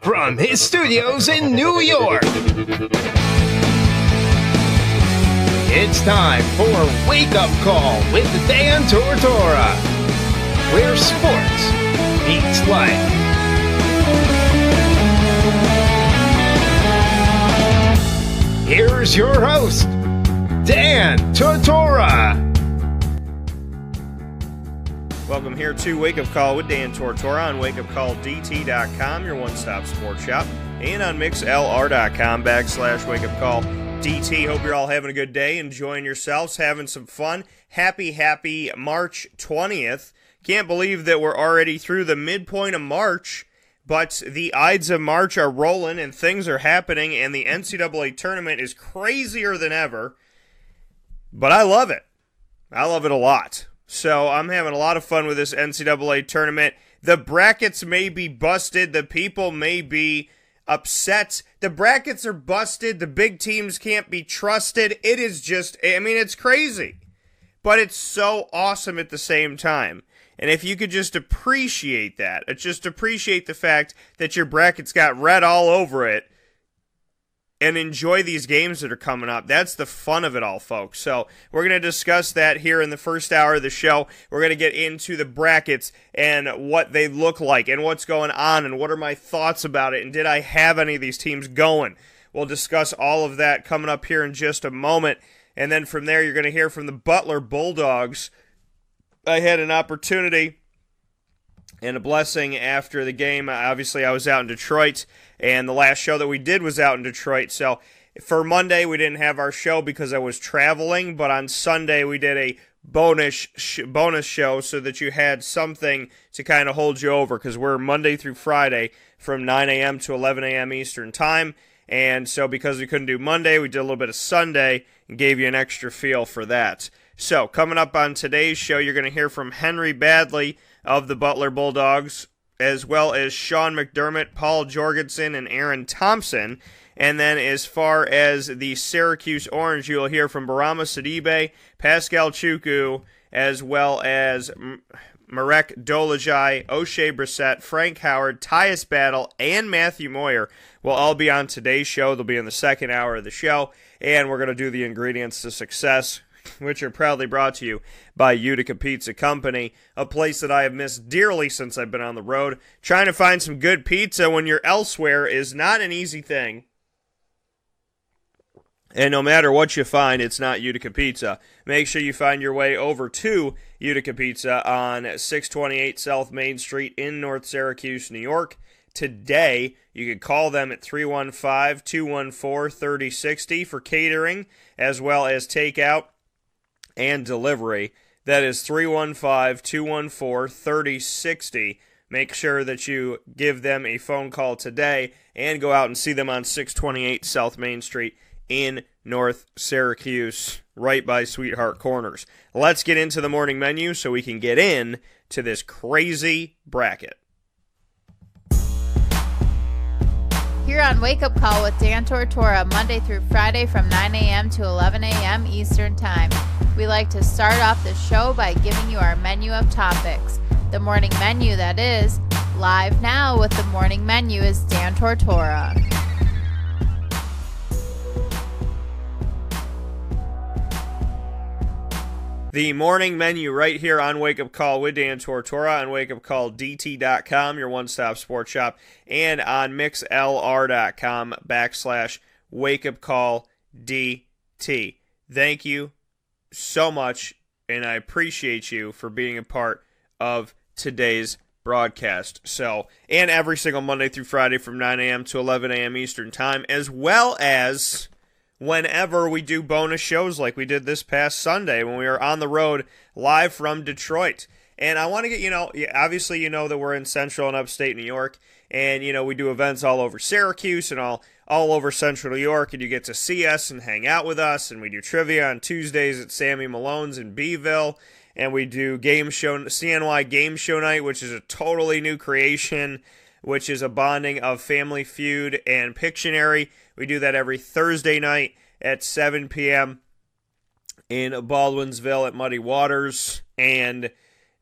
from his studios in New York, it's time for Wake Up Call with Dan Tortora, where sports meets life. Here's your host, Dan Tortora. Welcome here to Wake Up Call with Dan Tortora on wakeupcalldt.com, your one-stop sports shop, and on mixlr.com/wakeupcalldt. Hope you're all having a good day, enjoying yourselves, having some fun. Happy March 20th. Can't believe that we're already through the midpoint of March, but the Ides of March are rolling and things are happening, and the NCAA Tournament is crazier than ever. But I love it. I love it a lot. So I'm having a lot of fun with this NCAA tournament. The brackets may be busted. The people may be upset. The brackets are busted. The big teams can't be trusted. It is just, it's crazy. But it's so awesome at the same time. And if you could just appreciate that, just appreciate the fact that your brackets got red all over it, and enjoy these games that are coming up. That's the fun of it all, folks. So we're going to discuss that here in the first hour of the show. We're going to get into the brackets and what they look like and what's going on and what are my thoughts about it and did I have any of these teams going. We'll discuss all of that coming up here in just a moment. And then from there, you're going to hear from the Butler Bulldogs. I had an opportunity and a blessing after the game. Obviously, I was out in Detroit, and the last show that we did was out in Detroit. So for Monday, we didn't have our show because I was traveling, but on Sunday, we did a bonus show so that you had something to kind of hold you over, because we're Monday through Friday from 9 a.m. to 11 a.m. Eastern Time. And so because we couldn't do Monday, we did a little bit of Sunday and gave you an extra feel for that. So coming up on today's show, you're going to hear from Henry Baddley of the Butler Bulldogs, as well as Sean McDermott, Paul Jorgensen, and Aaron Thompson. And then as far as the Syracuse Orange, you'll hear from Bourama Sidibe, Paschal Chukwu, as well as Marek Dolezaj, Oshae Brissett, Frank Howard, Tyus Battle, and Matthew Moyer will all be on today's show. They'll be in the second hour of the show, and we're going to do the ingredients to success, which are proudly brought to you by Utica Pizza Company, a place that I have missed dearly since I've been on the road. Trying to find some good pizza when you're elsewhere is not an easy thing. And no matter what you find, it's not Utica Pizza. Make sure you find your way over to Utica Pizza on 628 South Main Street in North Syracuse, New York. Today, you can call them at 315-214-3060 for catering, as well as takeout and delivery. That is 315-214-3060. Make sure that you give them a phone call today and go out and see them on 628 South Main Street in North Syracuse, right by Sweetheart Corners. Let's get into the morning menu so we can get in to this crazy bracket. Here on Wake Up Call with Dan Tortora, Monday through Friday from 9 a.m. to 11 a.m. Eastern Time. We like to start off the show by giving you our menu of topics. The morning menu, that is. Live now with the morning menu is Dan Tortora. The morning menu right here on Wake Up Call with Dan Tortora on wakeupcalldt.com, your one-stop sports shop, and on mixlr.com/wakeupcalldt. Thank you so much, and I appreciate you for being a part of today's broadcast. So, and every single Monday through Friday from 9 a.m. to 11 a.m. Eastern Time, as well as whenever we do bonus shows like we did this past Sunday when we were on the road live from Detroit. And I want to get, obviously that we're in central and upstate New York, and, we do events all over Syracuse and all over central New York, and you get to see us and hang out with us, and we do trivia on Tuesdays at Sammy Malone's in Beeville, and we do CNY Game Show Night, which is a totally new creation, which is a bonding of Family Feud and Pictionary. We do that every Thursday night at 7 p.m. in Baldwinsville at Muddy Waters. And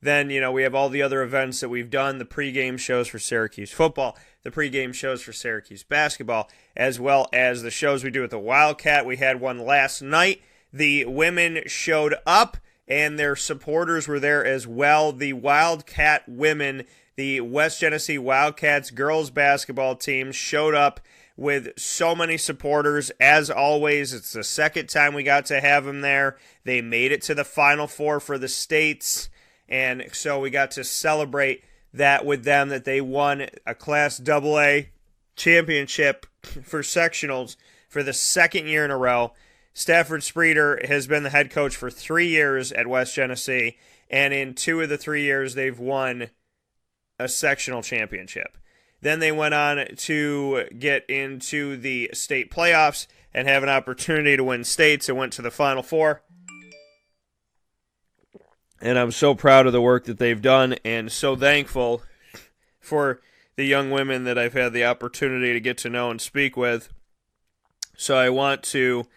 then, we have all the other events that we've done, the pregame shows for Syracuse football, the pregame shows for Syracuse basketball, as well as the shows we do with the Wildcat. We had one last night. The women showed up, and their supporters were there as well. The Wildcat women, the West Genesee Wildcats girls basketball team, showed up with so many supporters. As always, it's the second time we got to have them there. They made it to the Final Four for the states, and so we got to celebrate that with them, that they won a Class AA championship for sectionals for the second year in a row. Stafford Spreeder has been the head coach for 3 years at West Genesee, and in 2 of the 3 years, they've won a sectional championship. Then they went on to get into the state playoffs and have an opportunity to win states and went to the Final Four. And I'm so proud of the work that they've done and so thankful for the young women that I've had the opportunity to get to know and speak with. So I want to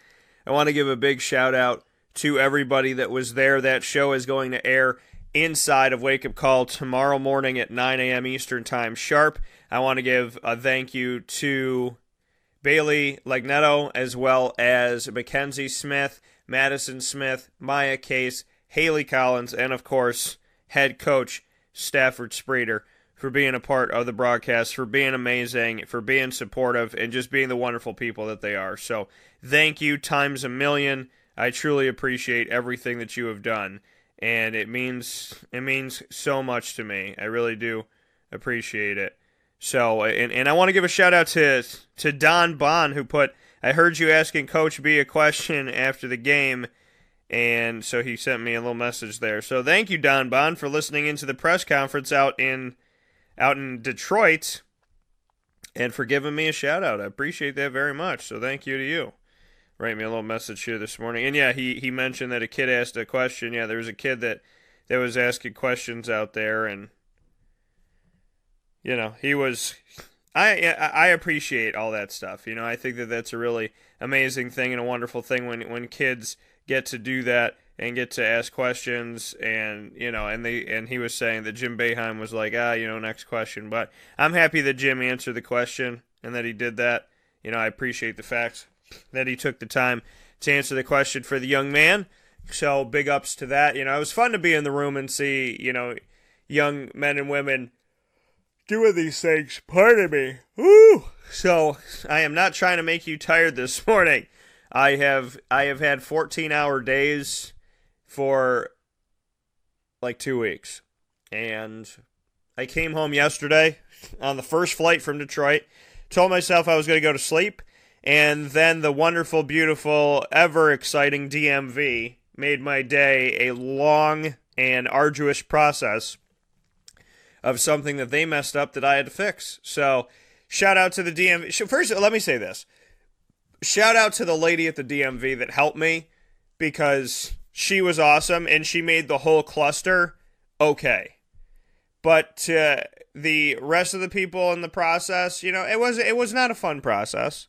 give a big shout out to everybody that was there. That show is going to air inside of Wake Up Call tomorrow morning at 9 a.m. Eastern Time sharp. I want to give a thank you to Bailey Lagnetto, as well as Mackenzie Smith, Madison Smith, Maya Case, Haley Collins, and of course, head coach Stafford Spreeder, for being a part of the broadcast, for being amazing, for being supportive, and just being the wonderful people that they are. So thank you times a million. I truly appreciate everything that you have done, and it means so much to me. I really do appreciate it. So, and I want to give a shout out to Don Bond, who put, I heard you asking Coach B a question after the game, and so he sent me a little message there. So thank you, Don Bond, for listening into the press conference out in Detroit, and for giving me a shout out. I appreciate that very much. So thank you to you. Write me a little message here this morning. And yeah, he mentioned that a kid asked a question. Yeah, there was a kid that was asking questions out there, and he was. I appreciate all that stuff. I think that that's a really amazing thing and a wonderful thing when kids get to do that and get to ask questions, and and he was saying that Jim Boeheim was like, next question. But I'm happy that Jim answered the question and that he did that. I appreciate the fact that he took the time to answer the question for the young man. So big ups to that. It was fun to be in the room and see, young men and women doing these things. Pardon me. Woo! So I am not trying to make you tired this morning. I have had 14-hour days for like 2 weeks. And I came home yesterday on the first flight from Detroit, told myself I was going to go to sleep, and then the wonderful, beautiful, ever-exciting DMV made my day a long and arduous process of something that they messed up that I had to fix. So, shout out to the DMV. First, let me say this. Shout out to the lady at the DMV that helped me, because she was awesome and she made the whole cluster okay. But the rest of the people in the process, it was not a fun process.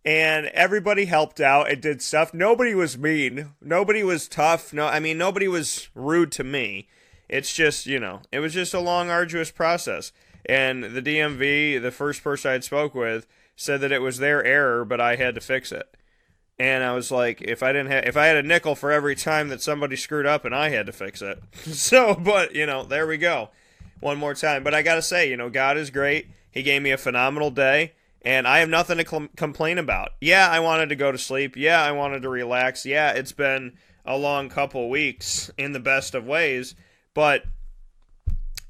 And everybody helped out and did stuff. Nobody was mean. Nobody was tough. Nobody was rude to me. It's just, it was just a long, arduous process. And the DMV, the first person I spoke with, said that it was their error, but I had to fix it. And I was like, if I had a nickel for every time that somebody screwed up and I had to fix it. So, but, there we go. One more time. But I got to say, God is great. He gave me a phenomenal day, and I have nothing to complain about. Yeah, I wanted to go to sleep. Yeah, I wanted to relax. Yeah, it's been a long couple weeks in the best of ways. But,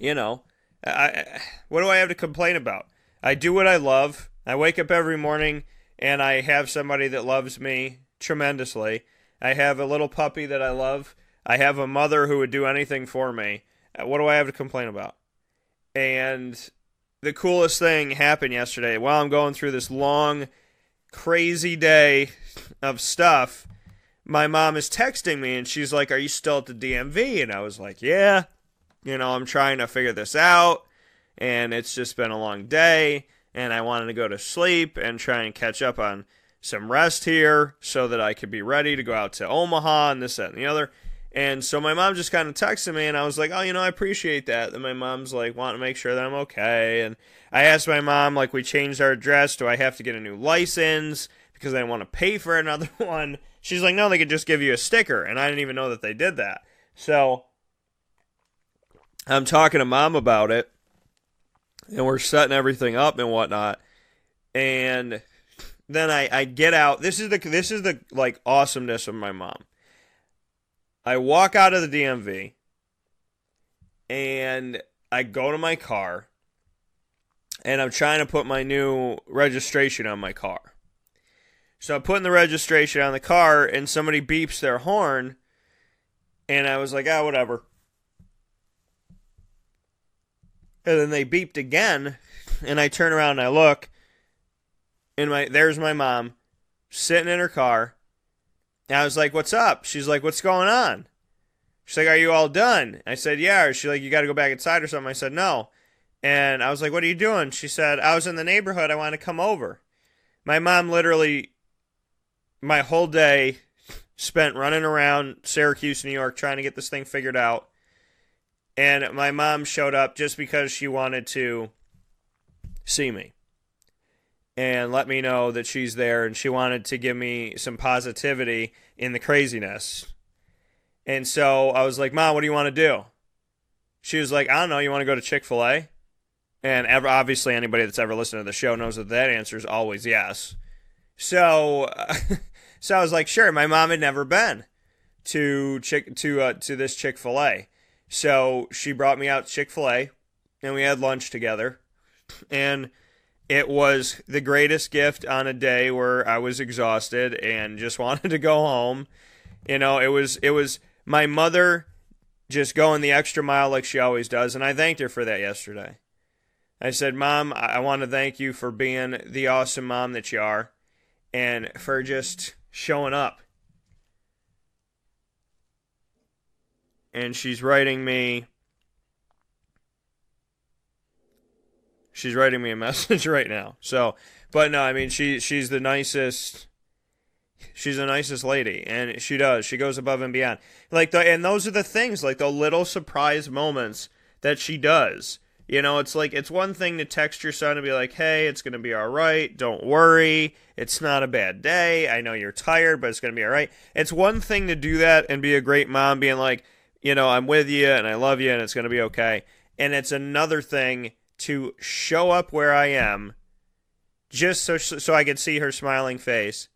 what do I have to complain about? I do what I love. I wake up every morning and I have somebody that loves me tremendously. I have a little puppy that I love. I have a mother who would do anything for me. What do I have to complain about? And the coolest thing happened yesterday. While I'm going through this long, crazy day of stuff, my mom is texting me and she's like, "Are you still at the DMV?" And I was like, "Yeah. I'm trying to figure this out, and it's just been a long day, and I wanted to go to sleep and try and catch up on some rest here so that I could be ready to go out to Omaha and this, that, and the other." And so my mom just kind of texted me, and I was like, oh, I appreciate that. And my mom's like, wanting to make sure that I'm okay. And I asked my mom, like, we changed our address. Do I have to get a new license? Because I didn't want to pay for another one. She's like, no, they could just give you a sticker. And I didn't even know that they did that. So I'm talking to Mom about it, and we're setting everything up and whatnot. And then I get out. This is the like awesomeness of my mom. I walk out of the DMV, and I go to my car, and I'm trying to put my new registration on my car. So I'm putting the registration on the car, and somebody beeps their horn, and I was like, whatever. And then they beeped again, and I turn around and I look, and there's my mom sitting in her car. And I was like, what's up? She's like, what's going on? She's like, are you all done? I said, yeah. She's like, you got to go back inside or something. I said, no. And I was like, what are you doing? She said, I was in the neighborhood. I want to come over. My mom literally, my whole day spent running around Syracuse, New York, trying to get this thing figured out. And my mom showed up just because she wanted to see me and let me know that she's there, and she wanted to give me some positivity in the craziness. And so I was like, Mom, what do you want to do? She was like, I don't know, you want to go to Chick-fil-A? And obviously anybody that's ever listened to the show knows that answer is always yes. So I was like, sure. My mom had never been to this Chick-fil-A. So she brought me out to Chick-fil-A, and we had lunch together. And it was the greatest gift on a day where I was exhausted and just wanted to go home. It was my mother just going the extra mile like she always does, and I thanked her for that yesterday. I said, Mom, I want to thank you for being the awesome mom that you are and for just showing up. And she's writing me a message right now. So, but no, I mean, she's the nicest. She's the nicest lady, and she goes above and beyond. And those are the things, like the little surprise moments that she does. It's like, it's one thing to text your son and be like, hey, it's going to be all right. Don't worry. It's not a bad day. I know you're tired, but it's going to be all right. It's one thing to do that and be a great mom, being like, I'm with you and I love you and it's going to be okay. And it's another thing to show up where I am just so I could see her smiling face.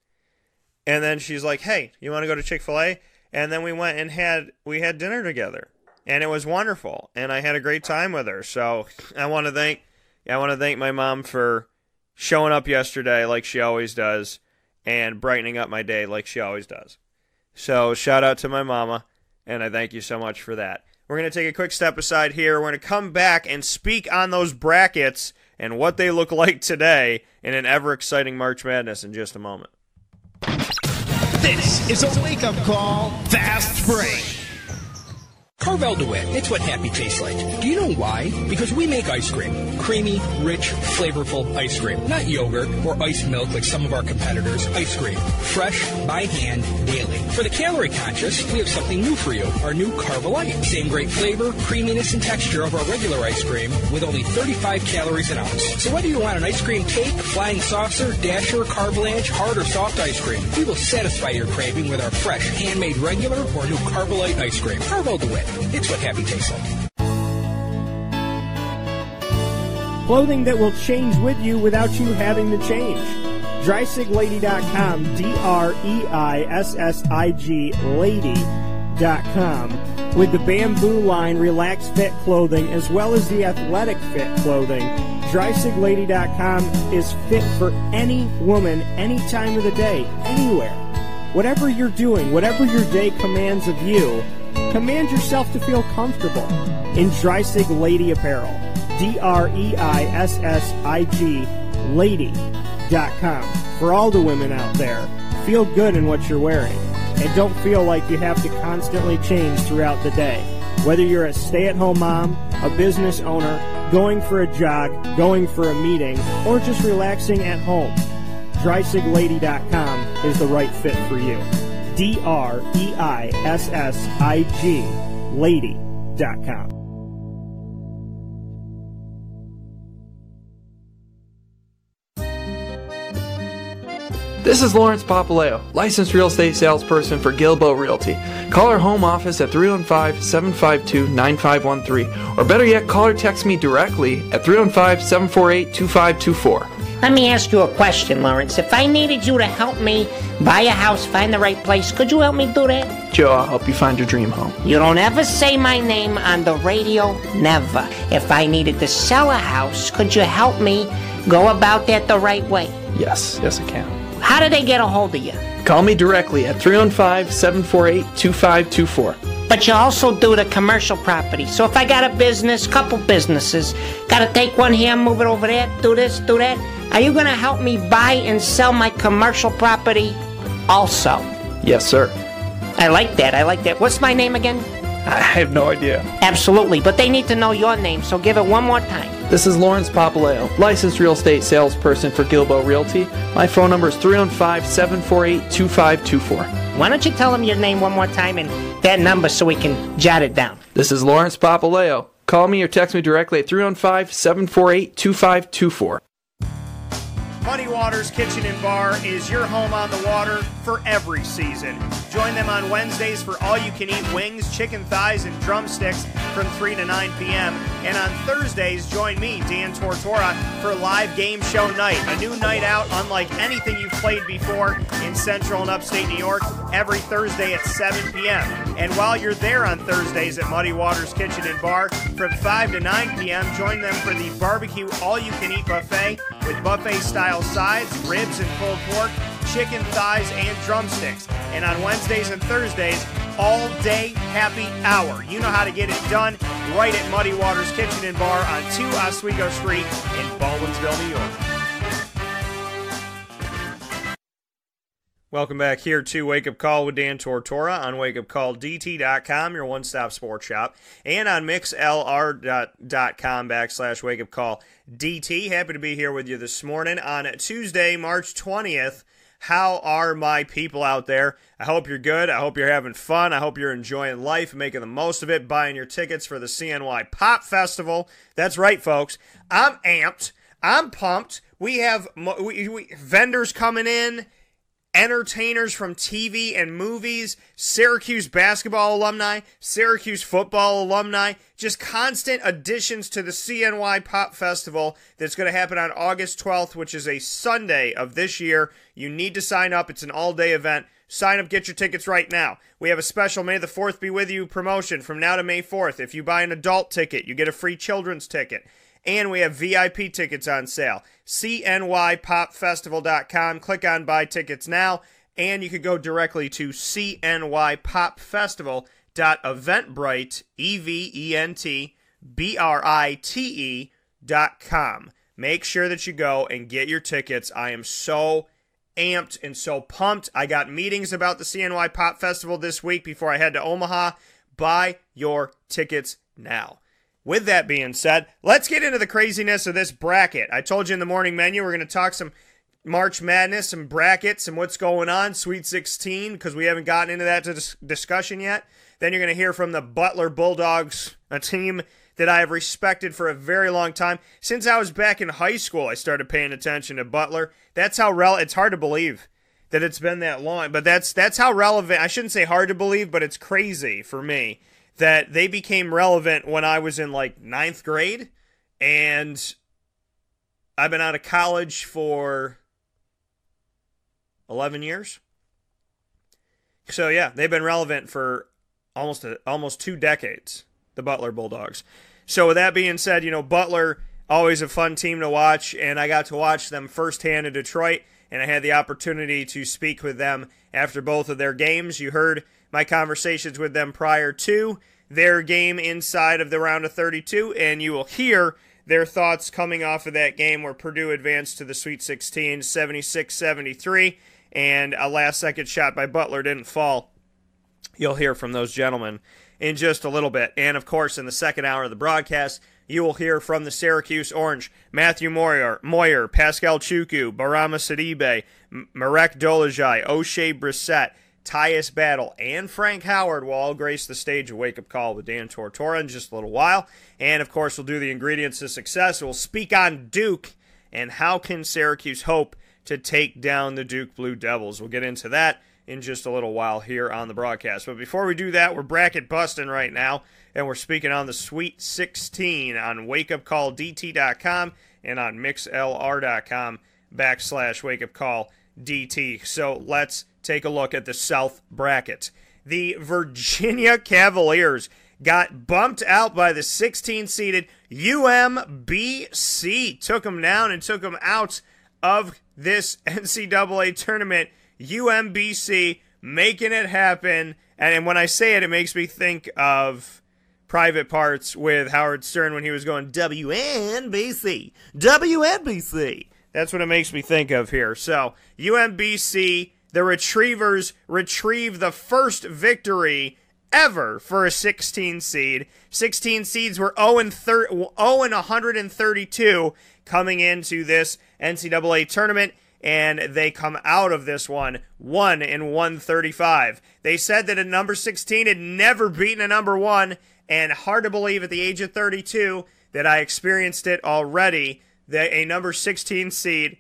And then she's like, hey, you want to go to Chick-fil-A? And then we went and had dinner together. And it was wonderful. And I had a great time with her. So I want to thank my mom for showing up yesterday like she always does and brightening up my day like she always does. So shout out to my mama, and I thank you so much for that. We're going to take a quick step aside here. We're going to come back and speak on those brackets and what they look like today in an ever-exciting March Madness in just a moment. This is a wake-up call, fast break. Carvel DeWitt, it's what happy tastes like. Do you know why? Because we make ice cream. Creamy, rich, flavorful ice cream. Not yogurt or ice milk like some of our competitors. Ice cream. Fresh, by hand, daily. For the calorie conscious, we have something new for you. Our new Carvelite. Same great flavor, creaminess, and texture of our regular ice cream with only 35 calories an ounce. So whether you want an ice cream cake, flying saucer, dasher, carvalanche, hard or soft ice cream, we will satisfy your craving with our fresh, handmade regular or new Carvelite ice cream. Carvel DeWitt. It's what happy tastes like. Clothing that will change with you without you having to change. DreissigLady.com, DREISSIG Lady.com. With the Bamboo line Relax Fit clothing as well as the Athletic Fit clothing, DreisigLady.com is fit for any woman, any time of the day, anywhere. Whatever you're doing, whatever your day commands of you, command yourself to feel comfortable in Dreisig Lady Apparel. DREISSIG Lady.com. For all the women out there, feel good in what you're wearing. And don't feel like you have to constantly change throughout the day. Whether you're a stay-at-home mom, a business owner, going for a jog, going for a meeting, or just relaxing at home, DreisigLady.com is the right fit for you. DREISSIG, lady.com. This is Lawrence Papaleo, licensed real estate salesperson for Gilbo Realty. Call our home office at 315-752-9513, or better yet, call or text me directly at 315-748-2524. Let me ask you a question, Lawrence. If I needed you to help me buy a house, find the right place, could you help me do that? Joe, I'll help you find your dream home. You don't ever say my name on the radio, never. If I needed to sell a house, could you help me go about that the right way? Yes, I can. How do they get a hold of you? Call me directly at 315-748-2524. But you also do the commercial property. So if I got a business, couple businesses, got to take one here, move it over there, do this, do that, are you going to help me buy and sell my commercial property also? Yes, sir. I like that. What's my name again? I have no idea. Absolutely, but they need to know your name, so give it one more time. This is Lawrence Papaleo, licensed real estate salesperson for Gilbo Realty. My phone number is 315-748-2524. Why don't you tell them your name one more time and that number so we can jot it down? This is Lawrence Papaleo. Call me or text me directly at 315-748-2524. Muddy Waters Kitchen and Bar is your home on the water for every season. Join them on Wednesdays for all-you-can-eat wings, chicken thighs, and drumsticks from 3 to 9 p.m. And on Thursdays, join me, Dan Tortora, for live game show night. A new night out unlike anything you've played before in Central and Upstate New York every Thursday at 7 p.m. And while you're there on Thursdays at Muddy Waters Kitchen and Bar, from 5 to 9 p.m., join them for the barbecue all-you-can-eat buffet with buffet-style sides, ribs and pulled pork, chicken thighs, and drumsticks. And on Wednesdays and Thursdays, all-day happy hour. You know how to get it done right at Muddy Waters Kitchen and Bar on 2 Oswego Street in Baldwinsville, New York. Welcome back here to Wake Up Call with Dan Tortora on wakeupcalldt.com, your one-stop sports shop, and on mixlr.com/wakeupcalldt. Happy to be here with you this morning on Tuesday, March 20th. How are my people out there? I hope you're good. I hope you're having fun. I hope you're enjoying life, making the most of it, buying your tickets for the CNY Pop Festival. That's right, folks. I'm amped. I'm pumped. We have vendors coming in, entertainers from TV and movies, Syracuse basketball alumni, Syracuse football alumni, just constant additions to the CNY Pop Festival that's going to happen on August 12th, which is a Sunday of this year. You need to sign up. It's an all-day event. Sign up, get your tickets right now. We have a special May the 4th be with you promotion from now to May 4th. If you buy an adult ticket, you get a free children's ticket. And we have VIP tickets on sale. CNYPopFestival.com. Click on Buy Tickets Now. And you could go directly to CNYPopFestival.eventbrite.com. Make sure that you go and get your tickets. I am so amped and so pumped. I got meetings about the CNY Pop Festival this week before I head to Omaha. Buy your tickets now. With that being said, let's get into the craziness of this bracket. I told you in the morning menu we're going to talk some March Madness, some brackets, and what's going on, Sweet 16, because we haven't gotten into that discussion yet. Then you're going to hear from the Butler Bulldogs, a team that I have respected for a very long time. Since I was back in high school, I started paying attention to Butler. That's how it's hard to believe that it's been that long, but that's how relevant. I shouldn't say hard to believe, but it's crazy for me that they became relevant when I was in like 9th grade, and I've been out of college for 11 years. So yeah, they've been relevant for almost 2 decades, the Butler Bulldogs. So with that being said, Butler, always a fun team to watch, and I got to watch them firsthand in Detroit, and I had the opportunity to speak with them after both of their games. You heard my conversations with them prior to their game inside of the round of 32, and you will hear their thoughts coming off of that game where Purdue advanced to the Sweet 16, 76-73, and a last-second shot by Butler didn't fall. You'll hear from those gentlemen in just a little bit. And, of course, in the second hour of the broadcast, you will hear from the Syracuse Orange, Matthew Moyer, Paschal Chukwu, Bourama Sidibe, Marek Dolezaj, Oshae Brissett, Tyus Battle, and Frank Howard will all grace the stage of Wake Up Call with Dan Tortora in just a little while. And, of course, we'll do the ingredients to success. We'll speak on Duke and how can Syracuse hope to take down the Duke Blue Devils. We'll get into that in just a little while here on the broadcast. But before we do that, we're bracket busting right now, and we're speaking on the Sweet 16 on wakeupcalldt.com and on mixlr.com/wakeupcalldt. So let's take a look at the South bracket. The Virginia Cavaliers got bumped out by the 16-seeded UMBC. Took them down and took them out of this NCAA tournament. UMBC making it happen. And when I say it, it makes me think of Private Parts with Howard Stern when he was going, WNBC, WNBC. That's what it makes me think of here. So, UMBC, the Retrievers retrieve the first victory ever for a 16 seed. 16 seeds were 0-132 coming into this NCAA tournament, and they come out of this one 1-135. They said that a number 16 had never beaten a number 1, and hard to believe at the age of 32 that I experienced it already, that a number 16 seed,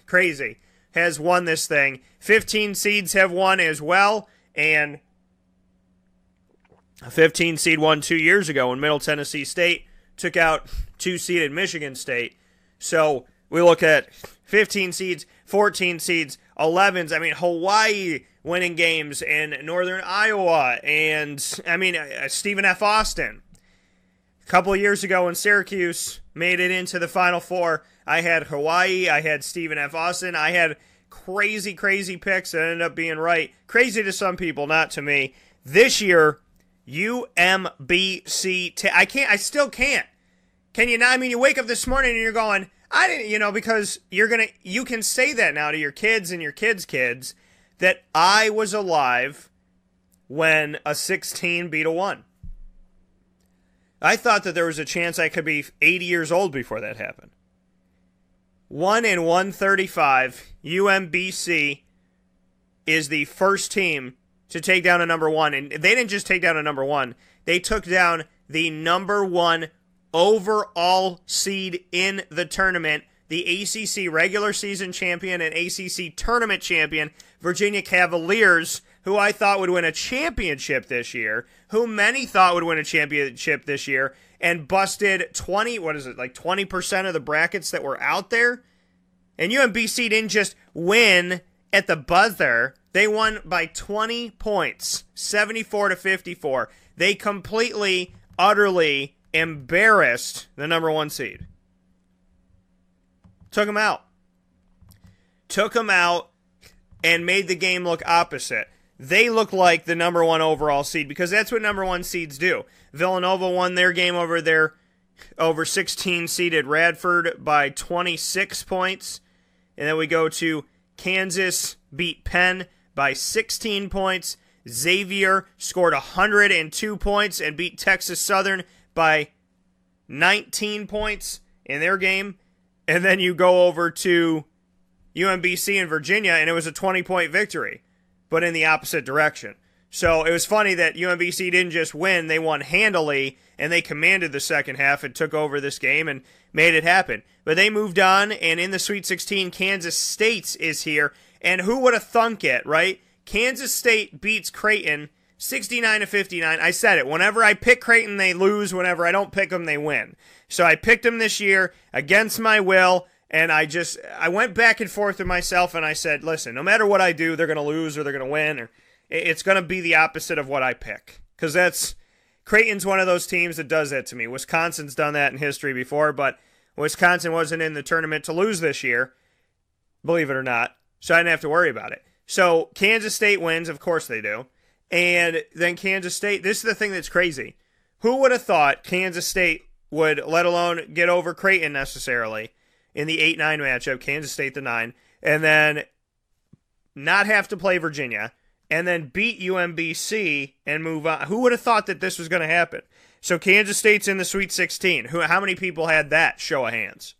crazy, has won this thing. 15 seeds have won as well, and a 15 seed won 2 years ago when Middle Tennessee State took out 2-seeded Michigan State. So we look at 15 seeds, 14 seeds, 11s. I mean, Hawaii winning games in Northern Iowa, and Stephen F. Austin. A couple of years ago when Syracuse made it into the Final Four, I had Hawaii, I had Stephen F. Austin, I had crazy picks that ended up being right. Crazy to some people, not to me. This year, UMBC, I still can't. Can you not? I mean, you wake up this morning and you're going, I didn't, because you can say that now to your kids and your kids' kids, that I was alive when a 16 beat a 1. I thought that there was a chance I could be 80 years old before that happened. 1-135, UMBC is the first team to take down a number 1. And they didn't just take down a number 1. They took down the number 1 overall seed in the tournament, the ACC regular season champion and ACC tournament champion, Virginia Cavaliers, who I thought would win a championship this year, who many thought would win a championship this year, and busted 20% of the brackets that were out there. And UMBC didn't just win at the buzzer. They won by 20 points, 74-54. They completely, utterly embarrassed the number 1 seed. Took them out. And made the game look opposite. They look like the number 1 overall seed because that's what number 1 seeds do. Villanova won their game over 16-seeded Radford by 26 points. And then we go to Kansas beat Penn by 16 points. Xavier scored 102 points and beat Texas Southern by 19 points in their game. And then you go over to UMBC in Virginia, and it was a 20-point victory, but in the opposite direction. So it was funny that UMBC didn't just win, they won handily, and they commanded the second half and took over this game and made it happen. But they moved on, and in the Sweet 16, Kansas State is here, and who would have thunk it, right? Kansas State beats Creighton 69-59. I said it. Whenever I pick Creighton, they lose. Whenever I don't pick them, they win. So I picked them this year against my will, and I went back and forth with myself, and I said, listen, no matter what I do, they're going to lose or they're going to win, or it's going to be the opposite of what I pick. Because Creighton's one of those teams that does that to me. Wisconsin's done that in history before, but Wisconsin wasn't in the tournament to lose this year, believe it or not, so I didn't have to worry about it. So Kansas State wins, of course they do. And then Kansas State, this is the thing that's crazy. Who would have thought Kansas State would, let alone get over Creighton necessarily, in the 8-9 matchup, Kansas State the 9, and then not have to play Virginia, and then beat UMBC and move on. Who would have thought that this was going to happen? So Kansas State's in the Sweet 16. How many people had that? Show of hands.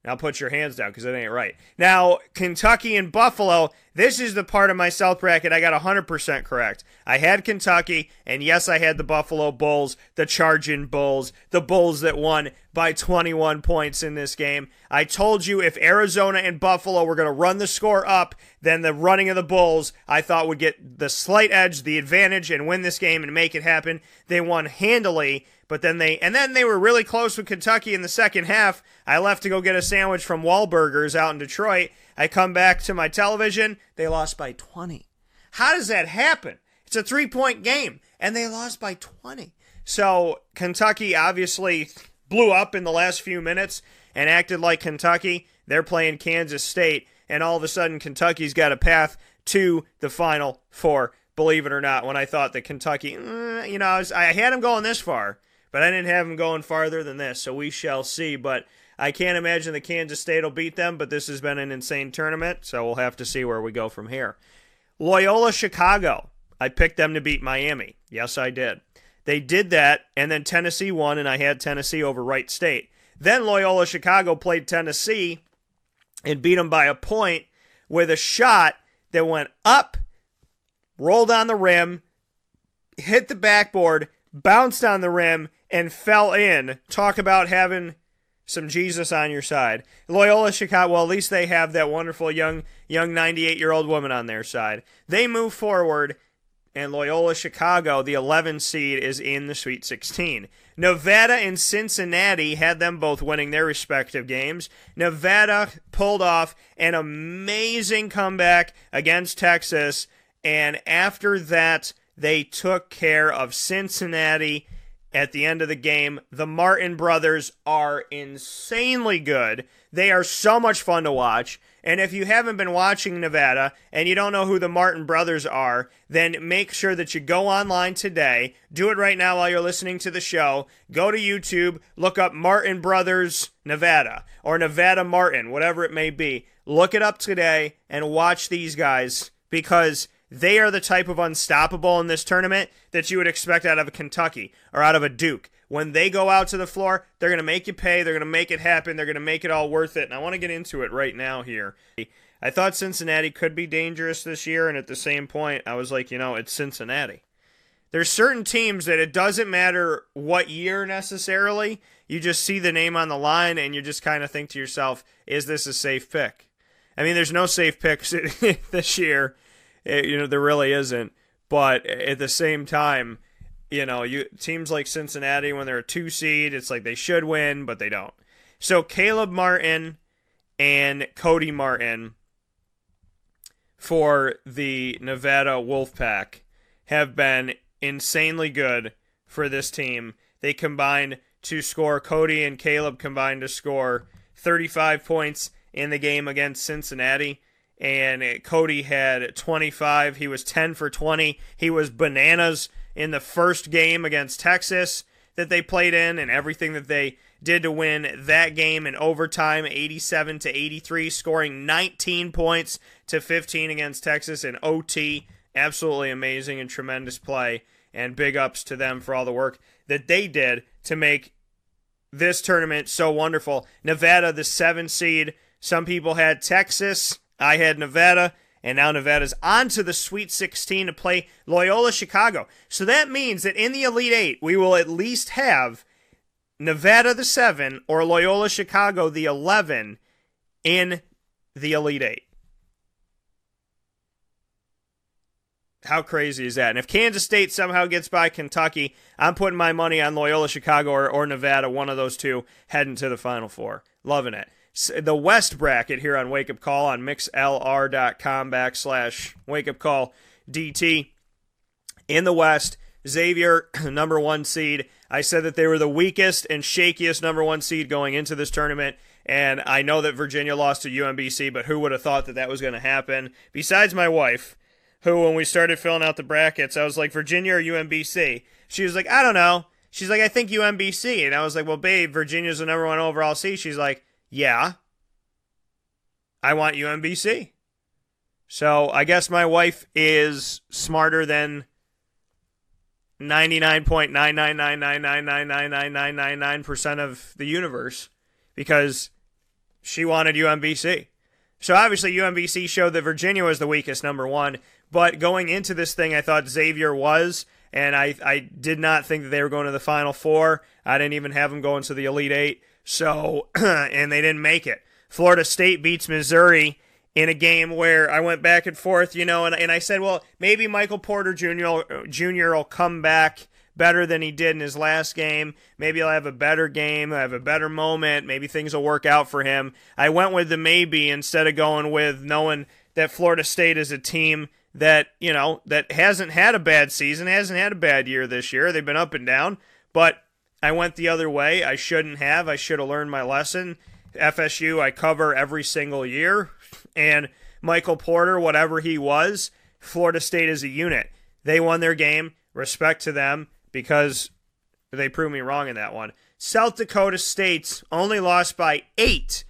Now put your hands down because it ain't right. Now, Kentucky and Buffalo, this is the part of my South bracket I got 100% correct. I had Kentucky, and yes, I had the Buffalo Bulls, the Charging Bulls, the Bulls that won by 21 points in this game. I told you if Arizona and Buffalo were going to run the score up, then the running of the Bulls, I thought would get the slight edge, the advantage, and win this game and make it happen. They won handily. But then they were really close with Kentucky in the second half. I left to go get a sandwich from Wahlburgers out in Detroit. I come back to my television. They lost by 20. How does that happen? It's a 3-point game, and they lost by 20. So Kentucky obviously blew up in the last few minutes and acted like Kentucky. They're playing Kansas State, and all of a sudden Kentucky's got a path to the Final Four, believe it or not, when I thought that Kentucky, I had them going this far. But I didn't have them going farther than this, so we shall see. But I can't imagine that Kansas State will beat them, but this has been an insane tournament, so we'll have to see where we go from here. Loyola Chicago, I picked them to beat Miami. Yes, I did. They did that, and then Tennessee won, and I had Tennessee over Wright State. Then Loyola Chicago played Tennessee and beat them by a point with a shot that went up, rolled on the rim, hit the backboard, bounced on the rim, and fell in. Talk about having some Jesus on your side. Loyola Chicago, well, at least they have that wonderful young 98-year-old woman on their side. They move forward, and Loyola Chicago, the 11 seed, is in the Sweet 16. Nevada and Cincinnati had them both winning their respective games. Nevada pulled off an amazing comeback against Texas, and after that, they took care of Cincinnati at the end of the game. The Martin brothers are insanely good. They are so much fun to watch. And if you haven't been watching Nevada and you don't know who the Martin brothers are, then make sure that you go online today. Do it right now while you're listening to the show. Go to YouTube, look up Martin Brothers Nevada or Nevada Martin, whatever it may be. Look it up today and watch these guys because they are the type of unstoppable in this tournament that you would expect out of a Kentucky or out of a Duke. When they go out to the floor, they're going to make you pay. They're going to make it happen. They're going to make it all worth it. And I want to get into it right now here. I thought Cincinnati could be dangerous this year, and at the same point, I was like, it's Cincinnati. There's certain teams that it doesn't matter what year necessarily. You just see the name on the line, and you just kind of think to yourself, is this a safe pick? I mean, there's no safe picks this year. There really isn't. But at the same time, teams like Cincinnati, when they're a 2 seed, it's like they should win, but they don't. So Caleb Martin and Cody Martin for the Nevada Wolfpack have been insanely good for this team. They combined to score, Cody and Caleb combined to score 35 points in the game against Cincinnati. And Cody had 25. He was 10 for 20. He was bananas in the first game against Texas that they played in, and everything that they did to win that game in overtime, 87-83, scoring 19 points to 15 against Texas in OT. Absolutely amazing and tremendous play, and big ups to them for all the work that they did to make this tournament so wonderful. Nevada, the 7 seed. Some people had Texas. I had Nevada, and now Nevada's on to the Sweet 16 to play Loyola Chicago. So that means that in the Elite 8, we will at least have Nevada the 7 or Loyola Chicago the 11 in the Elite 8. How crazy is that? And if Kansas State somehow gets by Kentucky, I'm putting my money on Loyola Chicago or Nevada, one of those two, heading to the Final Four. Loving it. The West bracket here on Wake Up Call on mixlr.com/wakeupcalldt. In the West, Xavier, number 1 seed. I said that they were the weakest and shakiest number 1 seed going into this tournament, and I know that Virginia lost to UMBC, but who would have thought that that was going to happen? Besides my wife, who, when we started filling out the brackets, I was like, Virginia or UMBC? She was like, I don't know. She's like, I think UMBC. And I was like, well, babe, Virginia's the number 1 overall seed. She's like, yeah, I want UMBC. So I guess my wife is smarter than 99.999999999% of the universe, because she wanted UMBC. So obviously UMBC showed that Virginia was the weakest, number one. But going into this thing, I thought Xavier was, and I did not think that they were going to the Final Four. I didn't even have them going to the Elite Eight. So, and they didn't make it. Florida State beats Missouri in a game where I went back and forth, and I said, well, maybe Michael Porter Jr. will come back better than he did in his last game. Maybe he'll have a better game, have a better moment. Maybe things will work out for him. I went with the maybe instead of going with knowing that Florida State is a team that, that hasn't had a bad season, hasn't had a bad year this year. They've been up and down, but I went the other way. I shouldn't have. I should have learned my lesson. FSU, I cover every single year, and Michael Porter, whatever he was, Florida State is a unit. They won their game. Respect to them, because they proved me wrong in that one. South Dakota State's only lost by 8,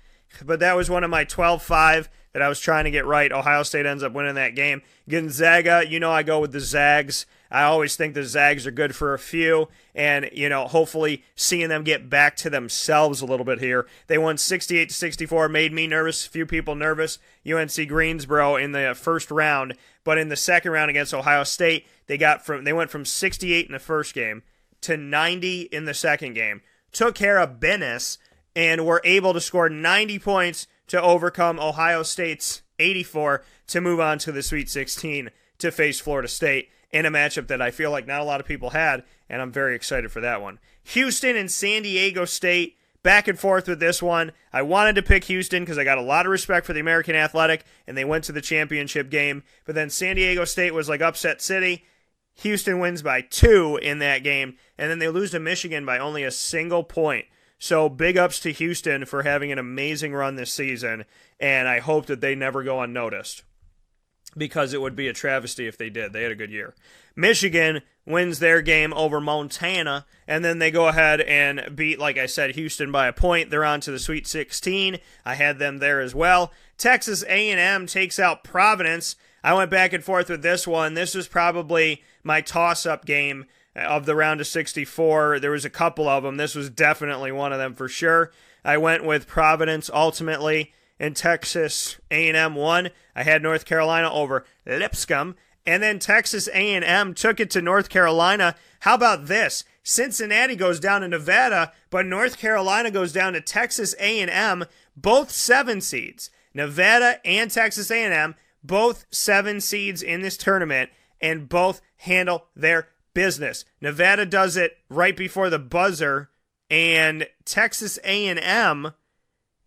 but that was one of my 12-5 that I was trying to get right. Ohio State ends up winning that game. Gonzaga, I go with the Zags. I always think the Zags are good for a few, and, hopefully seeing them get back to themselves a little bit here. They won 68-64, made me nervous, a few people nervous. UNC Greensboro in the first round, but in the second round against Ohio State, they went from 68 in the first game to 90 in the second game. Took care of business and were able to score 90 points to overcome Ohio State's 84 to move on to the Sweet 16 to face Florida State in a matchup that I feel like not a lot of people had, and I'm very excited for that one. Houston and San Diego State, back and forth with this one. I wanted to pick Houston because I got a lot of respect for the American Athletic, and they went to the championship game, but then San Diego State was like upset city. Houston wins by 2 in that game, and then they lose to Michigan by only a single point. So big ups to Houston for having an amazing run this season, and I hope that they never go unnoticed, because it would be a travesty if they did. They had a good year. Michigan wins their game over Montana, and then they go ahead and beat, like I said, Houston by a point. They're on to the Sweet 16. I had them there as well. Texas A&M takes out Providence. I went back and forth with this one. This was probably my toss-up game of the round of 64. There was a couple of them. This was definitely one of them for sure. I went with Providence ultimately, and Texas A&M won. I had North Carolina over Lipscomb, and then Texas A&M took it to North Carolina. How about this? Cincinnati goes down to Nevada, but North Carolina goes down to Texas A&M, both 7 seeds. Nevada and Texas A&M, both 7 seeds in this tournament, and both handle their business. Nevada does it right before the buzzer, and Texas A&M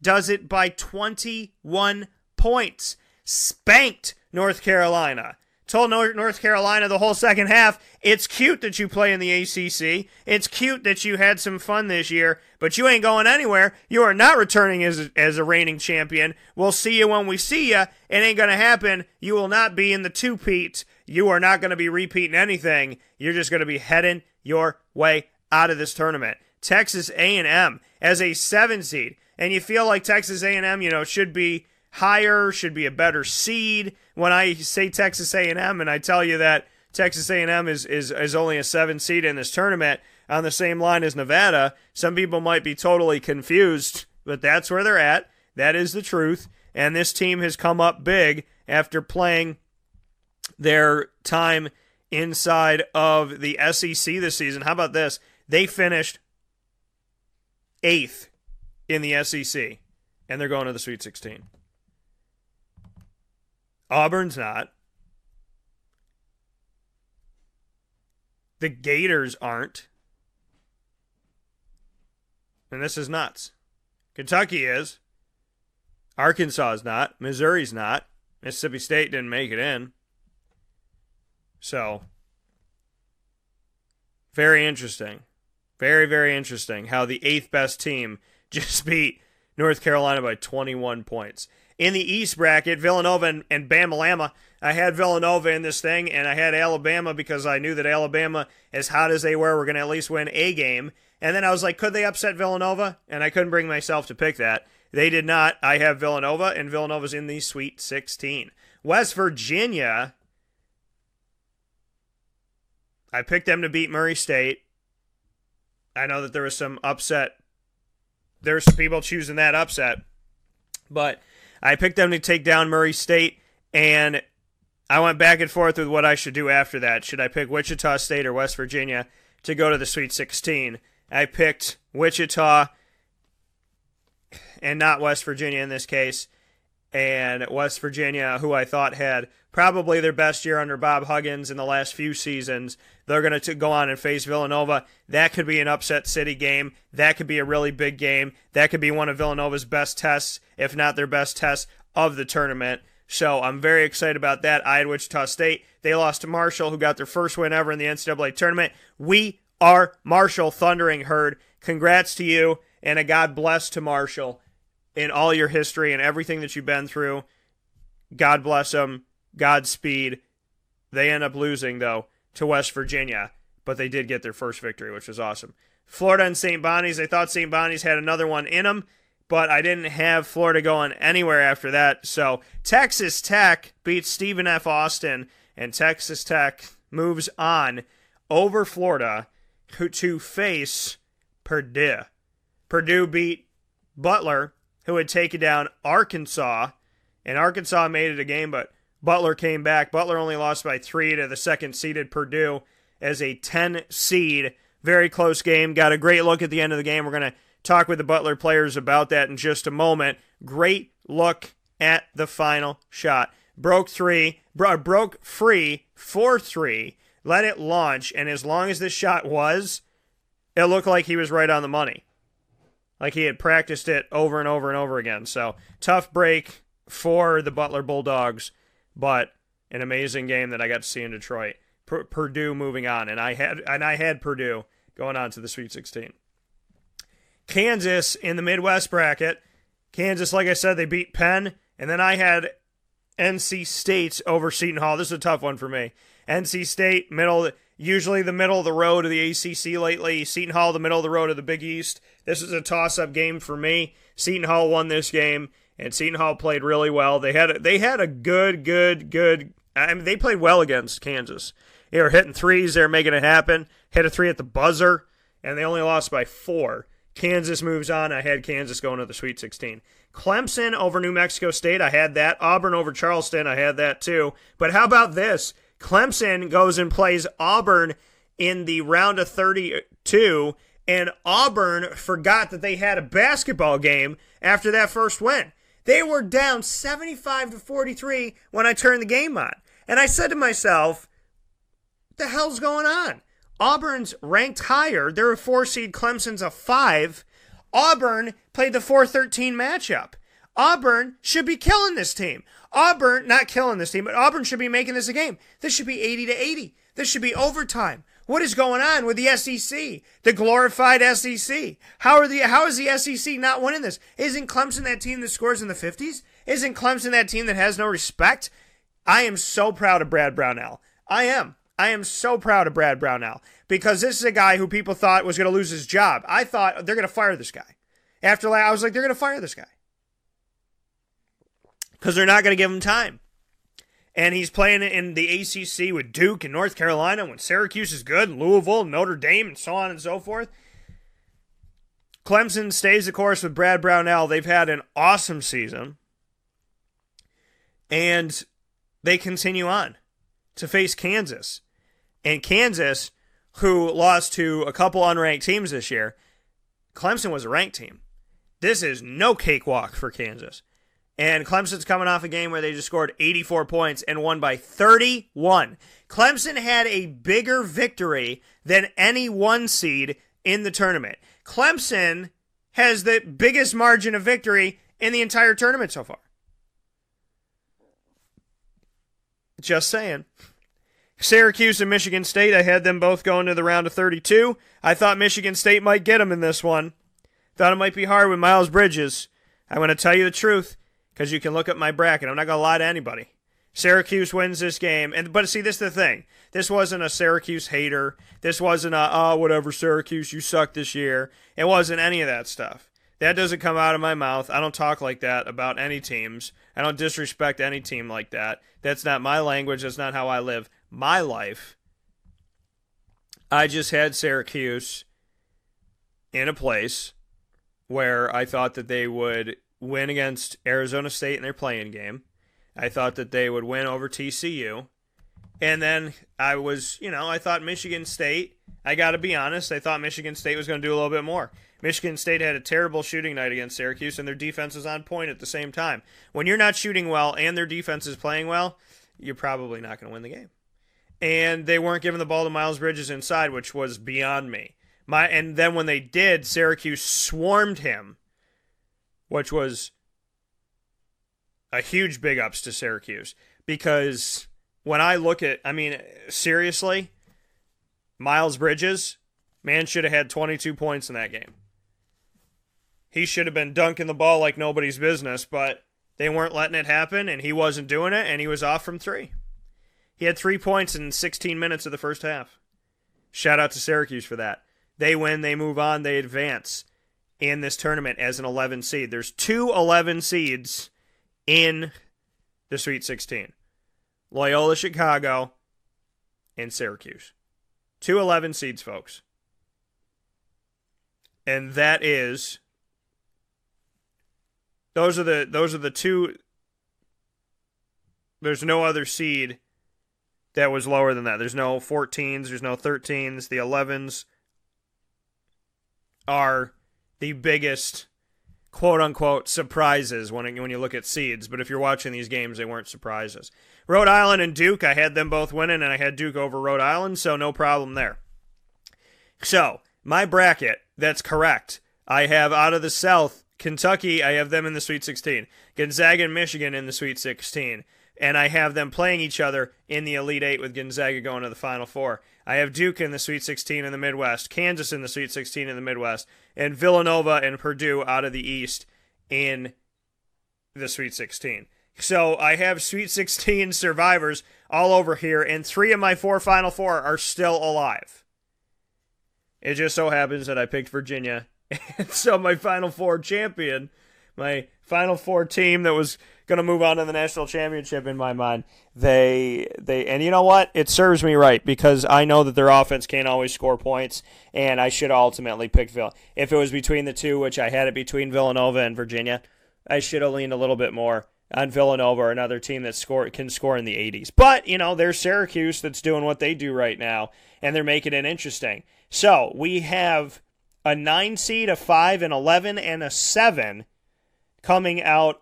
does it by 21 points. Spanked North Carolina. Told North Carolina the whole second half, it's cute that you play in the ACC. It's cute that you had some fun this year, but you ain't going anywhere. You are not returning as a reigning champion. We'll see you when we see you. It ain't going to happen. You will not be in the two-peat. You are not going to be repeating anything. You're just going to be heading your way out of this tournament. Texas A&M as a 7 seed, and you feel like Texas A&M, should be higher, should be a better seed. When I say Texas A&M and I tell you that Texas A&M is only a 7 seed in this tournament on the same line as Nevada, some people might be totally confused, but that's where they're at. That is the truth, and this team has come up big after playing their time inside of the SEC this season. How about this? They finished 8th in the SEC, and they're going to the Sweet 16. Auburn's not. The Gators aren't. And this is nuts. Kentucky is. Arkansas is not. Missouri's not. Mississippi State didn't make it in. So, very interesting. Very, very interesting how the 8th best team just beat North Carolina by 21 points. In the East bracket, Villanova and Bama-Lama, I had Villanova in this thing, and I had Alabama because I knew that Alabama, as hot as they were going to at least win a game. And then I was like, could they upset Villanova? And I couldn't bring myself to pick that. They did not. I have Villanova, and Villanova's in the Sweet 16. West Virginia, I picked them to beat Murray State. I know that there was some upset. There's some people choosing that upset. But I picked them to take down Murray State, and I went back and forth with what I should do after that. Should I pick Wichita State or West Virginia to go to the Sweet 16? I picked Wichita and not West Virginia in this case. And West Virginia, who I thought had probably their best year under Bob Huggins in the last few seasons, they're going to go on and face Villanova. That could be an upset city game. That could be a really big game. That could be one of Villanova's best tests, if not their best test of the tournament. So I'm very excited about that. I had Wichita State. They lost to Marshall, who got their first win ever in the NCAA tournament. We are Marshall Thundering Herd. Congrats to you, and a God bless to Marshall in all your history and everything that you've been through. God bless them. Godspeed. They end up losing, though, to West Virginia, but they did get their first victory, which was awesome. Florida and St. Bonnie's. I thought St. Bonnie's had another one in them, but I didn't have Florida going anywhere after that. So Texas Tech beats Stephen F. Austin, and Texas Tech moves on over Florida to face Purdue. Purdue beat Butler, who had taken down Arkansas, and Arkansas made it a game, but Butler came back. Butler only lost by 3 to the second-seeded Purdue as a 10 seed. Very close game. Got a great look at the end of the game. We're going to talk with the Butler players about that in just a moment. Great look at the final shot. Broke free 4-3, let it launch, and as long as this shot was, it looked like he was right on the money. Like he had practiced it over and over and over again. So tough break for the Butler Bulldogs, but an amazing game that I got to see in Detroit. Purdue moving on, and I had Purdue going on to the Sweet 16. Kansas in the Midwest bracket. Kansas, like I said, they beat Penn, and then I had NC State over Seton Hall. This is a tough one for me. NC State, usually the middle of the road of the ACC lately. Seton Hall, the middle of the road of the Big East. This is a toss-up game for me. Seton Hall won this game, and Seton Hall played really well. They had a good. I mean, they played well against Kansas. They were hitting threes. They were making it happen. Hit a 3 at the buzzer, and they only lost by 4. Kansas moves on. I had Kansas going to the Sweet 16. Clemson over New Mexico State. I had that. Auburn over Charleston. I had that too. But how about this? Clemson goes and plays Auburn in the round of 32, and Auburn forgot that they had a basketball game after that first win. They were down 75-43 when I turned the game on. And I said to myself, what the hell's going on? Auburn's ranked higher. They're a 4 seed. Clemson's a 5. Auburn played the 4-13 matchup. Auburn should be killing this team. Not killing this team, but Auburn should be making this a game. This should be 80-80. This should be overtime. What is going on with the SEC? The glorified SEC. How is the SEC not winning this? Isn't Clemson that team that scores in the 50s? Isn't Clemson that team that has no respect? I am so proud of Brad Brownell. I am so proud of Brad Brownell because this is a guy who people thought was going to lose his job. I thought they're going to fire this guy. After that, I was like, they're going to fire this guy because they're not going to give him time. And he's playing in the ACC with Duke and North Carolina when Syracuse is good, and Louisville, and Notre Dame, and so on and so forth. Clemson stays the course with Brad Brownell. They've had an awesome season. And they continue on to face Kansas. And Kansas, who lost to a couple unranked teams this year, Clemson was a ranked team. This is no cakewalk for Kansas. And Clemson's coming off a game where they just scored 84 points and won by 31. Clemson had a bigger victory than any 1 seed in the tournament. Clemson has the biggest margin of victory in the entire tournament so far. Just saying. Syracuse and Michigan State, I had them both going to the round of 32. I thought Michigan State might get them in this one. Thought it might be hard with Miles Bridges. I'm going to tell you the truth because you can look at my bracket. I'm not going to lie to anybody. Syracuse wins this game. But see, this is the thing. This wasn't a Syracuse hater. This wasn't a, whatever, Syracuse, you suck this year. It wasn't any of that stuff. That doesn't come out of my mouth. I don't talk like that about any teams. I don't disrespect any team like that. That's not my language. That's not how I live my life. I just had Syracuse in a place where I thought that they would win against Arizona State in their play-in game. I thought that they would win over TCU. And then I thought Michigan State, I got to be honest, I thought Michigan State was going to do a little bit more. Michigan State had a terrible shooting night against Syracuse, and their defense was on point at the same time. When you're not shooting well and their defense is playing well, you're probably not going to win the game. And they weren't giving the ball to Miles Bridges inside, which was beyond me. And then when they did, Syracuse swarmed him, which was a huge big ups to Syracuse. Because when I look at, seriously, Miles Bridges, man, should have had 22 points in that game. He should have been dunking the ball like nobody's business, but they weren't letting it happen, and he wasn't doing it, and he was off from 3. He had 3 points in 16 minutes of the first half. Shout out to Syracuse for that. They win, they move on, they advance in this tournament as an 11 seed. There's 2 11 seeds in the Sweet 16. Loyola Chicago and Syracuse. 2 11 seeds, folks. And that is... Those are the 2. There's no other seed that was lower than that. There's no 14s, there's no 13s. The 11s are the biggest, quote-unquote, surprises when you look at seeds. But if you're watching these games, they weren't surprises. Rhode Island and Duke, I had them both winning, and I had Duke over Rhode Island, so no problem there. So, my bracket, that's correct. I have out of the South, Kentucky, I have them in the Sweet 16. Gonzaga and Michigan in the Sweet 16. And I have them playing each other in the Elite 8 with Gonzaga going to the Final Four. I have Duke in the Sweet 16 in the Midwest, Kansas in the Sweet 16 in the Midwest, and Villanova and Purdue out of the East in the Sweet 16. So I have Sweet 16 survivors all over here, and 3 of my 4 Final Four are still alive. It just so happens that I picked Virginia. And so my Final Four champion, my Final Four team that was going to move on to the national championship in my mind, and you know what? It serves me right because I know that their offense can't always score points, and I should ultimately pick Villanova. If it was between the two, which I had it between Villanova and Virginia, I should have leaned a little bit more on Villanova or another team that can score in the 80s. But, there's Syracuse that's doing what they do right now, and they're making it interesting. So we have a 9 seed, a 5, an 11, and a 7 coming out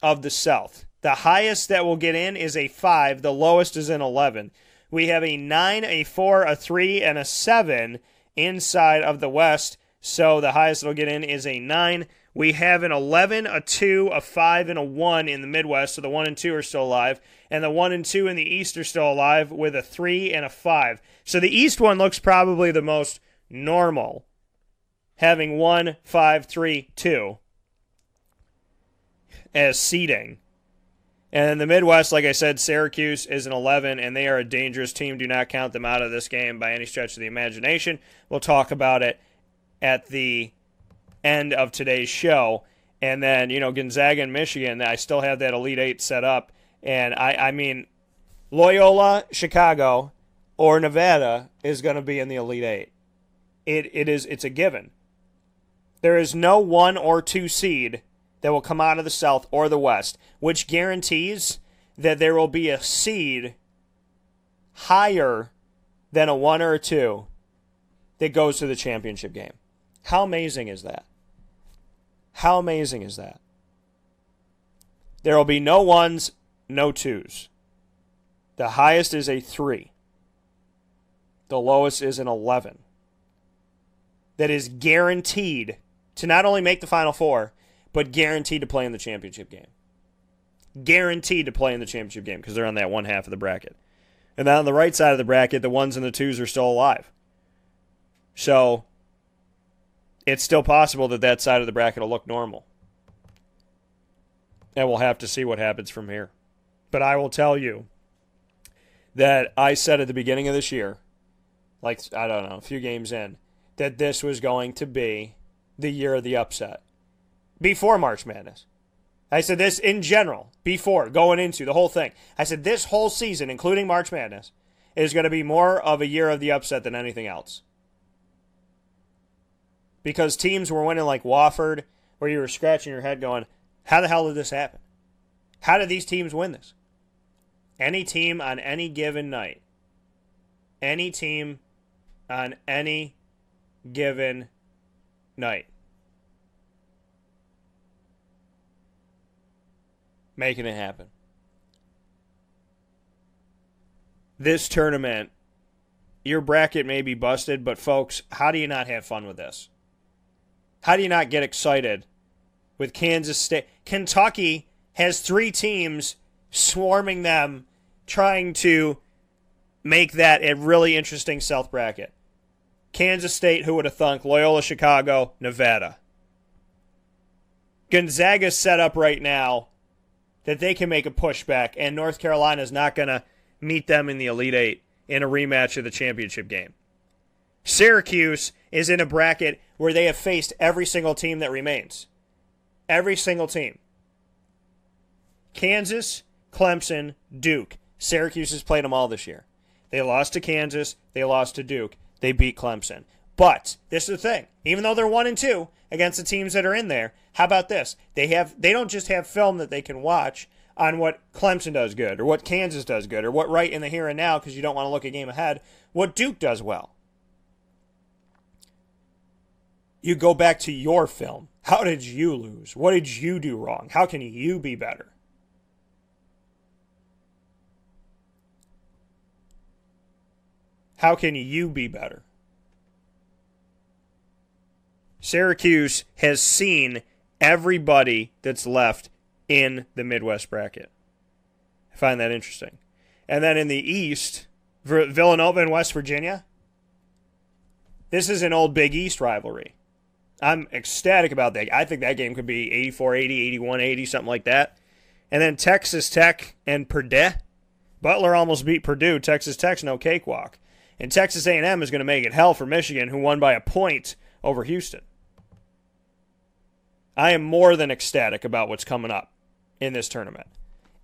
of the South. The highest that will get in is a 5. The lowest is an 11. We have a 9, a 4, a 3, and a 7 inside of the West. So the highest that will get in is a 9. We have an 11, a 2, a 5, and a 1 in the Midwest. So the 1 and 2 are still alive. And the 1 and 2 in the East are still alive with a 3 and a 5. So the East one looks probably the most normal, having 1, 5, 3, 2 as seeding. And in the Midwest, like I said, Syracuse is an 11, and they are a dangerous team. Do not count them out of this game by any stretch of the imagination. We'll talk about it at the end of today's show. And then, Gonzaga and Michigan, I still have that Elite 8 set up. And, I mean, Loyola, Chicago, or Nevada is going to be in the Elite 8. It's a given. There is no 1 or 2 seed that will come out of the South or the West, which guarantees that there will be a seed higher than a 1 or a 2 that goes to the championship game. How amazing is that? How amazing is that? There will be no 1s, no 2s. The highest is a 3. The lowest is an 11. That is guaranteed to not only make the Final Four, but guaranteed to play in the championship game. Guaranteed to play in the championship game because they're on that one half of the bracket. And then on the right side of the bracket, the 1s and the 2s are still alive. So it's still possible that side of the bracket will look normal. And we'll have to see what happens from here. But I will tell you that I said at the beginning of this year, a few games in, that this was going to be the year of the upset. Before March Madness. I said this in general, before, going into the whole thing. I said this whole season, including March Madness, is going to be more of a year of the upset than anything else. Because teams were winning like Wofford, where you were scratching your head going, How the hell did this happen? How did these teams win this? Any team on any given night. Any team on any given night. Making it happen. This tournament, your bracket may be busted, but folks, how do you not have fun with this? How do you not get excited with Kansas State? Kentucky has 3 teams swarming them, trying to make that a really interesting South bracket. Kansas State, who would have thunk? Loyola Chicago, Nevada. Gonzaga's set up right now that they can make a pushback, and North Carolina's not going to meet them in the Elite Eight in a rematch of the championship game. Syracuse is in a bracket where they have faced every single team that remains. Every single team. Kansas, Clemson, Duke. Syracuse has played them all this year. They lost to Kansas. They lost to Duke. They beat Clemson. But this is the thing. Even though they're 1-2 against the teams that are in there, how about this? They don't just have film that they can watch on what Clemson does good, or what Kansas does good, or what right in the here and now, because you don't want to look a game ahead, what Duke does well. You go back to your film. How did you lose? What did you do wrong? How can you be better? How can you be better? Syracuse has seen everybody that's left in the Midwest bracket. I find that interesting. And then in the East, Villanova and West Virginia. This is an old Big East rivalry. I'm ecstatic about that. I think that game could be 84-80, 81-80, something like that. And then Texas Tech and Purdue. Butler almost beat Purdue. Texas Tech's no cakewalk. And Texas A&M is going to make it hell for Michigan, who won by a point over Houston. I am more than ecstatic about what's coming up in this tournament.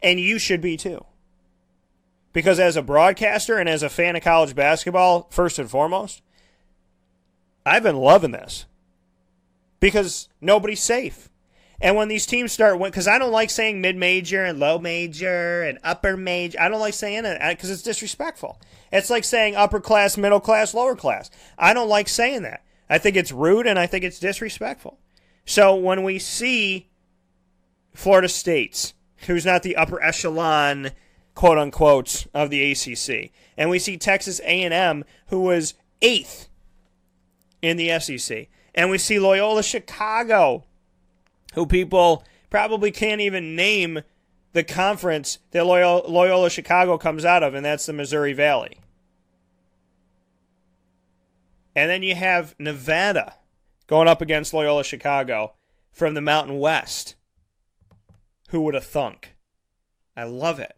And you should be too. Because as a broadcaster and as a fan of college basketball, first and foremost, I've been loving this. Because nobody's safe. And when these teams start winning, because I don't like saying mid-major and low-major and upper-major. I don't like saying it because it's disrespectful. It's like saying upper class, middle class, lower class. I don't like saying that. I think it's rude and I think it's disrespectful. So when we see Florida State, who's not the upper echelon, quote-unquote, of the ACC, and we see Texas A&M, who was 8th in the SEC, and we see Loyola Chicago, who people probably can't even name the conference that Loyola Chicago comes out of, and that's the Missouri Valley. And then you have Nevada going up against Loyola Chicago from the Mountain West. Who would have thunk? I love it.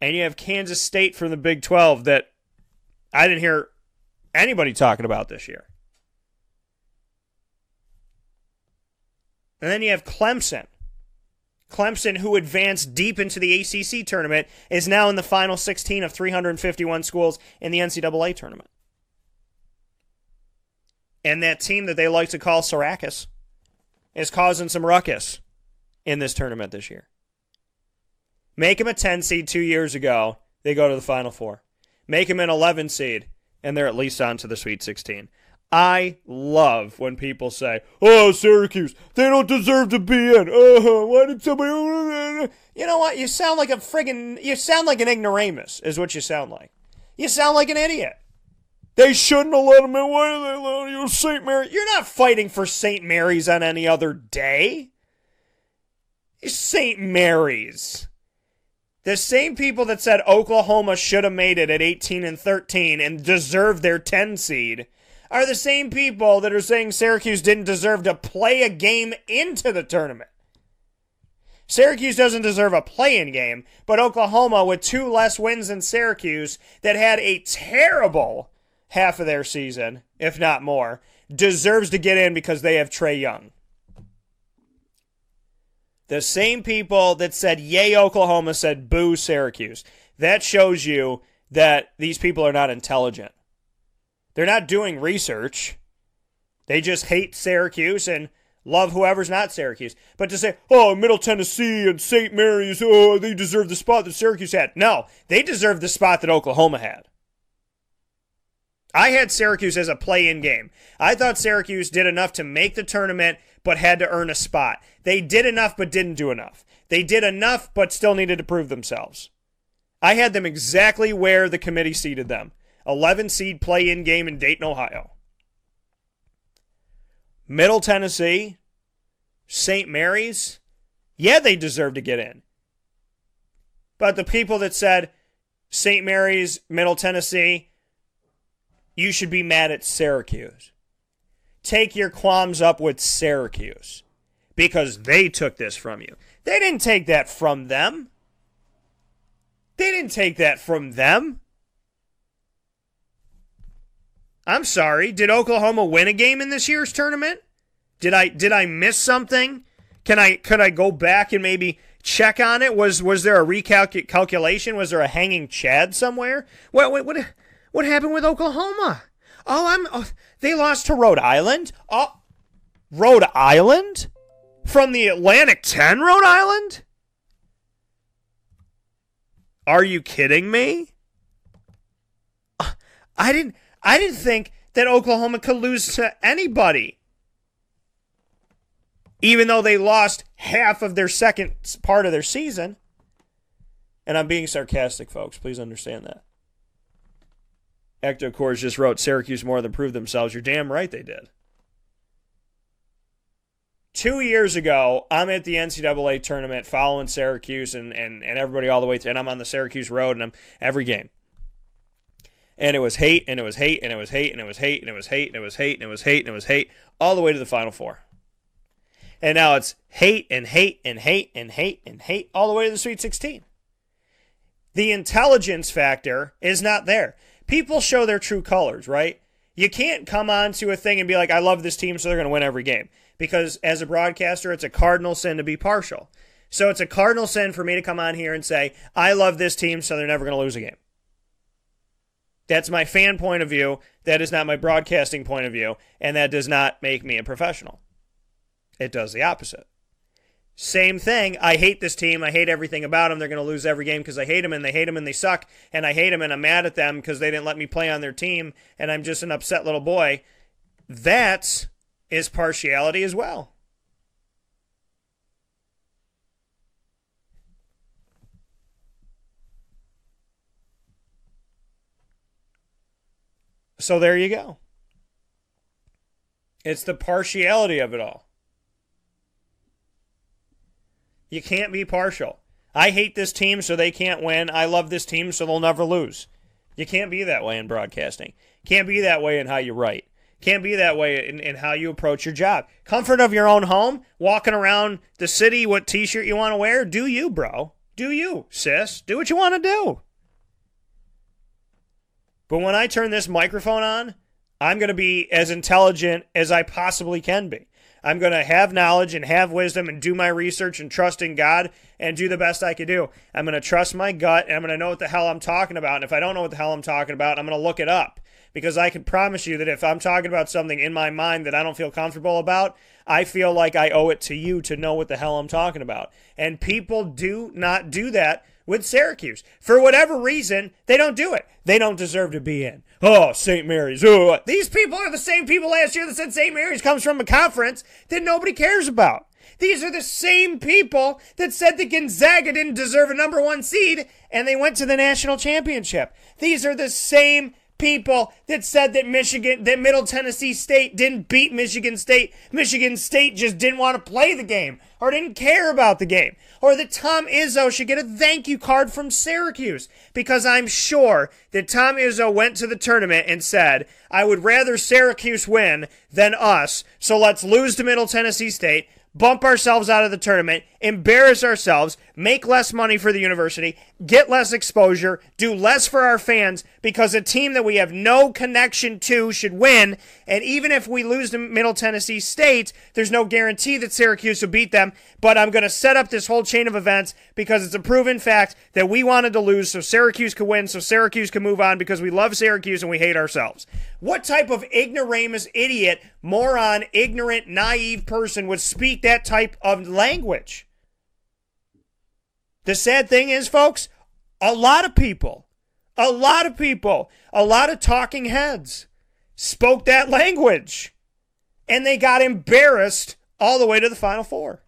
And you have Kansas State from the Big 12 that I didn't hear anybody talking about this year. And then you have Clemson. Clemson, who advanced deep into the ACC tournament, is now in the final 16 of 351 schools in the NCAA tournament. And that team that they like to call Syracuse is causing some ruckus in this tournament this year. Make them a 10 seed 2 years ago, they go to the Final Four. Make them an 11 seed, and they're at least on to the Sweet 16. I love when people say, "Oh, Syracuse, they don't deserve to be in. Why did somebody?" You know what? You sound like an ignoramus, is what you sound like. You sound like an idiot. They shouldn't have let them in. Why did they let you, St. Mary? You're not fighting for St. Mary's on any other day. St. Mary's. The same people that said Oklahoma should have made it at 18-13 and deserved their 10 seed are the same people that are saying Syracuse didn't deserve to play a game into the tournament. Syracuse doesn't deserve a play-in game, but Oklahoma, with 2 less wins than Syracuse, that had a terrible half of their season, if not more, deserves to get in because they have Trae Young. The same people that said yay Oklahoma said boo Syracuse. That shows you that these people are not intelligent. They're not doing research. They just hate Syracuse, and Love whoever's not Syracuse. But to say, oh, Middle Tennessee and St. Mary's, oh, they deserve the spot that Syracuse had. No, they deserve the spot that Oklahoma had. I had Syracuse as a play-in game. I thought Syracuse did enough to make the tournament, but had to earn a spot. They did enough, but didn't do enough. They did enough, but still needed to prove themselves. I had them exactly where the committee seated them. 11 seed play-in game in Dayton, Ohio. Middle Tennessee, St. Mary's, yeah, they deserve to get in. But the people that said St. Mary's, Middle Tennessee, you should be mad at Syracuse. Take your qualms up with Syracuse because they took this from you. They didn't take that from them. They didn't take that from them. I'm sorry. Did Oklahoma win a game in this year's tournament? Did I miss something? Could I go back and maybe check on it? Was there a recalculation? Was there a hanging chad somewhere? What happened with Oklahoma? They lost to Rhode Island. Oh, Rhode Island? From the Atlantic 10, Rhode Island? Are you kidding me? I didn't think that Oklahoma could lose to anybody. Even though they lost half of their second part of their season. And I'm being sarcastic, folks. Please understand that. Ecto Cores just wrote, Syracuse more than proved themselves. You're damn right they did. 2 years ago, I'm at the NCAA tournament following Syracuse and everybody all the way through. And I'm on the Syracuse road and I'm every game. And it was hate, and it was hate, and it was hate, and it was hate, and it was hate, and it was hate, and it was hate, and it was hate, all the way to the Final Four. And now it's hate and hate and hate and hate and hate all the way to the Sweet 16. The intelligence factor is not there. People show their true colors, right? You can't come on to a thing and be like, I love this team, so they're going to win every game. Because as a broadcaster, it's a cardinal sin to be partial. So it's a cardinal sin for me to come on here and say, I love this team, so they're never going to lose a game. That's my fan point of view. That is not my broadcasting point of view. And that does not make me a professional. It does the opposite. Same thing. I hate this team. I hate everything about them. They're going to lose every game because I hate them and they hate them and they suck. And I hate them and I'm mad at them because they didn't let me play on their team. And I'm just an upset little boy. That is partiality as well. So there you go. It's the partiality of it all. You can't be partial. I hate this team, so they can't win. I love this team, so they'll never lose. You can't be that way in broadcasting. Can't be that way in how you write. Can't be that way in how you approach your job. Comfort of your own home, walking around the city, what t-shirt you want to wear, do you, bro. Do you, sis. Do what you want to do. But when I turn this microphone on, I'm going to be as intelligent as I possibly can be. I'm going to have knowledge and have wisdom and do my research and trust in God and do the best I can do. I'm going to trust my gut and I'm going to know what the hell I'm talking about. And if I don't know what the hell I'm talking about, I'm going to look it up. Because I can promise you that if I'm talking about something in my mind that I don't feel comfortable about, I feel like I owe it to you to know what the hell I'm talking about. And people do not do that with Syracuse. For whatever reason, they don't do it. They don't deserve to be in. Oh, St. Mary's. Oh. These people are the same people last year that said St. Mary's comes from a conference that nobody cares about. These are the same people that said that Gonzaga didn't deserve a number 1 seed and they went to the national championship. These are the same people that said that Middle Tennessee State didn't beat Michigan State. Michigan State just didn't want to play the game or didn't care about the game. Or that Tom Izzo should get a thank you card from Syracuse. Because I'm sure that Tom Izzo went to the tournament and said, I would rather Syracuse win than us, so let's lose to Middle Tennessee State, bump ourselves out of the tournament, embarrass ourselves, make less money for the university, get less exposure, do less for our fans because a team that we have no connection to should win. And even if we lose to Middle Tennessee State, there's no guarantee that Syracuse will beat them. But I'm going to set up this whole chain of events because it's a proven fact that we wanted to lose so Syracuse could win, so Syracuse can move on because we love Syracuse and we hate ourselves. What type of ignoramus, idiot, moron, ignorant, naive person would speak that type of language? The sad thing is, folks, a lot of people, a lot of talking heads spoke that language, and they got embarrassed all the way to the Final Four.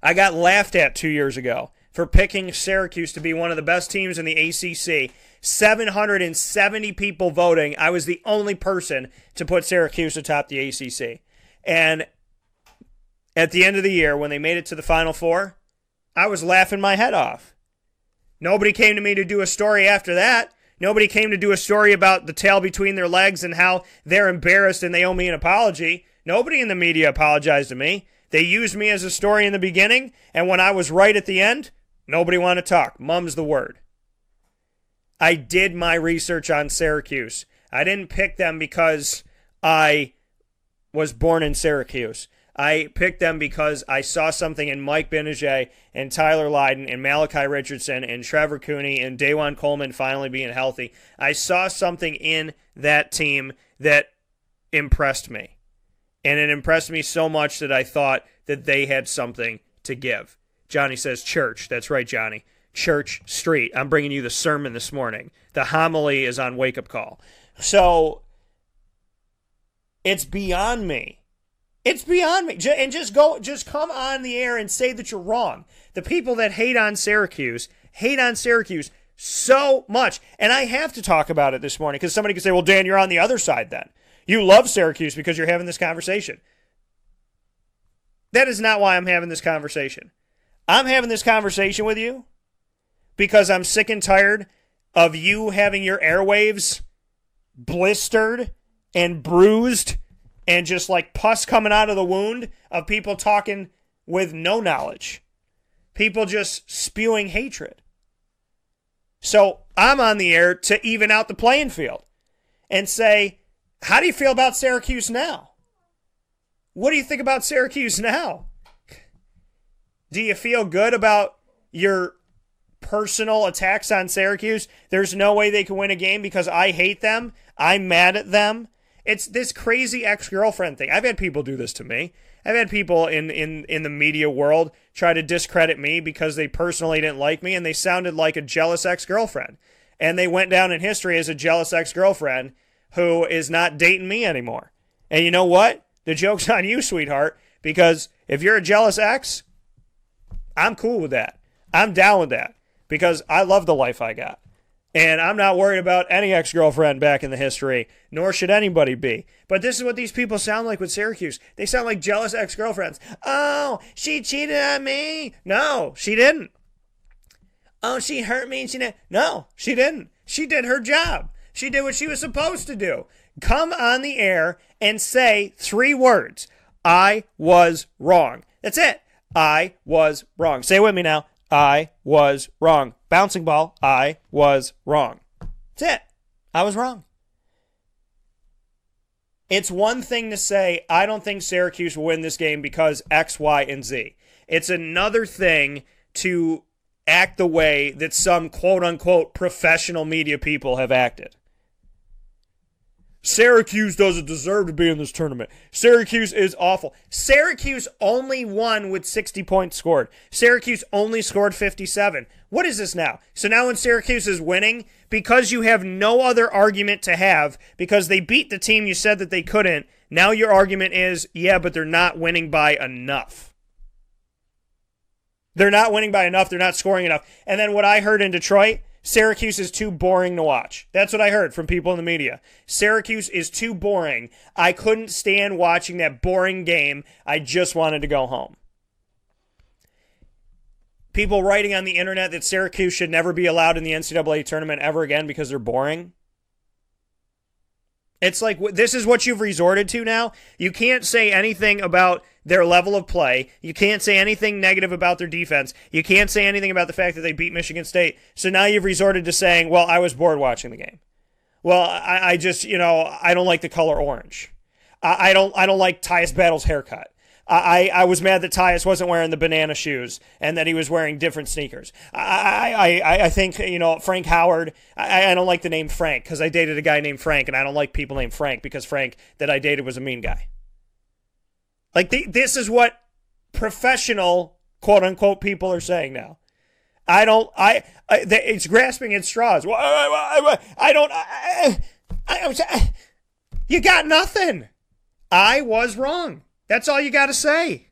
I got laughed at 2 years ago for picking Syracuse to be one of the best teams in the ACC. 770 people voting. I was the only person to put Syracuse atop the ACC. And at the end of the year, when they made it to the Final Four, I was laughing my head off. Nobody came to me to do a story after that. Nobody came to do a story about the tail between their legs and how they're embarrassed and they owe me an apology. Nobody in the media apologized to me. They used me as a story in the beginning, and when I was right at the end, nobody wanted to talk. Mum's the word. I did my research on Syracuse. I didn't pick them because I was born in Syracuse. I picked them because I saw something in Mike Benajay and Tyler Lydon and Malachi Richardson and Trevor Cooney and Dajuan Coleman finally being healthy. I saw something in that team that impressed me. And it impressed me so much that I thought that they had something to give. Johnny says church. That's right, Johnny. Church Street. I'm bringing you the sermon this morning. The homily is on Wake Up Call. So it's beyond me. It's beyond me. And just come on the air and say that you're wrong. The people that hate on Syracuse so much. And I have to talk about it this morning because somebody could say, well, Dan, you're on the other side then. You love Syracuse because you're having this conversation. That is not why I'm having this conversation. I'm having this conversation with you because I'm sick and tired of you having your airwaves blistered and bruised and just like pus coming out of the wound of people talking with no knowledge. People just spewing hatred. So I'm on the air to even out the playing field and say, how do you feel about Syracuse now? What do you think about Syracuse now? Do you feel good about your personal attacks on Syracuse? There's no way they can win a game because I hate them. I'm mad at them. It's this crazy ex-girlfriend thing. I've had people do this to me. I've had people in the media world try to discredit me because they personally didn't like me and they sounded like a jealous ex-girlfriend. And they went down in history as a jealous ex-girlfriend who is not dating me anymore. And you know what? The joke's on you, sweetheart, because if you're a jealous ex, I'm cool with that. I'm down with that because I love the life I got. And I'm not worried about any ex-girlfriend back in the history, nor should anybody be. But this is what these people sound like with Syracuse. They sound like jealous ex-girlfriends. Oh, she cheated on me. No, she didn't. Oh, she hurt me and she didn't. No, she didn't. She did her job. She did what she was supposed to do. Come on the air and say 3 words. I was wrong. That's it. I was wrong. Say it with me now. I was wrong. Bouncing ball. I was wrong. That's it. I was wrong. It's one thing to say, I don't think Syracuse will win this game because X, Y, and Z. It's another thing to act the way that some quote-unquote professional media people have acted. Syracuse doesn't deserve to be in this tournament. Syracuse is awful. Syracuse only won with 60 points scored. Syracuse only scored 57. What is this now? So now when Syracuse is winning, because you have no other argument to have, because they beat the team you said that they couldn't, now your argument is, yeah, but they're not winning by enough. They're not winning by enough. They're not scoring enough. And then what I heard in Detroit, Syracuse is too boring to watch. That's what I heard from people in the media. Syracuse is too boring. I couldn't stand watching that boring game. I just wanted to go home. People writing on the internet that Syracuse should never be allowed in the NCAA tournament ever again because they're boring. It's like, this is what you've resorted to now. You can't say anything about their level of play. You can't say anything negative about their defense. You can't say anything about the fact that they beat Michigan State. So now you've resorted to saying, well, I was bored watching the game. Well, I just, I don't like the color orange. I don't like Tyus Battle's haircut. I was mad that Tyus wasn't wearing the banana shoes and that he was wearing different sneakers. I think, Frank Howard, I don't like the name Frank because I dated a guy named Frank, and I don't like people named Frank because Frank that I dated was a mean guy. Like, this is what professional, quote-unquote, people are saying now. It's grasping at straws. You got nothing. I was wrong. That's all you got to say.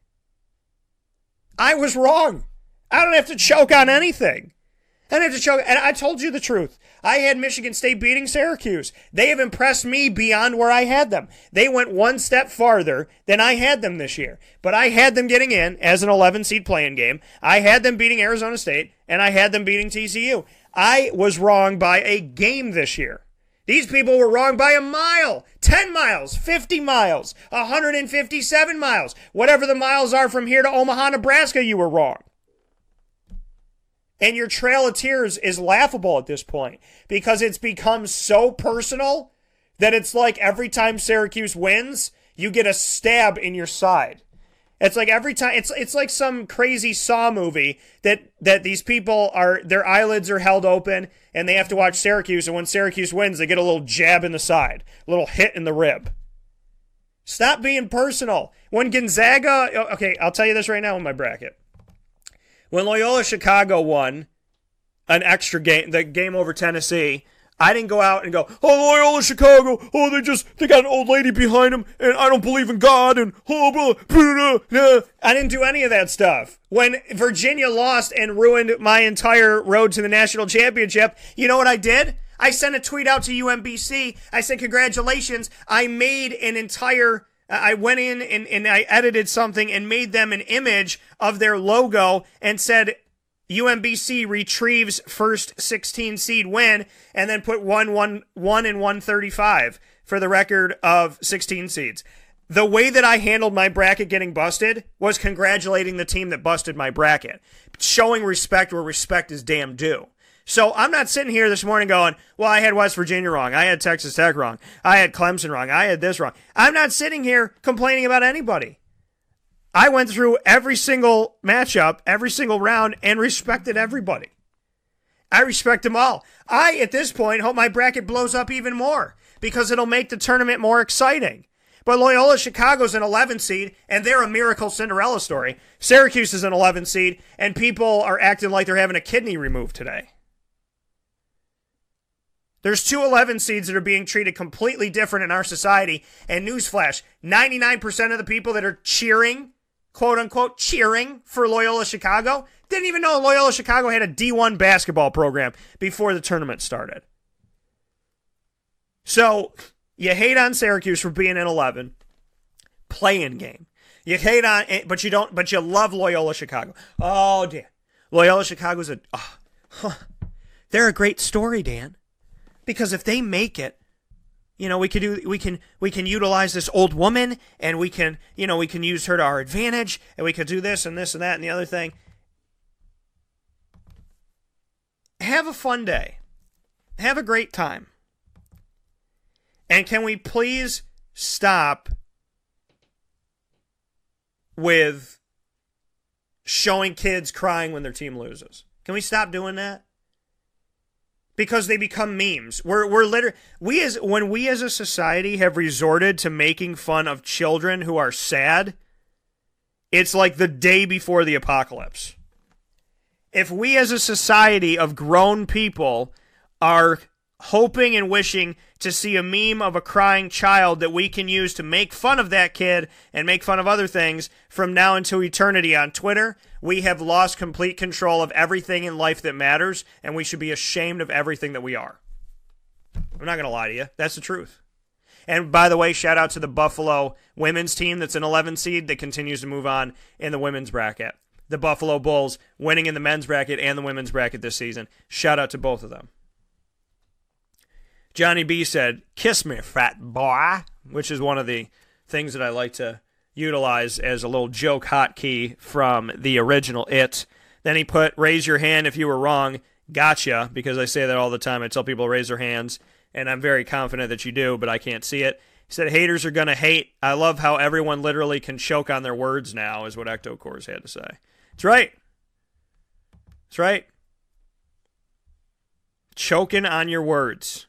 I was wrong. I don't have to choke on anything. I don't have to choke. And I told you the truth. I had Michigan State beating Syracuse. They have impressed me beyond where I had them. They went one step farther than I had them this year. But I had them getting in as an 11-seed play-in game. I had them beating Arizona State, and I had them beating TCU. I was wrong by a game this year. These people were wrong by a mile, 10 miles, 50 miles, 157 miles. Whatever the miles are from here to Omaha, Nebraska, you were wrong. And your trail of tears is laughable at this point because it's become so personal that it's like every time Syracuse wins, you get a stab in your side. It's like every time, it's like some crazy Saw movie that these people their eyelids are held open and they have to watch Syracuse, and when Syracuse wins, they get a little jab in the side, a little hit in the rib. Stop being personal. When Gonzaga, okay, I'll tell you this right now in my bracket. When Loyola Chicago won an extra game, the game over Tennessee, I didn't go out and go, oh, Loyola Chicago, oh, they got an old lady behind them, and I don't believe in God, and oh, blah, blah. I didn't do any of that stuff. When Virginia lost and ruined my entire road to the national championship, you know what I did? I sent a tweet out to UMBC. I said, congratulations. I made an entire, I went in and I edited something and made them an image of their logo and said, UMBC retrieves first 16 seed win, and then put 1 and 135 for the record of 16 seeds. The way that I handled my bracket getting busted was congratulating the team that busted my bracket, showing respect where respect is damn due. So I'm not sitting here this morning going, well, I had West Virginia wrong, I had Texas Tech wrong, I had Clemson wrong, I had this wrong. I'm not sitting here complaining about anybody. I went through every single matchup, every single round, and respected everybody. I respect them all. I, at this point, hope my bracket blows up even more because it'll make the tournament more exciting. But Loyola Chicago's an 11 seed, and they're a miracle Cinderella story. Syracuse is an 11 seed, and people are acting like they're having a kidney removed today. There's 2 11 seeds that are being treated completely different in our society, and newsflash, 99% of the people that are cheering, quote-unquote cheering for Loyola Chicago, didn't even know Loyola Chicago had a D1 basketball program before the tournament started. So, you hate on Syracuse for being an 11, play-in game. You hate on, but you love Loyola Chicago. Oh, Dan. Loyola Chicago's they're a great story, Dan. Because if they make it, we can utilize this old woman, and we can use her to our advantage, and we could do this and this and that and the other thing. Have a fun day. Have a great time. And can we please stop with showing kids crying when their team loses? Can we stop doing that? Because they become memes. When we as a society have resorted to making fun of children who are sad, it's like the day before the apocalypse. If we as a society of grown people are hoping and wishing to see a meme of a crying child that we can use to make fun of that kid and make fun of other things from now until eternity on Twitter, we have lost complete control of everything in life that matters, and we should be ashamed of everything that we are. I'm not going to lie to you. That's the truth. And by the way, shout out to the Buffalo women's team that's an 11 seed that continues to move on in the women's bracket. The Buffalo Bulls winning in the men's bracket and the women's bracket this season. Shout out to both of them. Johnny B said, "Kiss me, fat boy," which is one of the things that I like to utilize as a little joke hotkey from the original It. Then he put, "Raise your hand if you were wrong. Gotcha," because I say that all the time. I tell people to raise their hands, and I'm very confident that you do, but I can't see it. He said, "Haters are going to hate." I love how everyone literally can choke on their words now, is what Ecto Cores had to say. That's right. That's right. Choking on your words.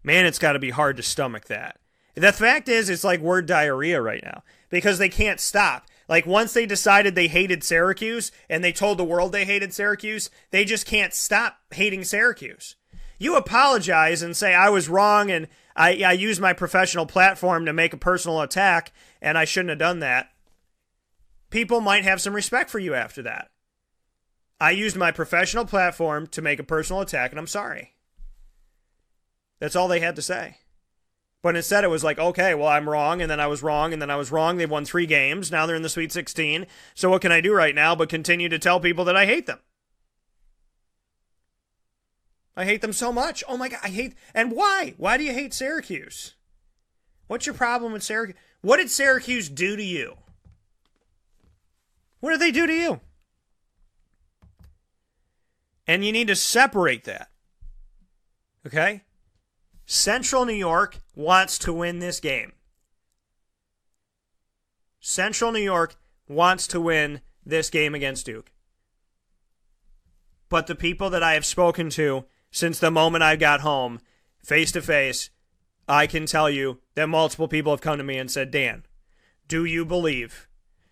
Man, it's got to be hard to stomach that. The fact is, it's like word diarrhea right now because they can't stop. Like, once they decided they hated Syracuse and they told the world they hated Syracuse, they just can't stop hating Syracuse. You apologize and say, "I was wrong and I used my professional platform to make a personal attack and I shouldn't have done that." People might have some respect for you after that. I used my professional platform to make a personal attack and I'm sorry. That's all they had to say. But instead it was like, okay, well, I'm wrong, and then I was wrong, and then I was wrong. They've won 3 games. Now they're in the Sweet 16. So what can I do right now but continue to tell people that I hate them? I hate them so much. Oh, my God, I hate... And why? Why do you hate Syracuse? What's your problem with Syracuse? What did Syracuse do to you? What did they do to you? And you need to separate that. Okay? Central New York wants to win this game. Central New York wants to win this game against Duke. But the people that I have spoken to since the moment I got home, face to face, I can tell you that multiple people have come to me and said, "Dan, do you believe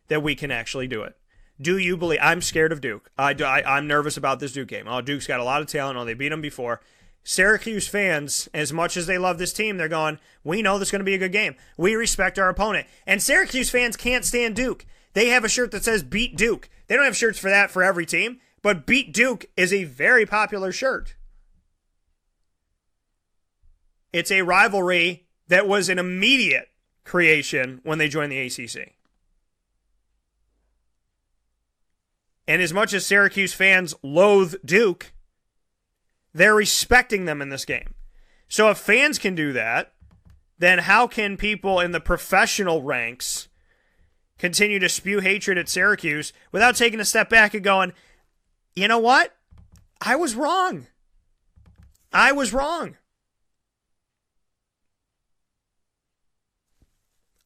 that we can actually do it? Do you believe?" I'm scared of Duke. I'm nervous about this Duke game. Oh, Duke's got a lot of talent. Oh, they beat them before. Syracuse fans, as much as they love this team, they're going, "We know this is going to be a good game. We respect our opponent." And Syracuse fans can't stand Duke. They have a shirt that says "Beat Duke." They don't have shirts for that for every team, but "Beat Duke" is a very popular shirt. It's a rivalry that was an immediate creation when they joined the ACC. And as much as Syracuse fans loathe Duke, they're respecting them in this game. So if fans can do that, then how can people in the professional ranks continue to spew hatred at Syracuse without taking a step back and going, "You know what? I was wrong. I was wrong."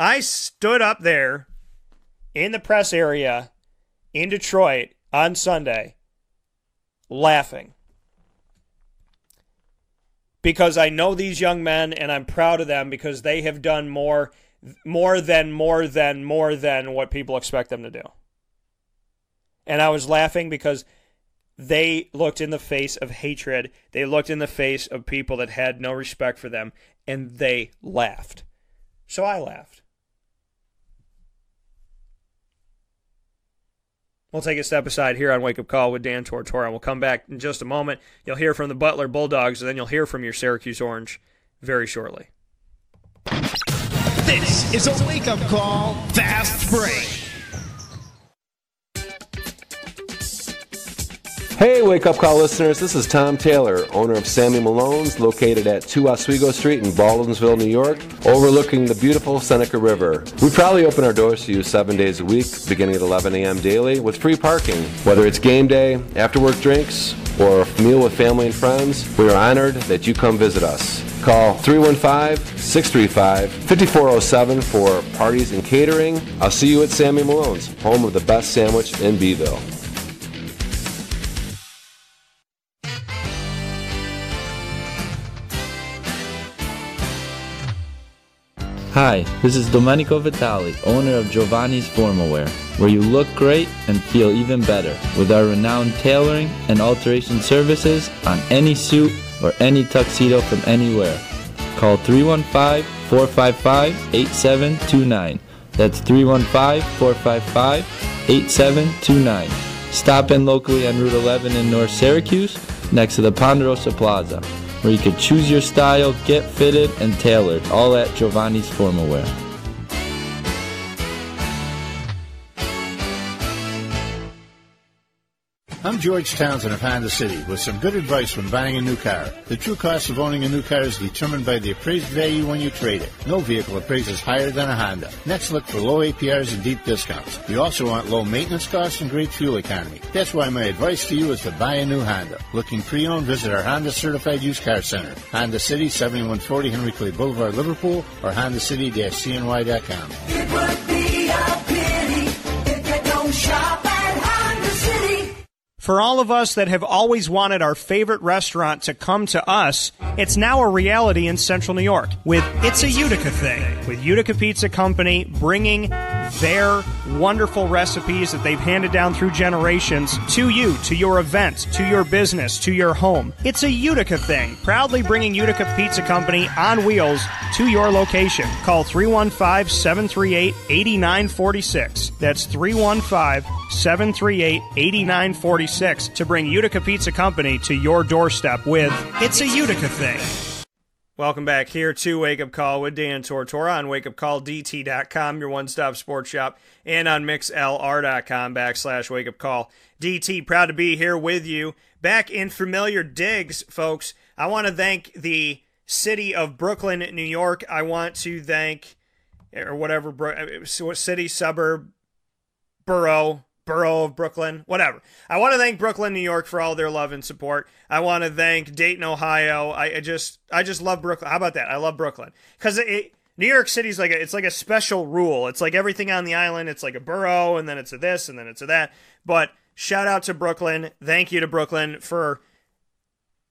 I stood up there in the press area in Detroit on Sunday laughing. Because I know these young men and I'm proud of them because they have done more than what people expect them to do. And I was laughing because they looked in the face of hatred. They looked in the face of people that had no respect for them, and they laughed. So I laughed. We'll take a step aside here on Wake Up Call with Dan Tortora. We'll come back in just a moment. You'll hear from the Butler Bulldogs, and then you'll hear from your Syracuse Orange very shortly. This is a Wake Up Call Fast Break. Hey, Wake Up Call listeners, this is Tom Taylor, owner of Sammy Malone's, located at 2 Oswego Street in Baldwinsville, New York, overlooking the beautiful Seneca River. We proudly open our doors to you 7 days a week, beginning at 11 a.m. daily, with free parking. Whether it's game day, after-work drinks, or a meal with family and friends, we are honored that you come visit us. Call 315-635-5407 for parties and catering. I'll see you at Sammy Malone's, home of the best sandwich in Beeville. Hi, this is Domenico Vitali, owner of Giovanni's Formal Wear, where you look great and feel even better with our renowned tailoring and alteration services on any suit or any tuxedo from anywhere. Call 315-455-8729. That's 315-455-8729. Stop in locally on Route 11 in North Syracuse, next to the Ponderosa Plaza, where you can choose your style, get fitted, and tailored, all at Giovanni's Formal Wear. I'm George Townsend of Honda City with some good advice when buying a new car. The true cost of owning a new car is determined by the appraised value when you trade it. No vehicle appraises higher than a Honda. Next, look for low APRs and deep discounts. You also want low maintenance costs and great fuel economy. That's why my advice to you is to buy a new Honda. Looking pre-owned, visit our Honda Certified Used Car Center. Honda City, 7140 Henry Clay Boulevard, Liverpool, or HondaCity-CNY.com. It would be a pity if you don't shop at Honda City. For all of us that have always wanted our favorite restaurant to come to us, it's now a reality in Central New York with It's a Utica Thing, with Utica Pizza Company bringing their wonderful recipes that they've handed down through generations to you, to your event, to your business, to your home. It's a Utica Thing, proudly bringing Utica Pizza Company on wheels to your location. Call 315-738-8946. That's 315-738-8946 to bring Utica Pizza Company to your doorstep with It's a Utica Thing. Welcome back here to Wake Up Call with Dan Tortora on wakeupcalldt.com, your one-stop sports shop, and on mixlr.com/wakeupcalldt. Proud to be here with you. Back in familiar digs, folks. I want to thank the city of Brooklyn, New York. I want to thank, or whatever, city, suburb, borough of Brooklyn, whatever. I want to thank Brooklyn, New York for all their love and support. I want to thank Dayton, Ohio. I just love Brooklyn. How about that? I love Brooklyn. Because New York City's like it's like a special rule. It's like everything on the island. It's like a borough, and then it's a this, and then it's a that. But shout out to Brooklyn. Thank you to Brooklyn for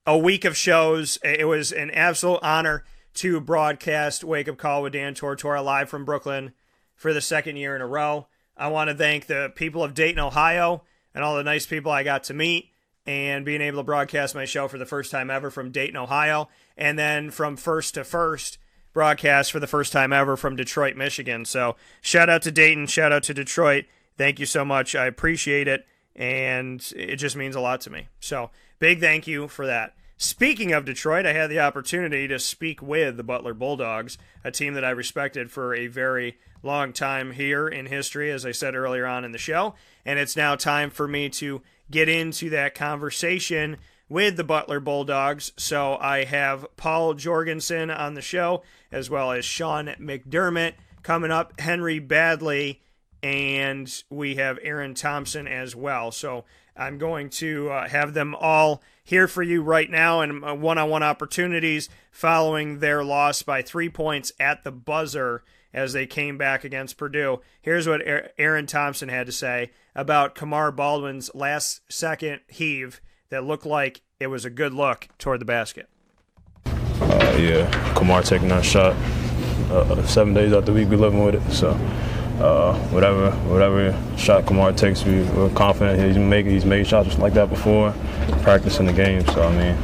a week of shows. It was an absolute honor to broadcast Wake Up Call with Dan Tortora live from Brooklyn for the second year in a row. I want to thank the people of Dayton, Ohio, and all the nice people I got to meet, and being able to broadcast my show for the first time ever from Dayton, Ohio, and then from first to first, broadcast for the first time ever from Detroit, Michigan. So shout out to Dayton, shout out to Detroit. Thank you so much. I appreciate it, and it just means a lot to me. So big thank you for that. Speaking of Detroit, I had the opportunity to speak with the Butler Bulldogs, a team that I respected for a very long time here in history, as I said earlier on in the show, and it's now time for me to get into that conversation with the Butler Bulldogs. So I have Paul Jorgensen on the show, as well as Sean McDermott coming up, Henry Baddley, and we have Aaron Thompson as well. So I'm going to have them all here for you right now in one-on-one opportunities following their loss by 3 points at the buzzer as they came back against Purdue. Here's what Aaron Thompson had to say about Kamar Baldwin's last-second heave that looked like it was a good look toward the basket. Kamar taking that shot 7 days out the week, we're living with it. So whatever shot Kamar takes, we're confident he's made shots just like that before, practicing the game. So, I mean,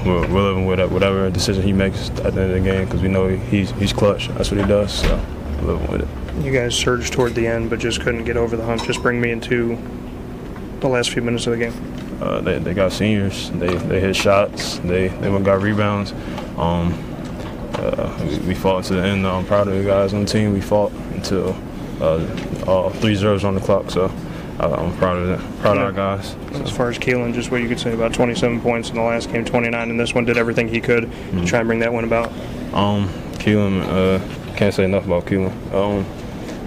we're living with it, whatever decision he makes at the end of the game, because we know he's clutch. That's what he does, so we're living with it. You guys surged toward the end, but just couldn't get over the hump. Just bring me into the last few minutes of the game. They got seniors. They hit shots. They got rebounds. We fought to the end. I'm proud of the guys on the team. We fought until all 3 zeros on the clock. So I'm proud of that. Proud of our guys. As far as Keelan, just what you could say about 27 points in the last game, 29 in this one. Did everything he could to try and bring that one about. Keelan, can't say enough about Keelan.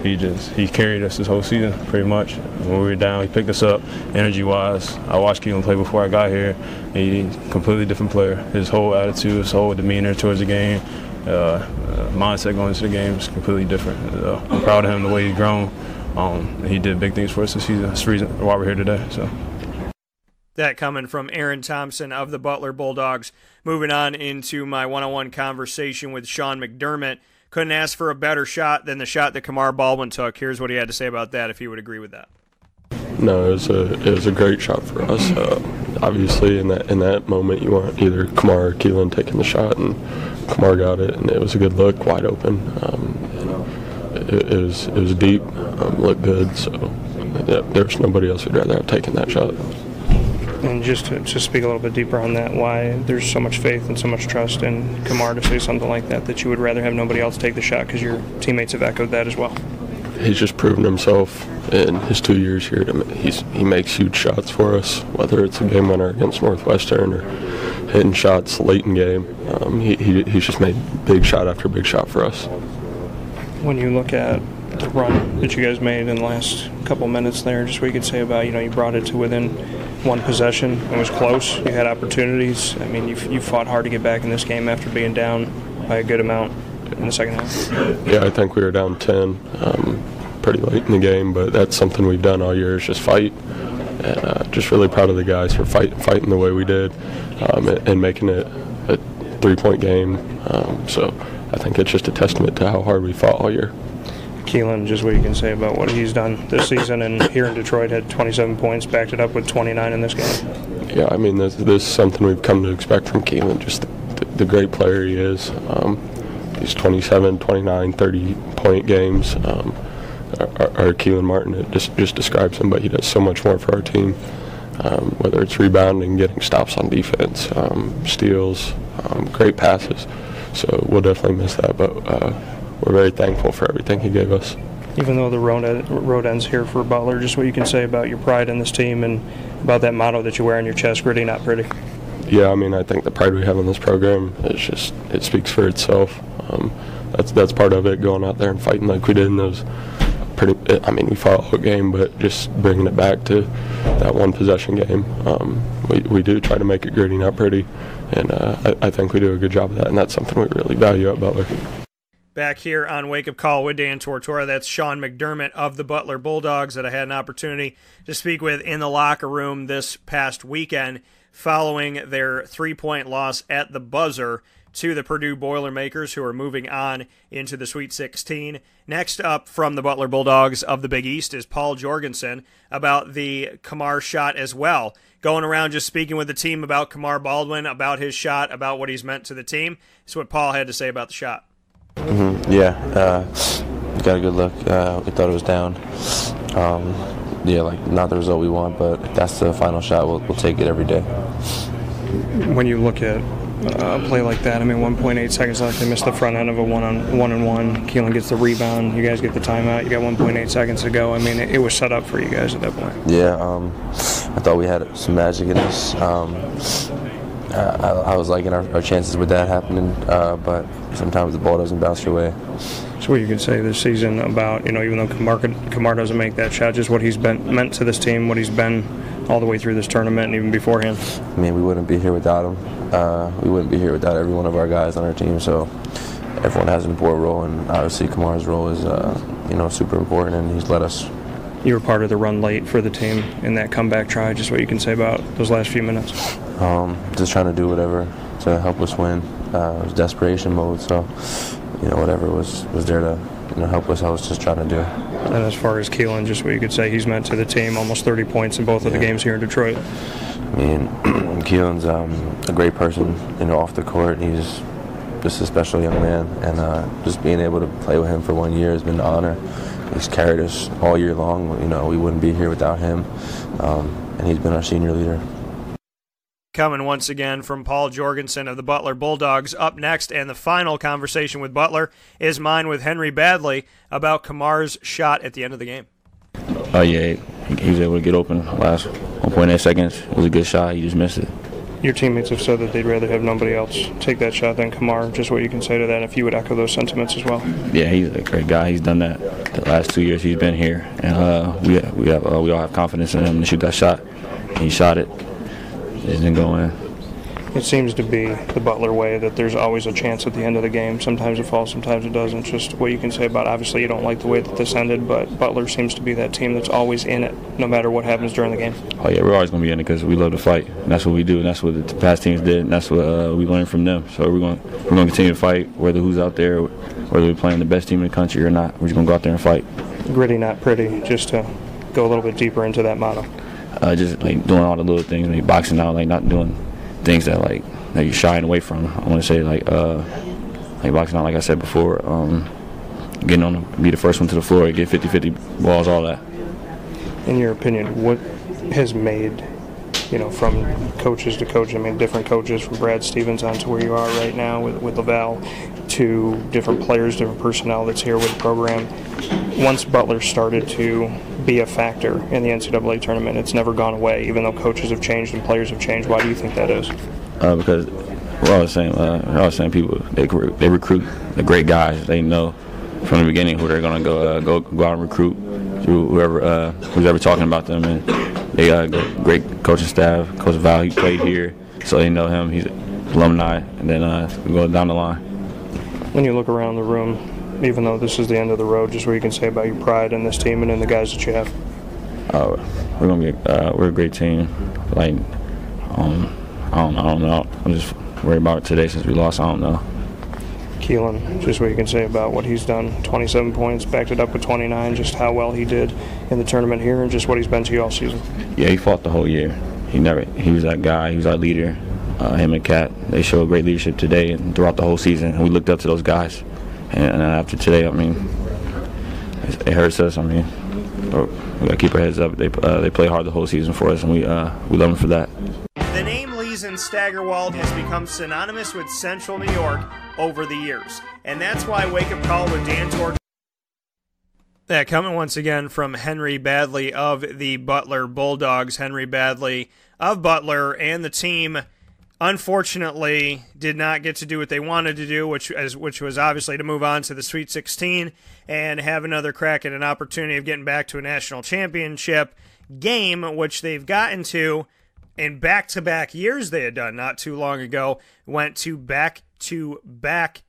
He carried us this whole season pretty much. When we were down, he picked us up energy-wise. I watched Keelan play before I got here. He's a completely different player. His whole attitude, his whole demeanor towards the game, mindset going into the game is completely different. I'm proud of him, the way he's grown. He did big things for us this season. That's the reason why we're here today. So. That coming from Aaron Thompson of the Butler Bulldogs. Moving on into my one-on-one conversation with Sean McDermott. Couldn't ask for a better shot than the shot that Kamar Baldwin took. Here's what he had to say about that, if he would agree with that. No, it was a great shot for us. Obviously, in that moment, you want either Kamar or Keelan taking the shot, and Kamar got it, and it was a good look, wide open. It was deep, looked good. So there's nobody else who'd rather have taken that shot. And just to speak a little bit deeper on that, why there's so much faith and so much trust in Kamar to say something like that you would rather have nobody else take the shot, because your teammates have echoed that as well. he's just proven himself in his 2 years here. He makes huge shots for us, whether it's a game winner against Northwestern or hitting shots late in game. He's just made big shot after big shot for us. When you look at the run that you guys made in the last couple minutes there, just what you could say about, you brought it to within one possession. It was close. You had opportunities. I mean, you fought hard to get back in this game after being down by a good amount in the second half. Yeah, I think we were down 10 pretty late in the game, but that's something we've done all year is just fight. And just really proud of the guys for fighting the way we did and making it a 3-point game. So I think it's just a testament to how hard we fought all year. Keelan, just what you can say about what he's done this season, and here in Detroit had 27 points, backed it up with 29 in this game. Yeah, I mean, this is something we've come to expect from Keelan, just the great player he is. These 27, 29, 30-point games are Keelan Martin. It just describes him, but he does so much more for our team, whether it's rebounding, getting stops on defense, steals, great passes. So we'll definitely miss that, but we're very thankful for everything he gave us. Even though the road ends here for Butler, just what you can say about your pride in this team and about that motto that you wear on your chest, gritty, not pretty. Yeah, I mean, I think the pride we have in this program is just, it speaks for itself. That's part of it, going out there and fighting like we did in those we fought all game, but just bringing it back to that one possession game. We do try to make it gritty, not pretty, and I think we do a good job of that, and that's something we really value at Butler. Back here on Wake Up Call with Dan Tortora, that's Sean McDermott of the Butler Bulldogs that I had an opportunity to speak with in the locker room this past weekend following their 3-point loss at the buzzer to the Purdue Boilermakers, who are moving on into the Sweet 16. Next up from the Butler Bulldogs of the Big East is Paul Jorgensen about the Kamar shot as well. Going around just speaking with the team about Kamar Baldwin, about his shot, about what he's meant to the team. It's what Paul had to say about the shot. Yeah, got a good look. We thought it was down. Not the result we want, but if that's the final shot, we'll take it every day. When you look at a play like that, 1.8 seconds left, they missed the front end of a one-on-one. Keelan gets the rebound. You guys get the timeout. You got 1.8 seconds to go. It was set up for you guys at that point. Yeah, I thought we had some magic in us. I was liking our chances with that happening, but sometimes the ball doesn't bounce your way. So what you can say this season about, even though Kamar doesn't make that shot, just what he's been meant to this team, what he's been all the way through this tournament and even beforehand? We wouldn't be here without him. We wouldn't be here without every one of our guys on our team, so everyone has an important role, and obviously Kamar's role is super important, and he's let us. You were part of the run late for the team in that comeback try. Just what you can say about those last few minutes? Just trying to do whatever to help us win. It was desperation mode, so whatever was there to help us, I was just trying to do. And as far as Keelan, just what you could say he's meant to the team, almost 30 points in both of the games here in Detroit. Keelan's a great person, off the court. He's just a special young man, and just being able to play with him for 1 year has been an honor. He's carried us all year long. We wouldn't be here without him, and he's been our senior leader. Coming once again from Paul Jorgensen of the Butler Bulldogs. Up next, and the final conversation with Butler, is mine with Henry Baddley about Kamar's shot at the end of the game. He was able to get open last 1.8 seconds. It was a good shot. He just missed it. Your teammates have said that they'd rather have nobody else take that shot than Kamar. Just what you can say to that, if you would echo those sentiments as well. Yeah, he's a great guy. He's done that the last 2 years he's been here, and we all have confidence in him to shoot that shot. He shot it. It didn't go in. It seems to be the Butler way that there's always a chance at the end of the game. Sometimes it falls, sometimes it doesn't. Just what you can say about, obviously you don't like the way that this ended, but Butler seems to be that team that's always in it, no matter what happens during the game. Oh yeah, we're always going to be in it because we love to fight. And that's what we do, and that's what the past teams did, and that's what we learned from them. So we're going to continue to fight, whether who's out there, whether we're playing the best team in the country or not. We're just going to go out there and fight. Gritty, not pretty, just to go a little bit deeper into that motto. Just doing all the little things, boxing out, not doing things that you're shying away from. I want to say boxing out, like I said before, getting on, be the first one to the floor, get 50-50 balls, all that. In your opinion, what has made, from coaches to coach, different coaches from Brad Stevens on to where you are right now with LaValle, to different players, different personnel that's here with the program. Once Butler started to be a factor in the NCAA tournament, it's never gone away, even though coaches have changed and players have changed. Why do you think that is? Because we're always saying people, they recruit the great guys. They know from the beginning who they're going to go out and recruit through who's ever talking about them. And they got a great coaching staff. Coach Val, he played here, so they know him. He's an alumni. And then we go down the line. When you look around the room, even though this is the end of the road, just what you can say about your pride in this team and in the guys that you have. We're a great team. Like, I don't know. I'm just worried about it today since we lost. I don't know. Keelan, just what you can say about what he's done. 27 points, backed it up with 29, just how well he did in the tournament here and just what he's been to you all season. Yeah, he fought the whole year. He was that guy. He was our leader. Him and Kat, they showed great leadership today and throughout the whole season. And we looked up to those guys. And after today, I mean, it hurts us. I mean, we got to keep our heads up. They play hard the whole season for us, and we love them for that. The name Leeson Staggerwald has become synonymous with Central New York over the years. And that's why Wake Up Call with Dan Tortora. That coming once again from Henry Baddley of the Butler Bulldogs. Henry Baddley of Butler and the team unfortunately did not get to do what they wanted to do, which was obviously to move on to the Sweet 16 and have another crack at an opportunity of getting back to a national championship game, which they've gotten to in back-to-back years they had done not too long ago, went to back-to-back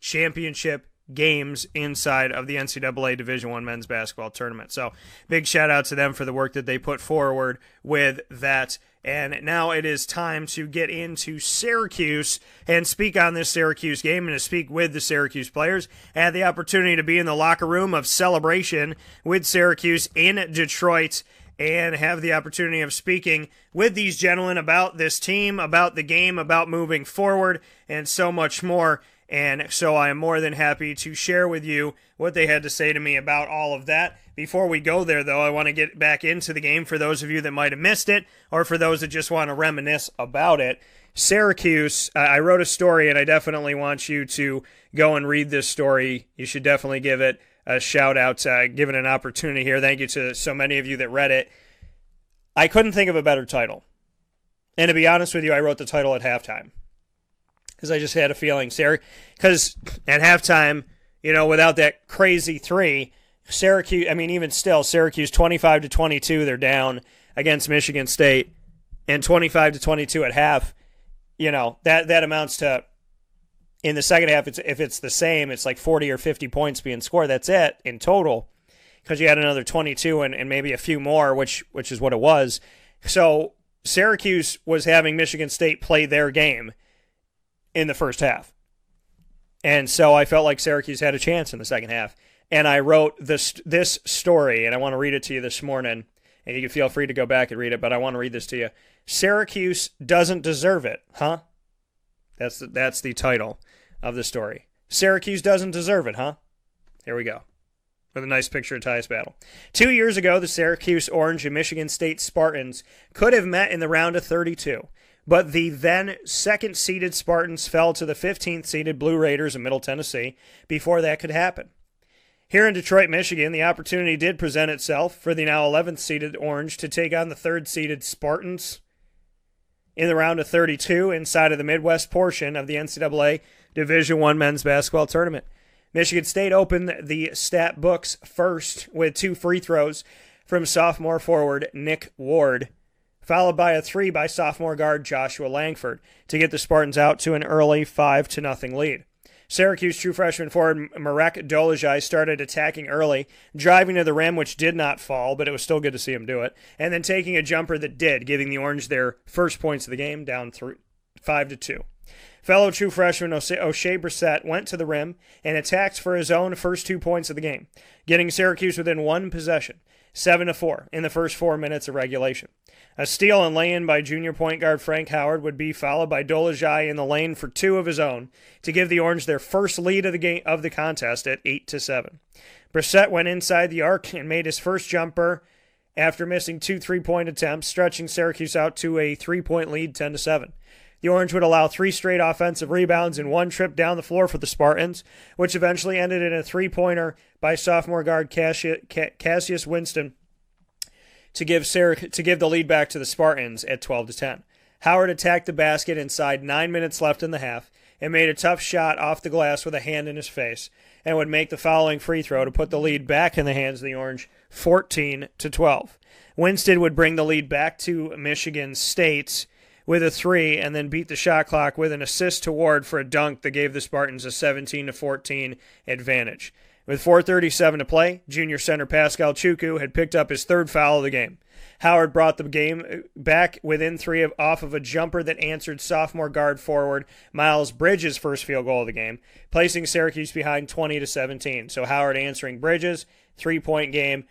championship games inside of the NCAA Division I men's basketball tournament. So big shout out to them for the work that they put forward with that. And now it is time to get into Syracuse and speak on this Syracuse game and to speak with the Syracuse players. I had the opportunity to be in the locker room of celebration with Syracuse in Detroit and have the opportunity of speaking with these gentlemen about this team, about the game, about moving forward, and so much more. And so I am more than happy to share with you what they had to say to me about all of that. Before we go there, though, I want to get back into the game for those of you that might have missed it or for those that just want to reminisce about it. Syracuse, I wrote a story, and I definitely want you to go and read this story. You should definitely give it a shout-out, give it an opportunity here. Thank you to so many of you that read it. I couldn't think of a better title. And to be honest with you, I wrote the title at halftime. Because I just had a feeling, because at halftime, without that crazy three, Syracuse, even still, Syracuse 25-22, they're down against Michigan State, and 25-22 at half, that amounts to, in the second half, if it's the same, it's like 40 or 50 points being scored. That's it in total, because you had another 22 and maybe a few more, which is what it was. So Syracuse was having Michigan State play their game in the first half. And so I felt like Syracuse had a chance in the second half. And I wrote this story, and I want to read it to you this morning. And you can feel free to go back and read it, but I want to read this to you. Syracuse doesn't deserve it, huh? That's the title of the story. Syracuse doesn't deserve it, huh? Here we go. With a nice picture of Tyus Battle. 2 years ago, the Syracuse Orange and Michigan State Spartans could have met in the round of 32. But the then second-seeded Spartans fell to the 15th-seeded Blue Raiders of Middle Tennessee before that could happen. Here in Detroit, Michigan, the opportunity did present itself for the now 11th-seeded Orange to take on the third-seeded Spartans in the round of 32 inside of the Midwest portion of the NCAA Division I men's basketball tournament. Michigan State opened the stat books first with 2 free throws from sophomore forward Nick Ward, followed by a 3 by sophomore guard Joshua Langford to get the Spartans out to an early 5-0 lead. Syracuse true freshman forward Marek Dolezaj started attacking early, driving to the rim, which did not fall, but it was still good to see him do it, and then taking a jumper that did, giving the Orange their first points of the game, down 5-2. Fellow true freshman Oshae Brissett went to the rim and attacked for his own first 2 points of the game, getting Syracuse within one possession, 7-4 in the first 4 minutes of regulation. A steal and lay-in by junior point guard Frank Howard would be followed by Dolezaj in the lane for 2 of his own to give the Orange their first lead of the contest at 8-7. Brissett went inside the arc and made his first jumper after missing 2 3-point attempts, stretching Syracuse out to a 3-point lead 10-7. The Orange would allow 3 straight offensive rebounds and 1 trip down the floor for the Spartans, which eventually ended in a 3-pointer by sophomore guard Cassius Winston to give the lead back to the Spartans at 12-10. Howard attacked the basket inside 9 minutes left in the half and made a tough shot off the glass with a hand in his face and would make the following free throw to put the lead back in the hands of the Orange, 14-12. Winston would bring the lead back to Michigan State with a 3 and then beat the shot clock with an assist to Ward for a dunk that gave the Spartans a 17-14 advantage. With 4:37 to play, junior center Paschal Chukwu had picked up his 3rd foul of the game. Howard brought the game back within 3 off of a jumper that answered sophomore guard forward Miles Bridges' first field goal of the game, placing Syracuse behind 20-17. So Howard answering Bridges, 3-point game,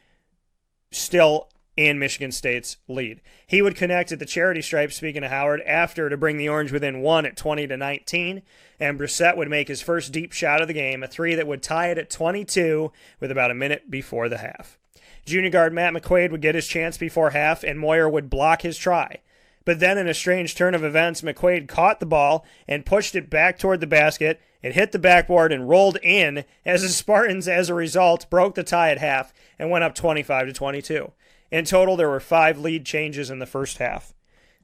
still in Michigan State's lead. He would connect at the charity stripe, speaking of Howard, after to bring the Orange within 1 at 20-19, and Brissett would make his first deep shot of the game, a 3 that would tie it at 22 with about a minute before the half. Junior guard Matt McQuaid would get his chance before half, and Moyer would block his try. But then in a strange turn of events, McQuaid caught the ball and pushed it back toward the basket. It hit the backboard and rolled in as the Spartans, as a result, broke the tie at half and went up 25-22. In total, there were 5 lead changes in the first half.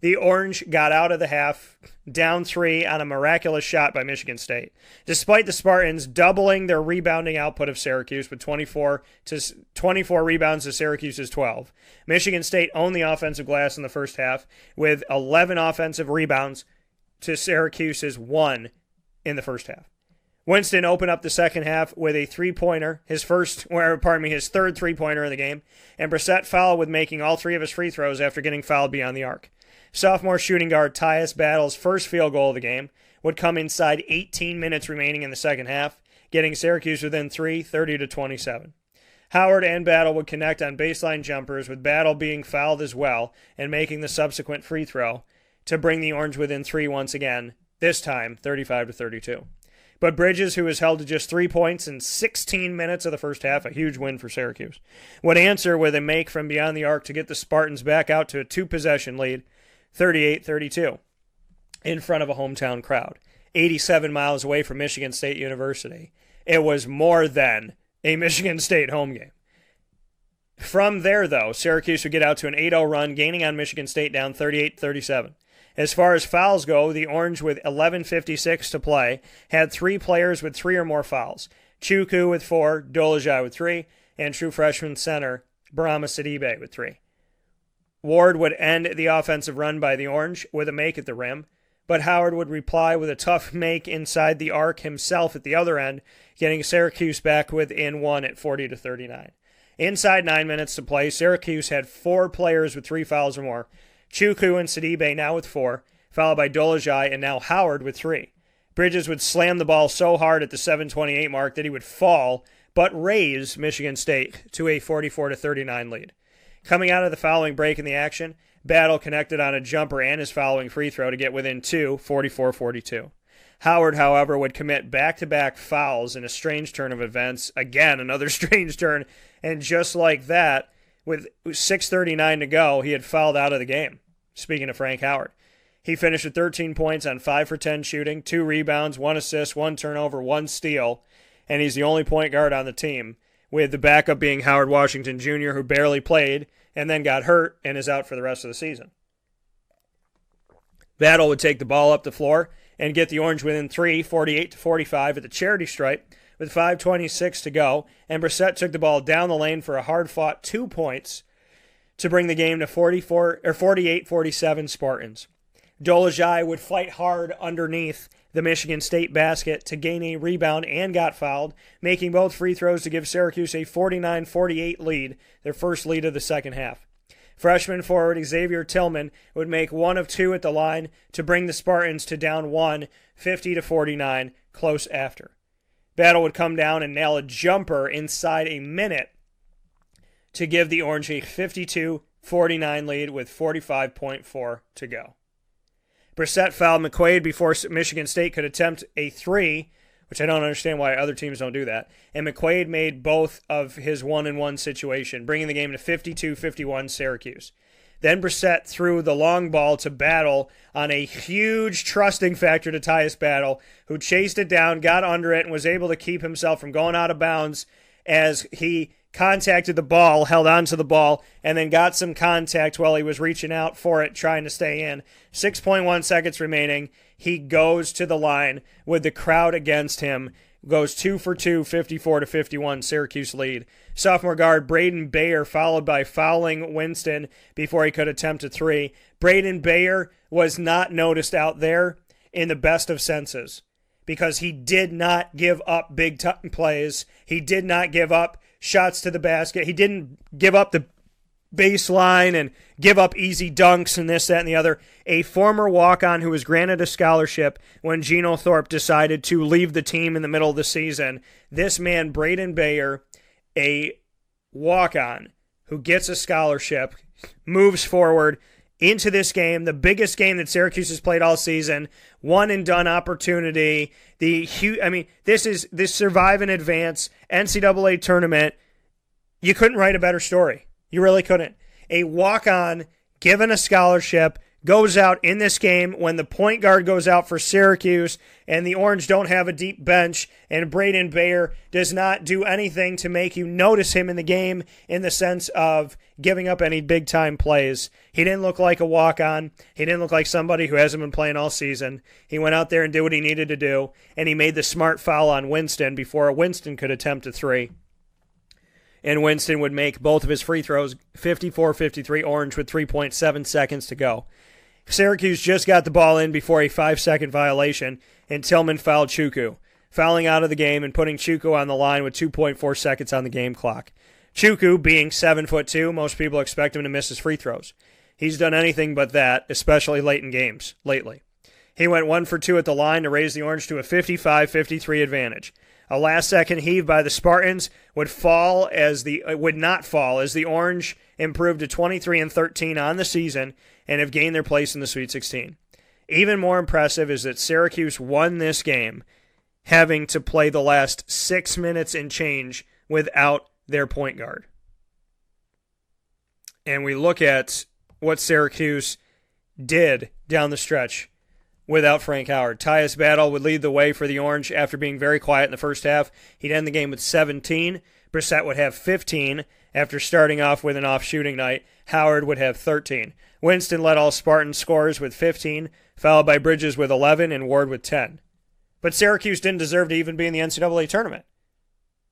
The Orange got out of the half down 3 on a miraculous shot by Michigan State, despite the Spartans doubling their rebounding output of Syracuse with 24 rebounds to Syracuse's 12. Michigan State owned the offensive glass in the first half with 11 offensive rebounds to Syracuse's 1 in the first half. Winston opened up the second half with a 3-pointer, his 3rd 3-pointer in the game, and Brissett fouled with making all 3 of his free throws after getting fouled beyond the arc. Sophomore shooting guard Tyus Battle's first field goal of the game would come inside 18 minutes remaining in the second half, getting Syracuse within 3, 30-27. Howard and Battle would connect on baseline jumpers, with Battle being fouled as well and making the subsequent free throw to bring the Orange within 3 once again, this time 35-32. But Bridges, who was held to just 3 points in 16 minutes of the first half, a huge win for Syracuse, would answer with a make from beyond the arc to get the Spartans back out to a 2-possession lead, 38-32, in front of a hometown crowd, 87 miles away from Michigan State University. It was more than a Michigan State home game. From there, though, Syracuse would get out to an 8-0 run, gaining on Michigan State down 38-37. As far as fouls go, the Orange, with 11:56 to play, had 3 players with 3 or more fouls. Chukwu with 4, Dolezaj with 3, and true freshman center Bourama Sidibe with 3. Ward would end the offensive run by the Orange with a make at the rim, but Howard would reply with a tough make inside the arc himself at the other end, getting Syracuse back within 1 at 40-39. Inside 9 minutes to play, Syracuse had 4 players with 3 fouls or more. Chukwu and Sidibe now with 4, followed by Dolezaj and now Howard with 3. Bridges would slam the ball so hard at the 7:28 mark that he would fall, but raise Michigan State to a 44-39 lead. Coming out of the following break in the action, Battle connected on a jumper and his following free throw to get within 2, 44-42. Howard, however, would commit back-to-back fouls in a strange turn of events. Again, another strange turn. And just like that, with 6:39 to go, he had fouled out of the game. Speaking of Frank Howard, he finished with 13 points on 5 for 10 shooting, 2 rebounds, 1 assist, 1 turnover, 1 steal, and he's the only point guard on the team, with the backup being Howard Washington Jr., who barely played and then got hurt and is out for the rest of the season. Battle would take the ball up the floor and get the Orange within 3, 48-45 at the charity stripe with 5:26 to go, and Brissett took the ball down the lane for a hard-fought 2 points to bring the game to 48-47 Spartans. Dolezaj would fight hard underneath the Michigan State basket to gain a rebound and got fouled, making both free throws to give Syracuse a 49-48 lead, their first lead of the second half. Freshman forward Xavier Tillman would make 1 of 2 at the line to bring the Spartans to down 1, 50-49, close after. Battle would come down and nail a jumper inside a minute to give the Orange a 52-49 lead with 45.4 to go. Brissett fouled McQuaid before Michigan State could attempt a 3, which I don't understand why other teams don't do that, and McQuaid made both of his 1-and-1 situation, bringing the game to 52-51 Syracuse. Then Brissett threw the long ball to Battle on a huge trusting factor to Tyus Battle, who chased it down, got under it, and was able to keep himself from going out of bounds as he contacted the ball, held onto the ball, and then got some contact while he was reaching out for it, trying to stay in. 6.1 seconds remaining. He goes to the line with the crowd against him. Goes 2 for 2, 54-51, Syracuse lead. Sophomore guard Braden Bayer followed by fouling Winston before he could attempt a three. Braden Bayer was not noticed out there in the best of senses because he did not give up big time plays. He did not give up shots to the basket. He didn't give up the baseline and give up easy dunks and this, that, and the other. A former walk-on who was granted a scholarship when Geno Thorpe decided to leave the team in the middle of the season. This man, Braden Bayer, a walk-on who gets a scholarship, moves forward into this game, the biggest game that Syracuse has played all season, one-and-done opportunity. This survive and advance NCAA Tournament. You couldn't write a better story. You really couldn't. A walk-on, given a scholarship, goes out in this game when the point guard goes out for Syracuse and the Orange don't have a deep bench, and Braden Bayer does not do anything to make you notice him in the game in the sense of giving up any big-time plays. He didn't look like a walk-on. He didn't look like somebody who hasn't been playing all season. He went out there and did what he needed to do, and he made the smart foul on Winston before Winston could attempt a three. And Winston would make both of his free throws, 54-53 Orange with 3.7 seconds to go. Syracuse just got the ball in before a 5-second violation, and Tillman fouled Chukwu, fouling out of the game and putting Chukwu on the line with 2.4 seconds on the game clock. Chukwu, being 7'2", most people expect him to miss his free throws. He's done anything but that, especially late in games lately. He went 1 for 2 at the line to raise the Orange to a 55-53 advantage. A last-second heave by the Spartans would not fall as the Orange improved to 23-13 on the season and have gained their place in the Sweet 16. Even more impressive is that Syracuse won this game having to play the last 6 minutes and change without their point guard. And we look at what Syracuse did down the stretch without Frank Howard. Tyus Battle would lead the way for the Orange after being very quiet in the first half. He'd end the game with 17. Brissett would have 15 after starting off with an off-shooting night. Howard would have 13. Winston led all Spartan scorers with 15, followed by Bridges with 11 and Ward with 10. But Syracuse didn't deserve to even be in the NCAA tournament.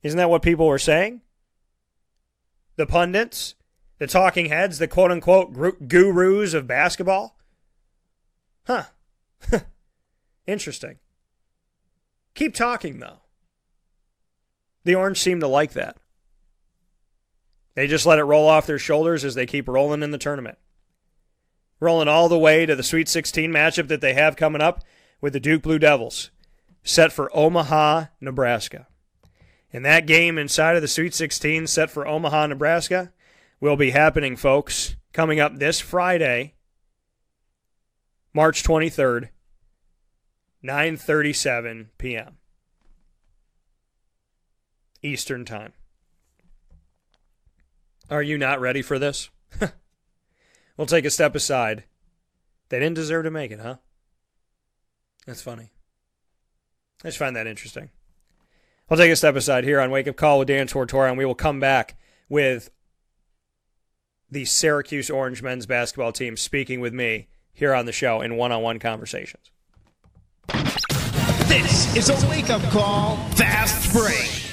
Isn't that what people were saying? The pundits, the talking heads, the quote-unquote gurus of basketball? Huh. Interesting. Keep talking, though. The Orange seem to like that. They just let it roll off their shoulders as they keep rolling in the tournament. Rolling all the way to the Sweet 16 matchup that they have coming up with the Duke Blue Devils, set for Omaha, Nebraska. And that game inside of the Sweet 16, set for Omaha, Nebraska, will be happening, folks, coming up this Friday, March 23rd, 9:37 p.m. Eastern Time. Are you not ready for this? We'll take a step aside. They didn't deserve to make it, huh? That's funny. I just find that interesting. We'll take a step aside here on Wake Up Call with Dan Tortora, and we will come back with the Syracuse Orange men's basketball team speaking with me here on the show in one-on-one conversations. This is a wake-up call fast break.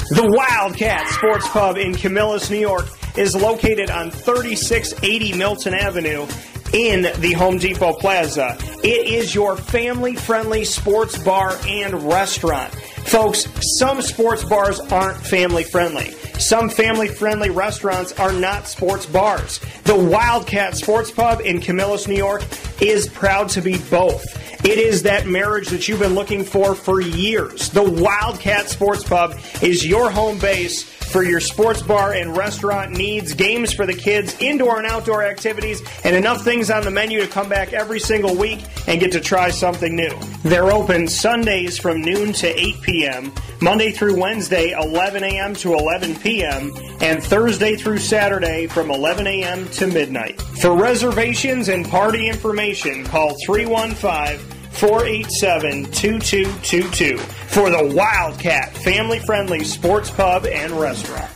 The Wildcat Sports Pub in Camillus, New York is located on 3680 Milton Avenue in the Home Depot Plaza. It is your family-friendly sports bar and restaurant. Folks, some sports bars aren't family-friendly. Some family-friendly restaurants are not sports bars. The Wildcat Sports Pub in Camillus, New York is proud to be both. It is that marriage that you've been looking for years. The Wildcat Sports Pub is your home base for your sports bar and restaurant needs, games for the kids, indoor and outdoor activities, and enough things on the menu to come back every single week and get to try something new. They're open Sundays from noon to 8 p.m., Monday through Wednesday 11 a.m. to 11 p.m., and Thursday through Saturday from 11 a.m. to midnight. For reservations and party information, call 315-487-2222 for the Wildcat family-friendly sports pub and restaurant.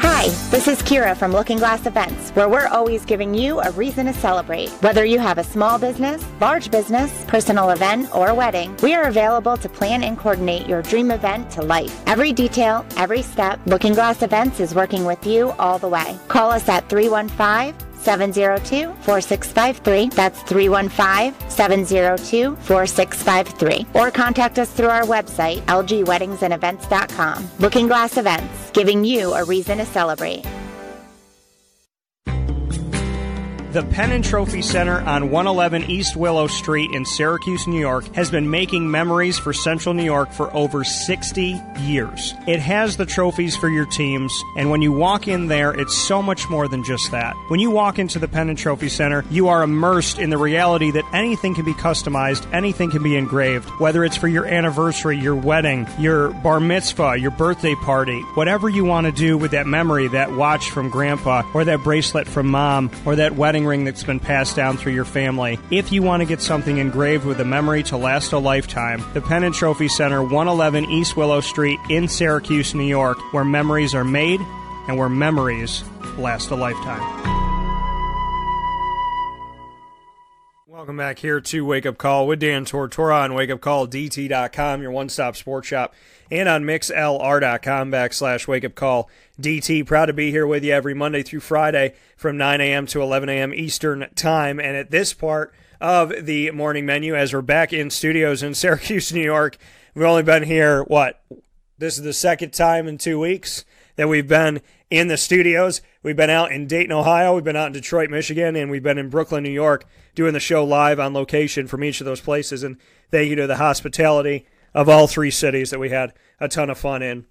Hi, this is Kira from Looking Glass Events, where we're always giving you a reason to celebrate. Whether you have a small business, large business, personal event, or wedding, we are available to plan and coordinate your dream event to life. Every detail, every step, Looking Glass Events is working with you all the way. Call us at 315-702-4653. That's 315-702-4653. Or contact us through our website, lgweddingsandevents.com. Looking Glass Events, giving you a reason to celebrate. The Penn and Trophy Center on 111 East Willow Street in Syracuse, New York, has been making memories for Central New York for over 60 years. It has the trophies for your teams, and when you walk in there, it's so much more than just that. When you walk into the Penn and Trophy Center, you are immersed in the reality that anything can be customized, anything can be engraved, whether it's for your anniversary, your wedding, your bar mitzvah, your birthday party, whatever you want to do with that memory, that watch from grandpa, or that bracelet from mom, or that wedding ring that's been passed down through your family. If you want to get something engraved with a memory to last a lifetime, the Penn and Trophy Center, 111 East Willow Street in Syracuse, New York, where memories are made and where memories last a lifetime. Welcome back here to Wake Up Call with Dan Tortora on wakeupcalldt.com, your one-stop sports shop, and on mixlr.com/wakeupcalldt. Proud to be here with you every Monday through Friday from 9 a.m. to 11 a.m. Eastern Time. And at this part of the morning menu, as we're back in studios in Syracuse, New York, we've only been here, this is the second time in 2 weeks that we've been in the studios. We've been out in Dayton, Ohio, we've been out in Detroit, Michigan, and we've been in Brooklyn, New York, doing the show live on location from each of those places. And thank you to the hospitality of all three cities that we had a ton of fun in.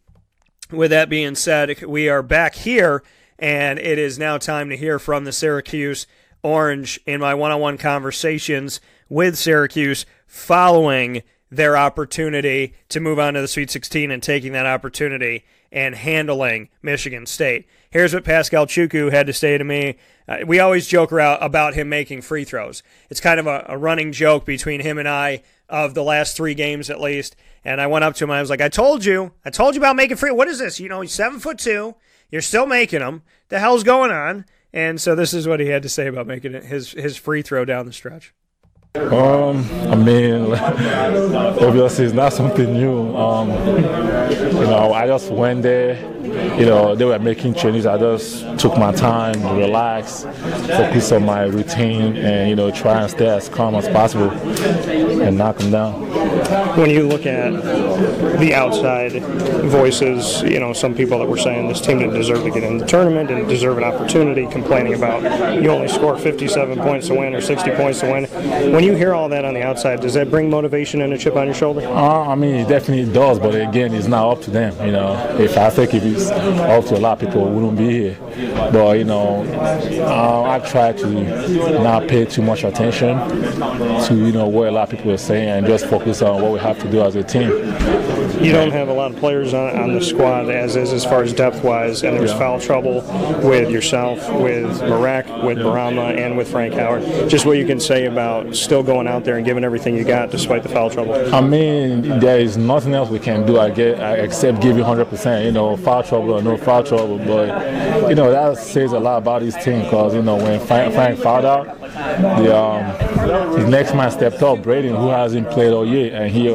With that being said, we are back here, and it is now time to hear from the Syracuse Orange in my one-on-one conversations with Syracuse following their opportunity to move on to the Sweet 16 and taking that opportunity and handling Michigan State. Here's what Paschal Chukwu had to say to me. We always joke around about him making free throws. It's kind of a running joke between him and I of the last 3 games at least. And I went up to him and I was like, I told you about making free. What is this? He's 7'2". You're still making them. The hell's going on? And so this is what he had to say about making it his free throw down the stretch. Obviously it's not something new. I just went there. They were making changes. I just took my time, relax, focus on my routine, and try and stay as calm as possible and knock them down. When you look at the outside voices, some people that were saying this team didn't deserve to get in the tournament, didn't deserve an opportunity, complaining about you only score 57 points to win or 60 points to win. When you hear all that on the outside, does that bring motivation and a chip on your shoulder? It definitely does, but again, it's not up to them. If it's up to a lot of people, we wouldn't be here. But I try to not pay too much attention to what a lot of people are saying and just focus on what we have to do as a team. You don't have a lot of players on the squad as far as depth-wise, and there's foul trouble with yourself, with Marek, with Bourama, and with Frank Howard. Just what you can say about still going out there and giving everything you got despite the foul trouble. There is nothing else we can do except give you 100%. Foul trouble or no foul trouble, but that says a lot about this team because when Frank fouled out, his next man stepped up, Braden, who hasn't played all year, and he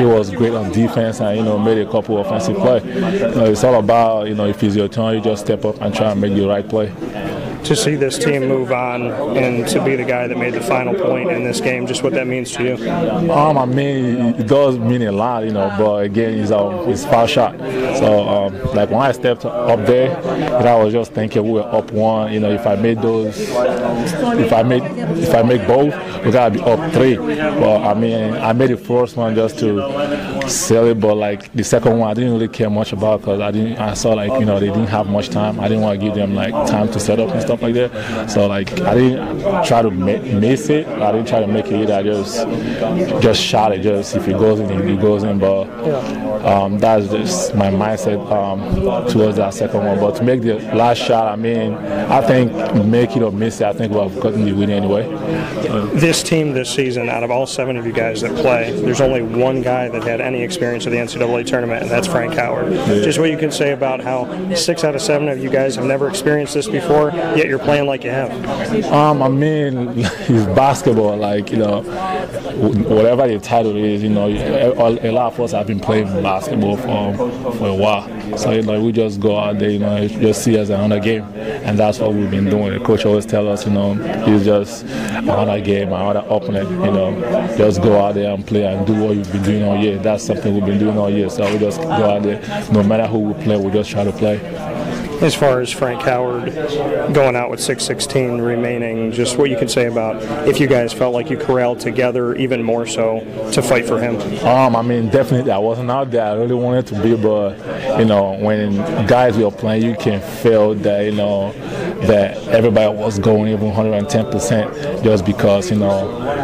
was great on defense and made a couple offensive plays. It's all about if it's your turn, you just step up and try and make the right play. to see this team move on and to be the guy that made the final point in this game, just what that means to you? I mean, it does mean a lot, but again, it's foul shot. So, like when I stepped up there, I was just thinking we were up one. If I make both, we gotta be up 3. But I mean, I made the first one just to sell it, but like the second one, I didn't really care much about because I saw like they didn't have much time. I didn't want to give them like time to set up and stuff like that. So like I didn't try to miss it. I didn't try to make it either. I just shot it. Just if it goes in, it goes in. But that's just my mindset towards that second one. But to make the last shot, I mean, I think make it or miss it, I think we'll have gotten the win anyway. This team this season, out of all 7 of you guys that play, there's only one guy that had any experience of the NCAA tournament, and that's Frank Howard. Yeah. Just what you can say about how 6 out of 7 of you guys have never experienced this before, yet you're playing like you have. I mean, it's basketball, like, whatever the title is, a lot of us have been playing basketball for a while. So, we just go out there, just see as another game, and that's what we've been doing. The coach always tells us, it's just another game, another opponent, just go out there and play and do what you've been doing all year. That's something we've been doing all year, so we just go out there, no matter who we play, we just try to play. As far as Frank Howard going out with 6:16 remaining, just what you can say about if you guys felt like you corralled together even more so to fight for him? I mean, definitely I wasn't out there. I really wanted to be, but, when guys were playing, you can feel that, that everybody was going even 110% just because,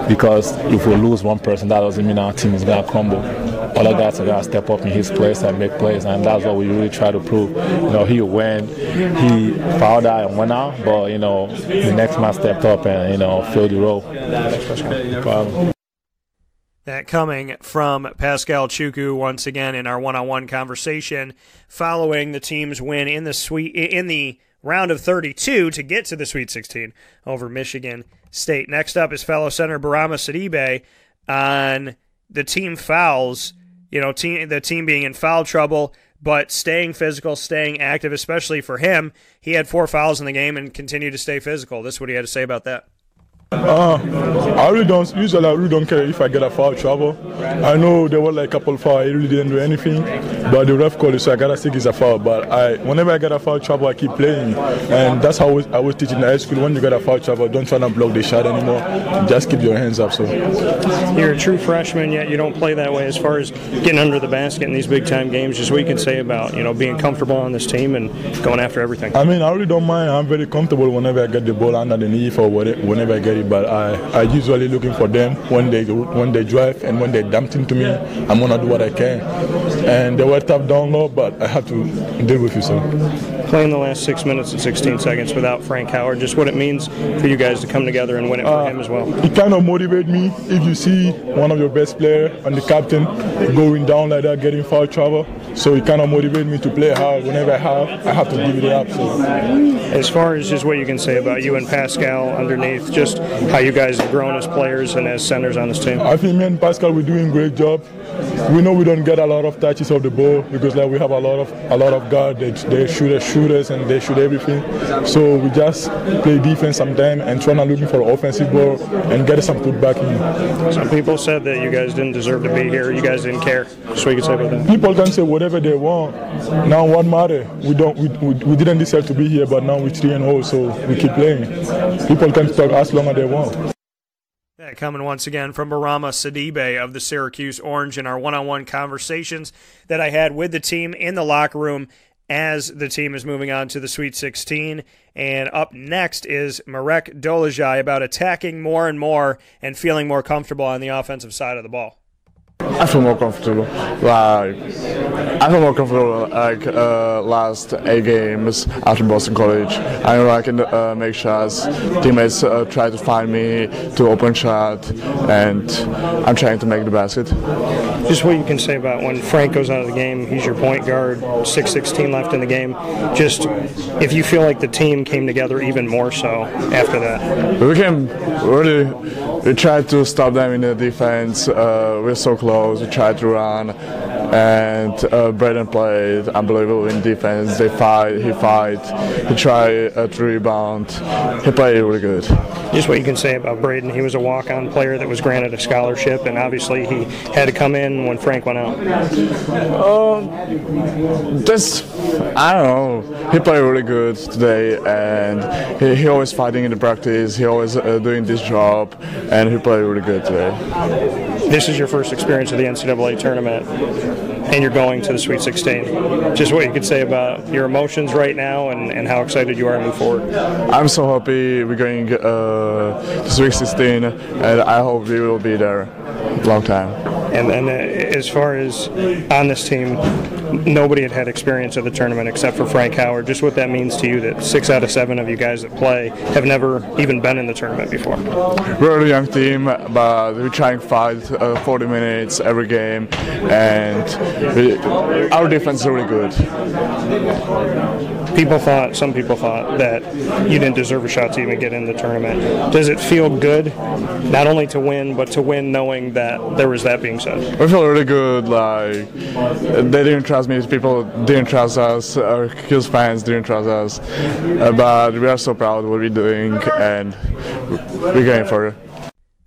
because if we lose one person, that doesn't mean our team is going to crumble. Other guys are going to step up in his place and make plays, and that's what we really try to prove. He fouled out and went out, but, the next man stepped up and, filled the role. That coming from Paschal Chukwu once again in our one-on-one conversation following the team's win in the round of 32 to get to the Sweet 16 over Michigan State. Next up is fellow center Bourama Sidibe on the team fouls. The team being in foul trouble, but staying physical, staying active, especially for him. He had 4 fouls in the game and continued to stay physical. This is what he had to say about that. I really don't care if I get a foul trouble. I know there were like a couple fouls, I really didn't do anything, but the ref called it, so I gotta think it's a foul. But whenever I get a foul trouble, I keep playing, and that's how I was teaching in high school. When you get a foul trouble, don't try to block the shot anymore. Just keep your hands up. So you're a true freshman, yet you don't play that way. As far as getting under the basket in these big time games, just what you can say about being comfortable on this team and going after everything. I mean, I really don't mind. I'm very comfortable whenever I get the ball under the knee or whenever I get it. But I usually looking for them when they drive and when they dump into me. I'm gonna do what I can. And they were tough down low, but I have to deal with it. So playing the last 6 minutes and 16 seconds without Frank Howard, just what it means for you guys to come together and win it for him as well. It kind of motivates me if you see one of your best players and the captain going down like that, getting foul trouble. So it kind of motivates me to play hard. Whenever I have to give it up. So. As far as just what you can say about you and Paschal underneath, just how you guys have grown as players and as centers on this team. I think me and Paschal, we're doing a great job. We know we don't get a lot of touches of the ball because we have a lot of guards. They shooters and they shoot everything. So we just play defense sometimes and try to looking for offensive ball and get some putback in. Some people said that you guys didn't deserve to be here. You guys didn't care. Just what you can say about that. People can say whatever they want. Now what matters? We didn't deserve to be here, but now we're 3-0, so we keep playing. People can talk as long as they want. That coming once again from Bourama Sidibe of the Syracuse Orange in our one-on-one conversations that I had with the team in the locker room as the team is moving on to the Sweet 16. And up next is Marek Dolezaj about attacking more and more and feeling more comfortable on the offensive side of the ball. I feel more comfortable. Last 8 games after Boston College. I know I can make shots. Teammates try to find me to open shot, and I'm trying to make the basket. Just what you can say about when Frank goes out of the game, he's your point guard, 6:16 left in the game. Just if you feel like the team came together even more so after that. We tried to stop them in the defense. We're so close. We tried to run. and Braden played unbelievable in defense. He tried to rebound. He played really good. Just what you can say about Braden. He was a walk-on player that was granted a scholarship, and obviously he had to come in when Frank went out. I don't know. He played really good today, and he always fighting in the practice. He always doing this job, and he played really good today. This is your first experience of the NCAA tournament, and you're going to the Sweet 16. Just what you could say about your emotions right now and how excited you are to move forward. I'm so happy we're going to Sweet 16, and I hope we will be there a long time. And then as far as on this team, nobody had experience of the tournament except for Frank Howard. Just what that means to you that 6 out of 7 of you guys that play have never even been in the tournament before. We're a young team, but we try and fight 40 minutes every game, and our defense is really good. Some people thought that you didn't deserve a shot to even get in the tournament. Does it feel good, not only to win, but to win knowing that there was that being said? We feel really good. Like they didn't trust me. People didn't trust us. Our Hughes fans didn't trust us. But we are so proud of what we're doing, and we're going for it.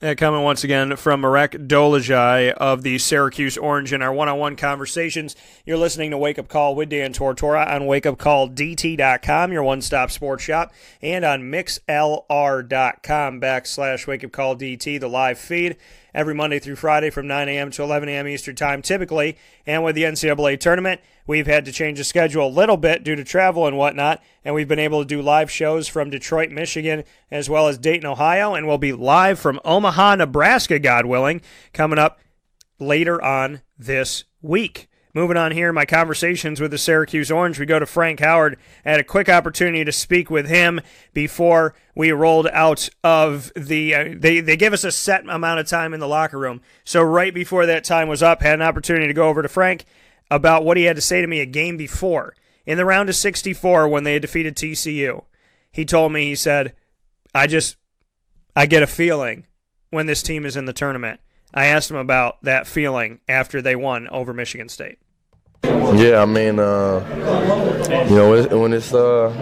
That comment once again from Marek Dolezaj of the Syracuse Orange in our one-on-one conversations. You're listening to Wake Up Call with Dan Tortora on wakeupcalldt.com, your one-stop sports shop, and on mixlr.com/wakeupcalldt, the live feed, every Monday through Friday from 9 a.m. to 11 a.m. Eastern Time, typically. And with the NCAA Tournament, we've had to change the schedule a little bit due to travel and whatnot, and we've been able to do live shows from Detroit, Michigan, as well as Dayton, Ohio, and we'll be live from Omaha, Nebraska, God willing, coming up later on this week. Moving on here, my conversations with the Syracuse Orange, we go to Frank Howard. I had a quick opportunity to speak with him before we rolled out of the they give us a set amount of time in the locker room. So right before that time was up, had an opportunity to go over to Frank about what he had to say to me a game before. In the round of 64 when they had defeated TCU, he told me, he said, I get a feeling when this team is in the tournament. I asked him about that feeling after they won over Michigan State. Yeah, I mean, when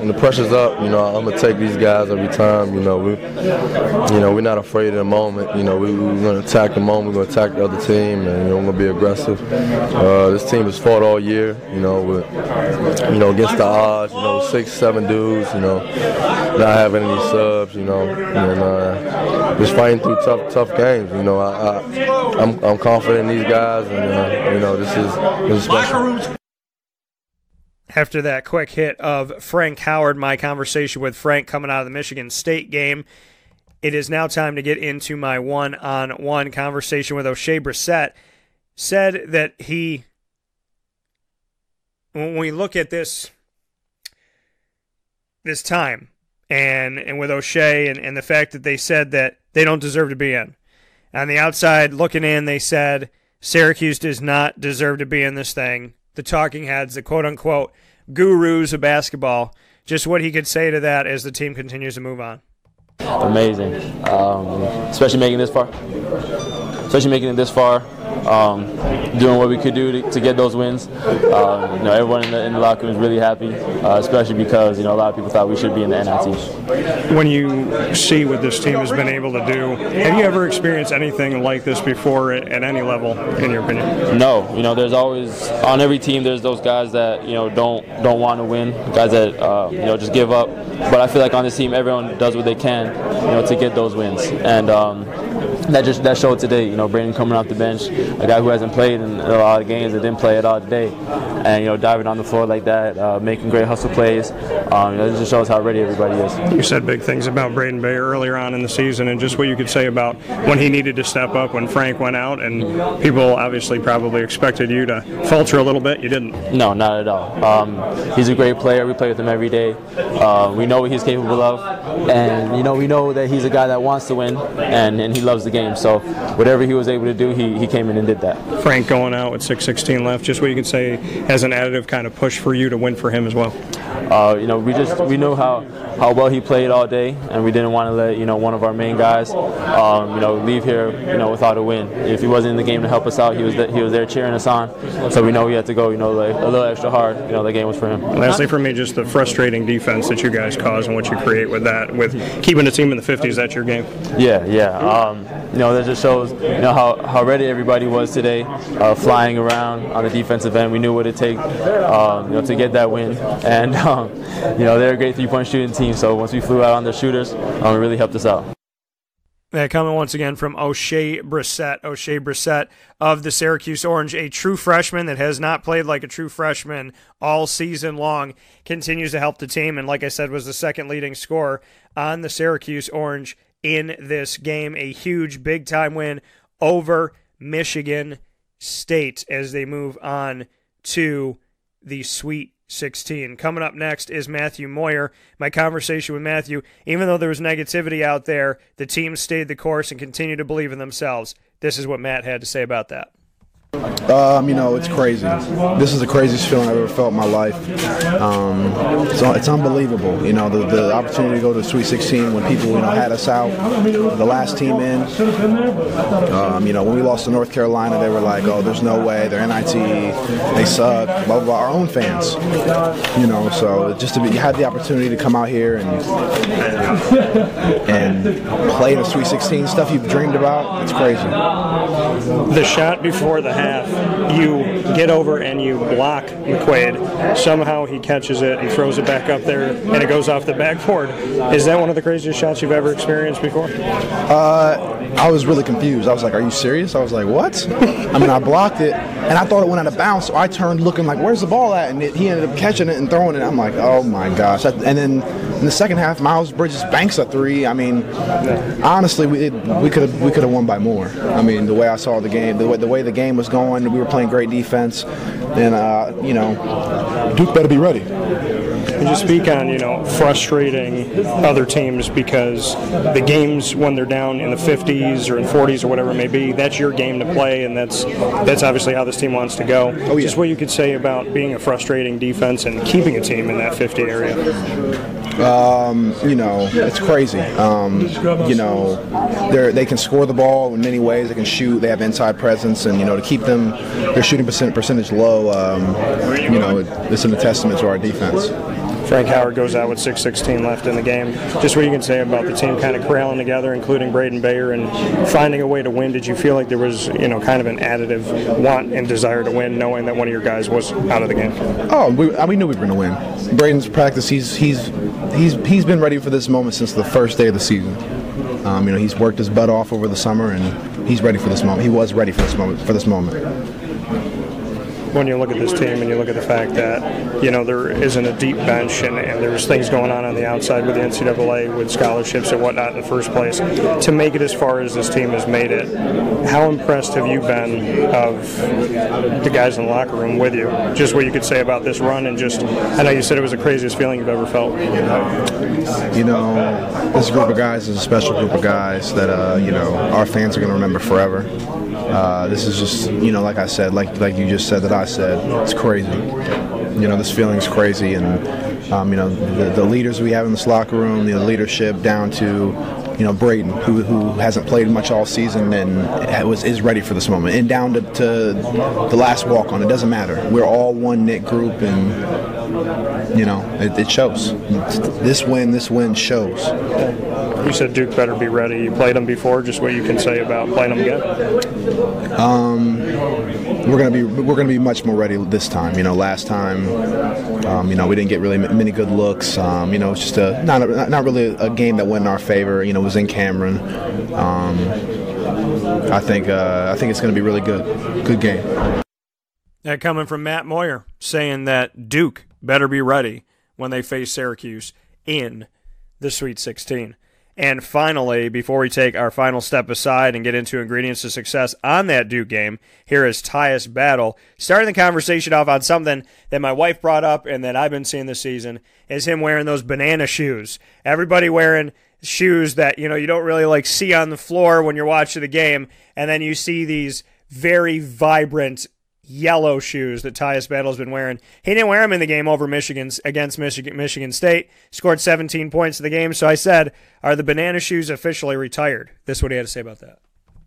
the pressure's up, I'm gonna take these guys every time. We're not afraid of the moment. We're gonna attack the moment. We're gonna attack the other team, and we're gonna be aggressive. This team has fought all year, with, against the odds. 6, 7 dudes, not having any subs, and just fighting through tough games. I'm confident in these guys, and this is special. After that quick hit of Frank Howard, my conversation with Frank coming out of the Michigan State game, it is now time to get into my one-on-one conversation with Oshae Brissett. Said that when we look at this time, and with Oshae and the fact that they said that they don't deserve to be in. On the outside looking in, they said Syracuse does not deserve to be in this thing. The talking heads, the quote-unquote gurus of basketball, just what he could say to that as the team continues to move on. Amazing, especially making it this far, doing what we could do to get those wins. Everyone in the locker room is really happy, especially because a lot of people thought we should be in the NIT. When you see what this team has been able to do, have you ever experienced anything like this before at any level, in your opinion? No. There's always, on every team, there's those guys that don't want to win, guys that just give up. But I feel like on this team, everyone does what they can, to get those wins. And that showed today. Brandon coming off the bench, a guy who hasn't played in a lot of games, that didn't play at all today, and diving on the floor like that, making great hustle plays. It just shows how ready everybody is. You said big things about Braden Bay earlier on in the season, and just what you could say about when he needed to step up when Frank went out, and people obviously probably expected you to falter a little bit. You didn't. No, not at all. He's a great player. We play with him every day. We know what he's capable of, and we know that he's a guy that wants to win, and he loves the game. game. So whatever he was able to do, he came in and did that. Frank going out with 6:16 left, just what you can say as an additive kind of push for you to win for him as well. We knew how well he played all day, and we didn't want to let one of our main guys leave here without a win. If he wasn't in the game to help us out, he was there cheering us on. So we know we had to go a little extra hard. The game was for him. Lastly, for me, just the frustrating defense that you guys cause and what you create with that, with keeping the team in the 50s. That's your game. Yeah. That just shows how ready everybody was today, flying around on the defensive end. We knew what it take to get that win, and they're a great three-point shooting team. So once we flew out on their shooters, it really helped us out. That coming once again from Oshae Brissett of the Syracuse Orange, a true freshman that has not played like a true freshman all season long, continues to help the team, and like I said, was the second leading scorer on the Syracuse Orange in this game. A huge big-time win over Michigan State as they move on to the Sweet 16. Coming up next is Matthew Moyer. My conversation with Matthew, even though there was negativity out there, the team stayed the course and continued to believe in themselves. This is what Matt had to say about that. It's crazy. This is the craziest feeling I've ever felt in my life. It's unbelievable. The opportunity to go to the Sweet 16 when people, had us out, the last team in. When we lost to North Carolina, they were like, "Oh, there's no way. They're NIT. They suck." Blah blah blah. Our own fans. So just you had the opportunity to come out here and play the Sweet 16 stuff you've dreamed about. It's crazy. The shot before the half, you get over and you block McQuaid. Somehow he catches it and throws it back up there, and it goes off the backboard. Is that one of the craziest shots you've ever experienced before? I was really confused. I was like, "Are you serious?" I was like, "What?" I blocked it, and I thought it went out of bounds, so I turned looking like, "Where's the ball at?" And he ended up catching it and throwing it. I'm like, "Oh my gosh!" And then in the second half, Miles Bridges banks a three. Honestly, we could have won by more. The way I saw the game, the way the game was going, we were playing great defense, and Duke better be ready. And just speak on, frustrating other teams, because the games when they're down in the 50s or in 40s or whatever it may be, that's your game to play, and that's obviously how this team wants to go. Oh, yeah. Just what you could say about being a frustrating defense and keeping a team in that 50 area. It's crazy. They can score the ball in many ways. They can shoot. They have inside presence, and to keep their shooting percentage low, it's a testament to our defense. Frank Howard goes out with 6:16 left in the game. Just what you can say about the team kind of corralling together, including Braden Bayer, and finding a way to win. Did you feel like there was, kind of an additive want and desire to win, knowing that one of your guys was out of the game? Oh, we knew we were going to win. Braden's practice. He's been ready for this moment since the first day of the season. He's worked his butt off over the summer, and he's ready for this moment. He was ready for this moment. When you look at this team and you look at the fact that, there isn't a deep bench and there's things going on the outside with the NCAA, with scholarships and whatnot in the first place, to make it as far as this team has made it, how impressed have you been of the guys in the locker room with you? Just what you could say about this run, and just, I know you said it was the craziest feeling you've ever felt. This group of guys is a special group of guys that, our fans are going to remember forever. This is just, like I said, like you just said that I said, it's crazy. This feeling's crazy, and the leaders we have in this locker room, the leadership down to Braden, who hasn't played much all season and is ready for this moment, and down to the last walk on. It doesn't matter. We're all one knit group, and it shows. This win shows. You said Duke better be ready. You played them before. Just what you can say about playing them again? We're gonna be much more ready this time. Last time, we didn't get really many good looks. It's just not really a game that went in our favor. It was in Cameron. I think it's gonna be really good game. That coming from Matt Moyer, saying that Duke better be ready when they face Syracuse in the Sweet 16. And finally, before we take our final step aside and get into ingredients to success on that Duke game, here is Tyus Battle, starting the conversation off on something that my wife brought up and that I've been seeing this season, is him wearing those banana shoes. Everybody wearing shoes that, you don't really like see on the floor when you're watching the game, and then you see these very vibrant yellow shoes that Tyus Battle's been wearing. He didn't wear them in the game over against Michigan State. Scored 17 points in the game. So I said, are the banana shoes officially retired? This is what he had to say about that.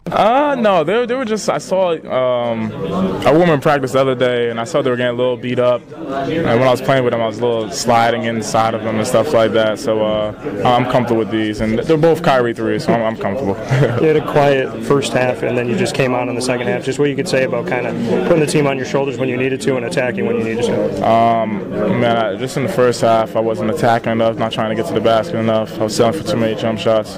No, they were just, I saw a woman practice the other day, and I saw they were getting a little beat up. And when I was playing with them, I was a little sliding inside of them and stuff like that. So I'm comfortable with these. And they're both Kyrie 3s, so I'm comfortable. You had a quiet first half, and then you just came on in the second half. Just what you could say about kind of putting the team on your shoulders when you needed to and attacking when you needed to. Just in the first half, I wasn't attacking enough, not trying to get to the basket enough. I was selling for too many jump shots.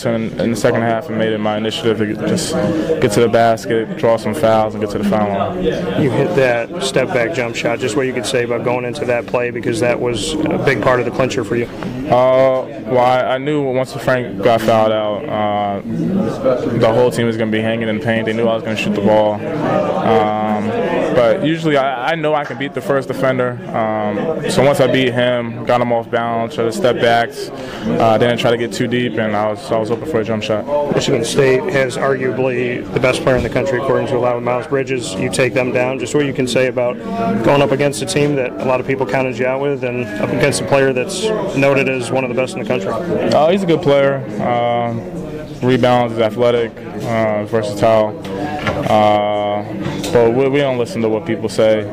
So in the second half, I made it my initiative to just get to the basket, draw some fouls, and get to the foul line. You hit that step-back jump shot. Just what you could say about going into that play, because that was a big part of the clincher for you. Well, I knew once Frank got fouled out, the whole team was going to be hanging in paint. They knew I was going to shoot the ball. But usually I know I can beat the first defender. So once I beat him, got him off balance, tried to step back, didn't try to get too deep, and I was open for a jump shot. Michigan State has arguably the best player in the country, according to a lot of Miles Bridges. You take them down. Just what you can say about going up against a team that a lot of people counted you out with, and up against a player that's noted as one of the best in the country. He's a good player. Rebounds, he's athletic, versatile. But we don't listen to what people say.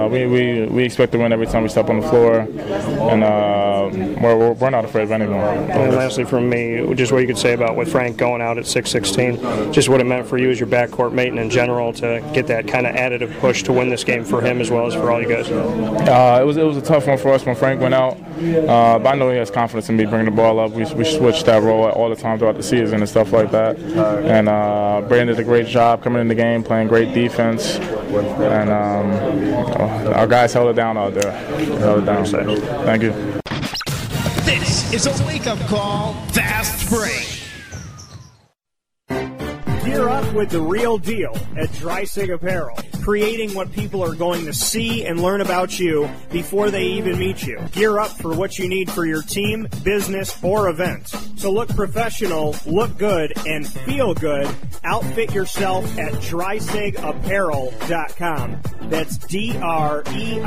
We expect to win every time we step on the floor, and we're not afraid of anyone. And lastly from me, just what you could say about with Frank going out at 6-16, just what it meant for you as your backcourt mate and in general to get that kind of additive push to win this game for him as well as for all you guys. It was a tough one for us when Frank went out, but I know he has confidence in me bringing the ball up. We switched that role all the time throughout the season and stuff like that. And Brandon did a great job coming in the game, playing great defense, and our guys held it down out there. Thank you. This is a wake-up call fast break. Gear up with the real deal at Dreisig Apparel, creating what people are going to see and learn about you before they even meet you. Gear up for what you need for your team, business, or event. So look professional, look good, and feel good. Outfit yourself at DreisigApparel.com. That's DREISSIG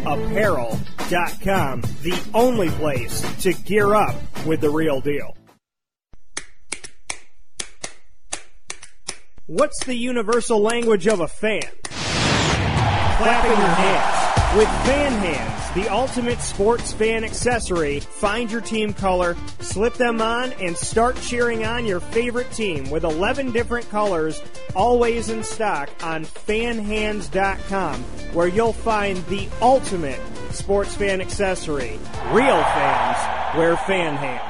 Apparel.com. The only place to gear up with the real deal. What's the universal language of a fan? Clapping your hands. With Fan Hands, the ultimate sports fan accessory, find your team color, slip them on, and start cheering on your favorite team with 11 different colors, always in stock on fanhands.com, where you'll find the ultimate sports fan accessory. Real fans wear Fan Hands.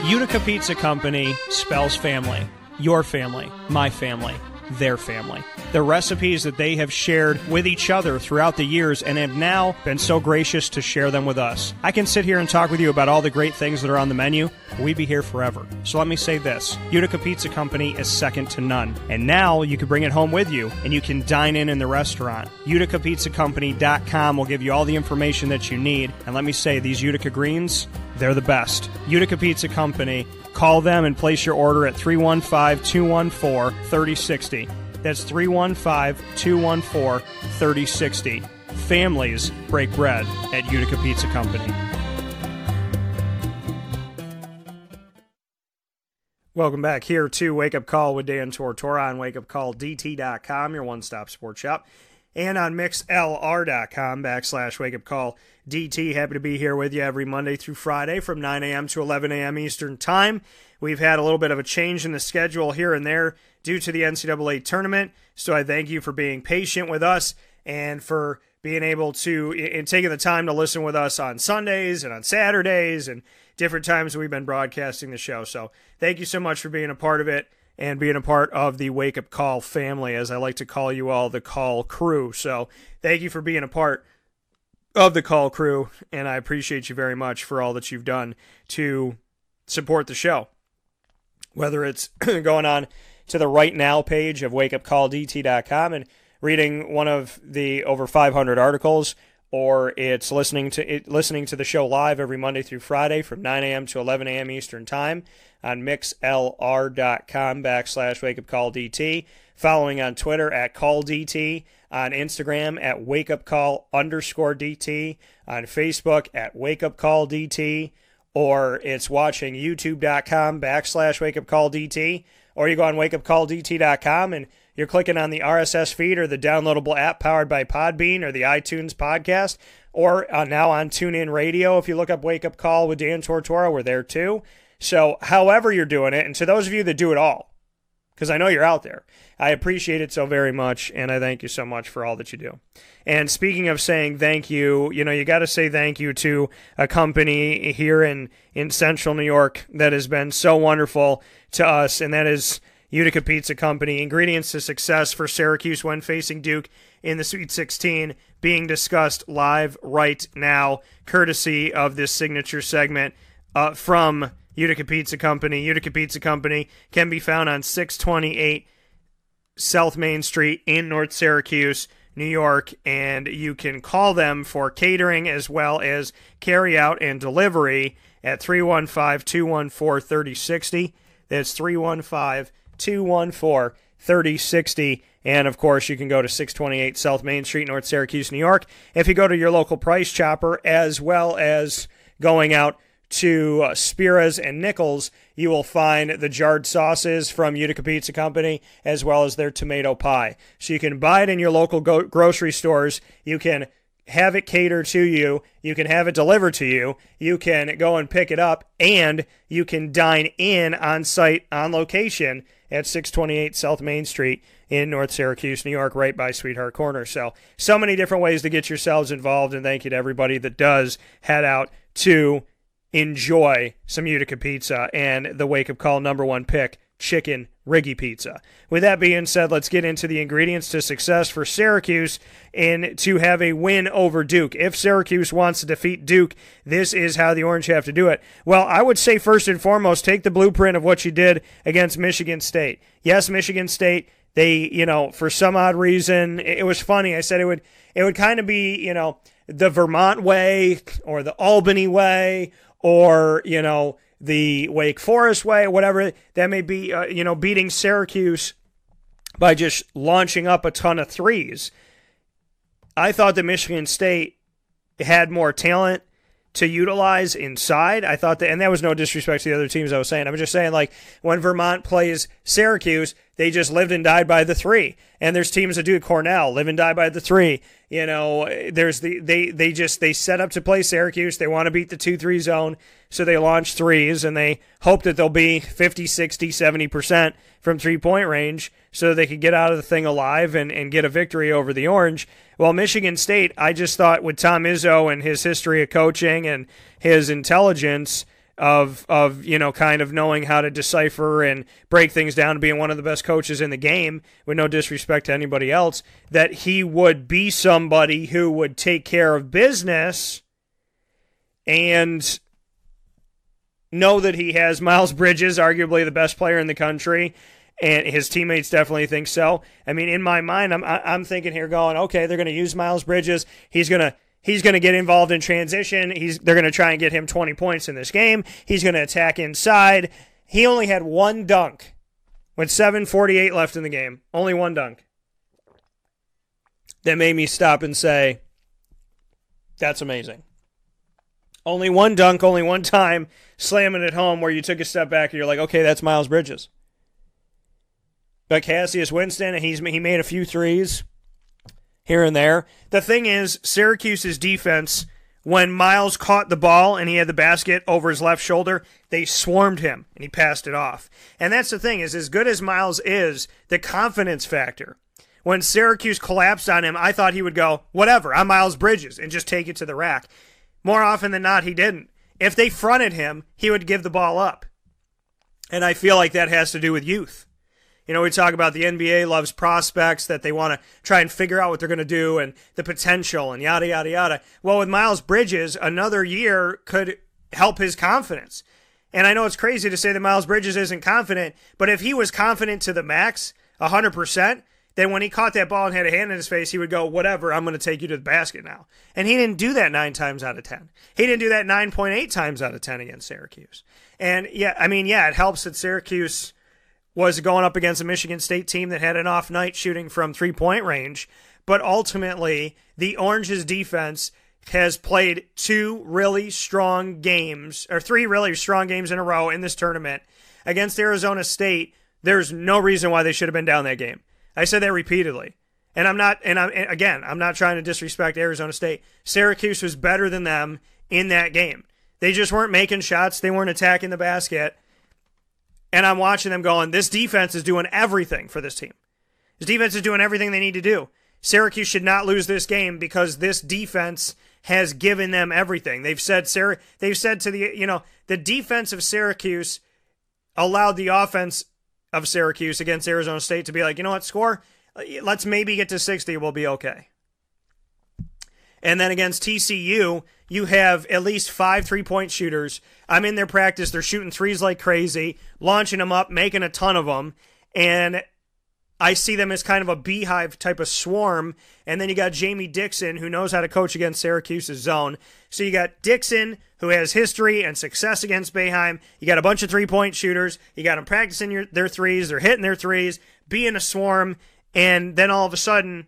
Utica Pizza Company spells family. Your family, my family, their family. The recipes that they have shared with each other throughout the years and have now been so gracious to share them with us. I can sit here and talk with you about all the great things that are on the menu. We'd be here forever. So let me say this. Utica Pizza Company is second to none. And now you can bring it home with you and you can dine in the restaurant. UticaPizzaCompany.com will give you all the information that you need. And let me say, these Utica greens, they're the best. Utica Pizza Company. Call them and place your order at 315-214-3060. That's 315-214-3060. Families break bread at Utica Pizza Company. Welcome back here to Wake Up Call with Dan Tortora on wakeupcalldt.com, your one-stop sports shop, and on mixlr.com/wakeupcalldt. Happy to be here with you every Monday through Friday from 9 a.m. to 11 a.m. Eastern Time. We've had a little bit of a change in the schedule here and there due to the NCAA Tournament, so I thank you for being patient with us and for being able to, and taking the time to listen with us on Sundays and on Saturdays and different times we've been broadcasting the show. So thank you so much for being a part of it and being a part of the Wake Up Call family, as I like to call you all, the Call Crew. So thank you for being a part of the Call Crew, and I appreciate you very much for all that you've done to support the show. Whether it's going on to the Right Now page of wakeupcalldt.com and reading one of the over 500 articles or it's listening to the show live every Monday through Friday from 9 a.m. to 11 a.m. Eastern Time on mixlr.com/wakeupcalldt, following on Twitter at CallDT, on Instagram at wakeupcall_DT, on Facebook at wakeupcalldt, or it's watching youtube.com/wakeupcalldt, or you go on wakeupcalldt.com and you're clicking on the RSS feed or the downloadable app powered by Podbean or the iTunes podcast, or now on TuneIn Radio. If you look up Wake Up Call with Dan Tortora, we're there too. So however you're doing it, and to those of you that do it all, because I know you're out there, I appreciate it so very much, and I thank you so much for all that you do. And speaking of saying thank you, you got to say thank you to a company here in Central New York that has been so wonderful to us, and that is Utica Pizza Company. Ingredients to success for Syracuse when facing Duke in the Sweet 16 being discussed live right now, courtesy of this signature segment from Utica Pizza Company. Utica Pizza Company can be found on 628 South Main Street in North Syracuse, New York, and you can call them for catering as well as carry out and delivery at 315-214-3060. That's 315-214-3060. And, of course, you can go to 628 South Main Street, North Syracuse, New York. If you go to your local Price Chopper, as well as going out to Spira's and Nichols, you will find the jarred sauces from Utica Pizza Company, as well as their tomato pie. So you can buy it in your local grocery stores. You can have it catered to you. You can have it delivered to you. You can go and pick it up, and you can dine in on site, on location at 628 South Main Street in North Syracuse, New York, right by Sweetheart Corner. So many different ways to get yourselves involved, and thank you to everybody that does head out to enjoy some Utica pizza and the Wake Up Call #1 pick, chicken Riggy pizza. With that being said, let's get into the ingredients to success for Syracuse and to have a win over Duke. If Syracuse wants to defeat Duke, this is how the Orange have to do it. Well, I would say first and foremost, take the blueprint of what you did against Michigan State. Yes, Michigan State, they, for some odd reason, it was funny. I said it would kind of be, the Vermont way or the Albany way, or, the Wake Forest way, whatever that may be, beating Syracuse by just launching up a ton of threes. I thought that Michigan State had more talent to utilize inside. I thought that, and that was no disrespect to the other teams I was saying. I'm just saying, like, when Vermont plays Syracuse, they just lived and died by the three. And there's teams that do Cornell, live and die by the three. There's they set up to play Syracuse. They want to beat the 2-3 zone, so they launch threes, and they hope that they'll be 50, 60, 70% from three-point range so they could get out of the thing alive and get a victory over the Orange. Well, Michigan State, I just thought with Tom Izzo and his history of coaching and his intelligence of kind of knowing how to decipher and break things down to being one of the best coaches in the game, with no disrespect to anybody else, that he would be somebody who would take care of business and know that he has Miles Bridges, arguably the best player in the country, and his teammates definitely think so. I mean, in my mind, I'm thinking here going, okay, they're going to use Miles Bridges. He's going to get involved in transition. They're going to try and get him 20 points in this game. He's going to attack inside. He only had one dunk with 7:48 left in the game. Only one dunk. That made me stop and say, that's amazing. Only one dunk, only one time, slamming it home where you took a step back and you're like, okay, that's Miles Bridges. But Cassius Winston, he made a few threes here and there. The thing is, Syracuse's defense, when Miles caught the ball and he had the basket over his left shoulder, they swarmed him and he passed it off. And that's the thing, is as good as Miles is, the confidence factor. When Syracuse collapsed on him, I thought he would go, whatever, I'm Miles Bridges, and just take it to the rack. More often than not, he didn't. If they fronted him, he would give the ball up. And I feel like that has to do with youth. We talk about the NBA loves prospects, that they want to try and figure out what they're going to do and the potential and yada, yada, yada. Well, with Miles Bridges, another year could help his confidence. And I know it's crazy to say that Miles Bridges isn't confident, but if he was confident to the max, 100%, then when he caught that ball and had a hand in his face, he would go, whatever, I'm going to take you to the basket now. And he didn't do that 9 times out of 10. He didn't do that 9.8 times out of 10 against Syracuse. And it helps that Syracuse was going up against a Michigan State team that had an off night shooting from 3-point range. But ultimately, the Orange's defense has played 3 really strong games in a row in this tournament against Arizona State. There's no reason why they should have been down that game. I said that repeatedly. And I'm not trying to disrespect Arizona State. Syracuse was better than them in that game. They just weren't making shots. They weren't attacking the basket. And I'm watching them going, this defense is doing everything for this team. This defense is doing everything they need to do. Syracuse should not lose this game because this defense has given them everything. They've said to the defense of Syracuse allowed the offense of Syracuse against Arizona State to be like, you know what, score, let's maybe get to 60, we'll be okay. And then against TCU, you have at least 5 3-point shooters. I'm in their practice. They're shooting threes like crazy, launching them up, making a ton of them. And I see them as kind of a beehive type of swarm. And then you got Jamie Dixon, who knows how to coach against Syracuse's zone. So you got Dixon, who has history and success against Boeheim. You got a bunch of 3-point shooters. You got them practicing their threes. They're hitting their threes, being a swarm. And then all of a sudden,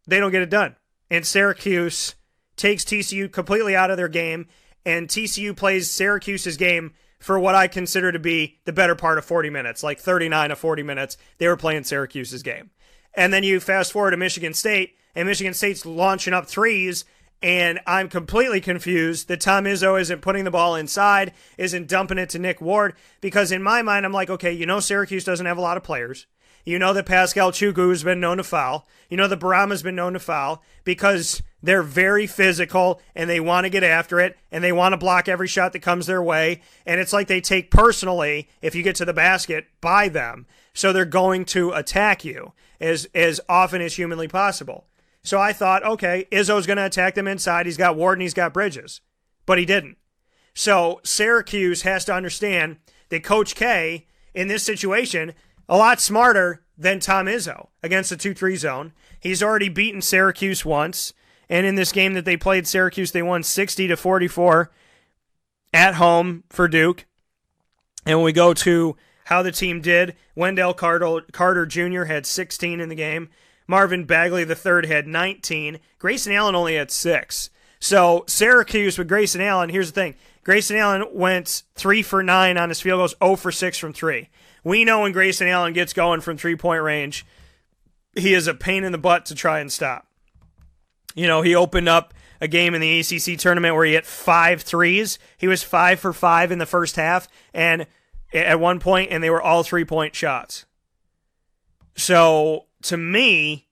they don't get it done. And Syracuse takes TCU completely out of their game. And TCU plays Syracuse's game for what I consider to be the better part of 40 minutes, like 39 of 40 minutes, they were playing Syracuse's game. And then you fast forward to Michigan State, and Michigan State's launching up threes, and I'm completely confused that Tom Izzo isn't putting the ball inside, isn't dumping it to Nick Ward, because in my mind, I'm like, okay, Syracuse doesn't have a lot of players. You know that Paschal Chukwu has been known to foul. You know that Bourama's been known to foul because they're very physical and they want to get after it and they want to block every shot that comes their way. And it's like they take personally if you get to the basket by them. So they're going to attack you as often as humanly possible. So I thought, okay, Izzo's going to attack them inside. He's got Ward and he's got Bridges. But he didn't. So Syracuse has to understand that Coach K, in this situation, a lot smarter than Tom Izzo against the 2-3 zone. He's already beaten Syracuse once, and in this game that they played Syracuse, they won 60-44 at home for Duke. And when we go to how the team did, Wendell Carter Jr. had 16 in the game. Marvin Bagley III had 19. Grayson Allen only had 6. So Syracuse with Grayson Allen, here's the thing. Grayson Allen went 3 for 9 on his field goals, 0 for 6 from 3. We know when Grayson Allen gets going from 3-point range, he is a pain in the butt to try and stop. He opened up a game in the ACC tournament where he hit 5 threes. He was 5 for 5 in the first half, and at one point, and they were all 3-point shots. So, to me,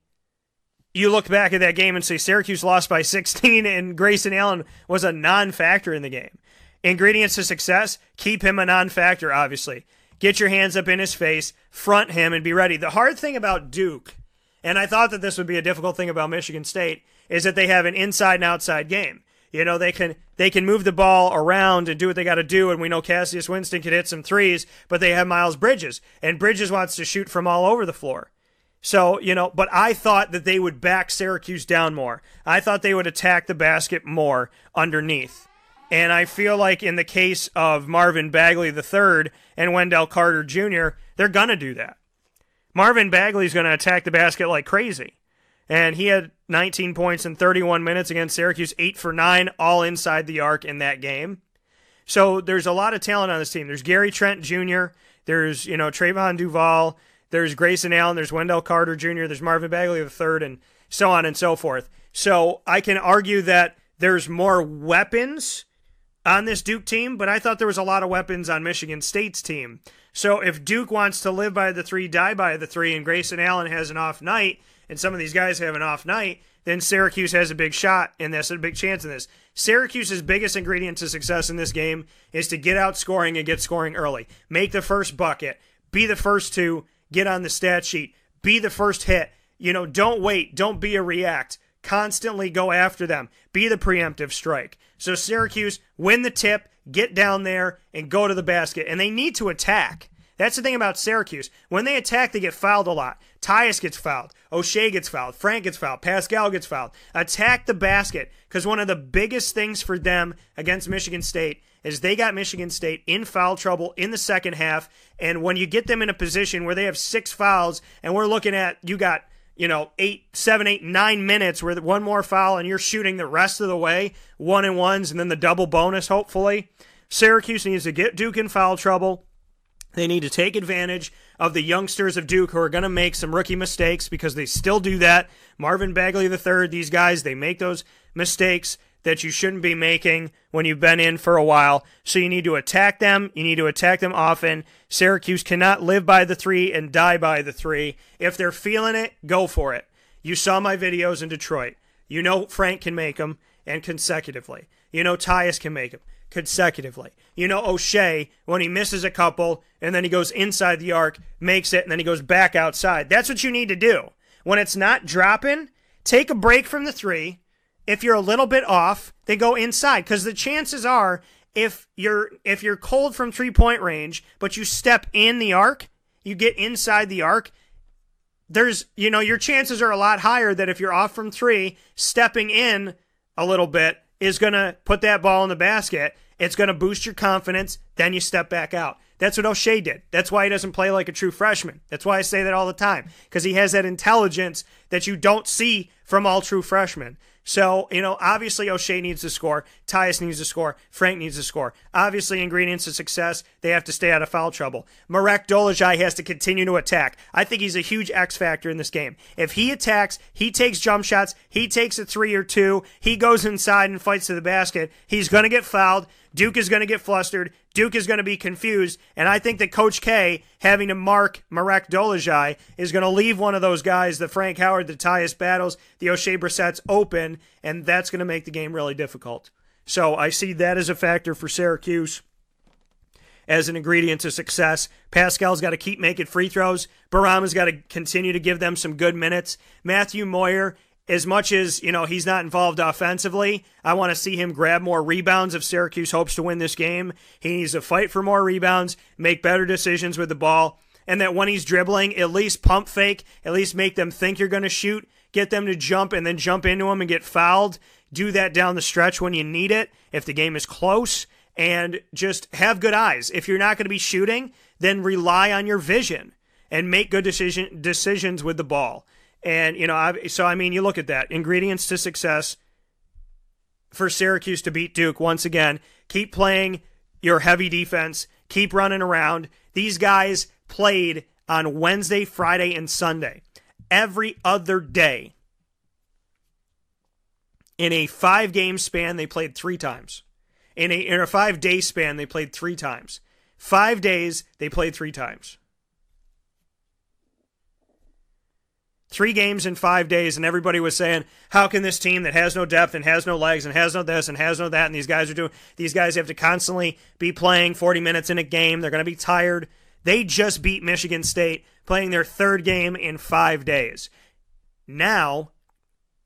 you look back at that game and say Syracuse lost by 16, and Grayson Allen was a non-factor in the game. Ingredients to success, keep him a non-factor, obviously. Get your hands up in his face, front him, and be ready. The hard thing about Duke, and I thought that this would be a difficult thing about Michigan State, is that they have an inside and outside game. They can move the ball around and do what they got to do, and we know Cassius Winston can hit some threes, but they have Miles Bridges, and Bridges wants to shoot from all over the floor. So, but I thought that they would back Syracuse down more. I thought they would attack the basket more underneath. And I feel like in the case of Marvin Bagley III and Wendell Carter Jr., they're going to do that. Marvin Bagley's going to attack the basket like crazy. And he had 19 points in 31 minutes against Syracuse, 8 for 9, all inside the arc in that game. So there's a lot of talent on this team. There's Gary Trent Jr., there's, Trayvon Duval, there's Grayson Allen, there's Wendell Carter Jr., there's Marvin Bagley III, and so on and so forth. So I can argue that there's more weapons on this Duke team, but I thought there was a lot of weapons on Michigan State's team. So if Duke wants to live by the 3, die by the 3, and Grayson Allen has an off night, and some of these guys have an off night, then Syracuse has a big shot in this, a big chance in this. Syracuse's biggest ingredient to success in this game is to get out scoring and get scoring early. Make the first bucket. Be the first to get on the stat sheet. Be the first hit. Don't wait. Don't be a react. Constantly go after them. Be the preemptive strike. So Syracuse, win the tip, get down there, and go to the basket. And they need to attack. That's the thing about Syracuse. When they attack, they get fouled a lot. Tyus gets fouled. Oshae gets fouled. Frank gets fouled. Paschal gets fouled. Attack the basket, because one of the biggest things for them against Michigan State is they got Michigan State in foul trouble in the second half, and when you get them in a position where they have 6 fouls, and we're looking at, you got 7, 8, 9 minutes where one more foul and you're shooting the rest of the way, 1-and-1s, and then the double bonus, hopefully. Syracuse needs to get Duke in foul trouble. They need to take advantage of the youngsters of Duke who are going to make some rookie mistakes, because they still do that. Marvin Bagley III, these guys, they make those mistakes that you shouldn't be making when you've been in for a while. So you need to attack them. You need to attack them often. Syracuse cannot live by the 3 and die by the 3. If they're feeling it, go for it. You saw my videos in Detroit. You know Frank can make them, and consecutively. You know Tyus can make them consecutively. You know Oshae, when he misses a couple, and then he goes inside the arc, makes it, and then he goes back outside. That's what you need to do. When it's not dropping, take a break from the 3. If you're a little bit off, then go inside, because the chances are, if you're cold from 3-point range, but you step in the arc, you get inside the arc, there's, your chances are a lot higher that if you're off from 3, stepping in a little bit is going to put that ball in the basket. It's going to boost your confidence. Then you step back out. That's what Oshae did. That's why he doesn't play like a true freshman. That's why I say that all the time, because he has that intelligence that you don't see from all true freshmen. So, obviously Oshae needs to score. Tyus needs to score. Frank needs to score. Obviously, ingredients to success, they have to stay out of foul trouble. Marek Dolezaj has to continue to attack. I think he's a huge X factor in this game. If he attacks, he takes jump shots, he takes a 3 or 2, he goes inside and fights to the basket, he's going to get fouled. Duke is going to get flustered. Duke is going to be confused. And I think that Coach K, having to mark Marek Dolezaj, is going to leave one of those guys, the Frank Howard, the Tyus Battles, the Oshae Brissetts, open, and that's going to make the game really difficult. So I see that as a factor for Syracuse as an ingredient to success. Paschal's got to keep making free throws. Bourama's got to continue to give them some good minutes. Matthew Moyer, as much as, he's not involved offensively, I want to see him grab more rebounds if Syracuse hopes to win this game. He needs to fight for more rebounds, make better decisions with the ball, and that when he's dribbling, at least pump fake, at least make them think you're going to shoot, get them to jump and then jump into him and get fouled. Do that down the stretch when you need it, if the game is close, and just have good eyes. If you're not going to be shooting, then rely on your vision and make good decisions with the ball. And, you look at that. Ingredients to success for Syracuse to beat Duke. Once again, keep playing your heavy defense. Keep running around. These guys played on Wednesday, Friday, and Sunday. Every other day. In a 5-game span, they played 3 times. In a 5-day span, they played 3 times. 5 days, they played 3 times. 3 games in 5 days, and everybody was saying, how can this team that has no depth and has no legs and has no this and has no that, and these guys have to constantly be playing 40 minutes in a game. They're going to be tired. They just beat Michigan State, playing their 3rd game in 5 days. Now,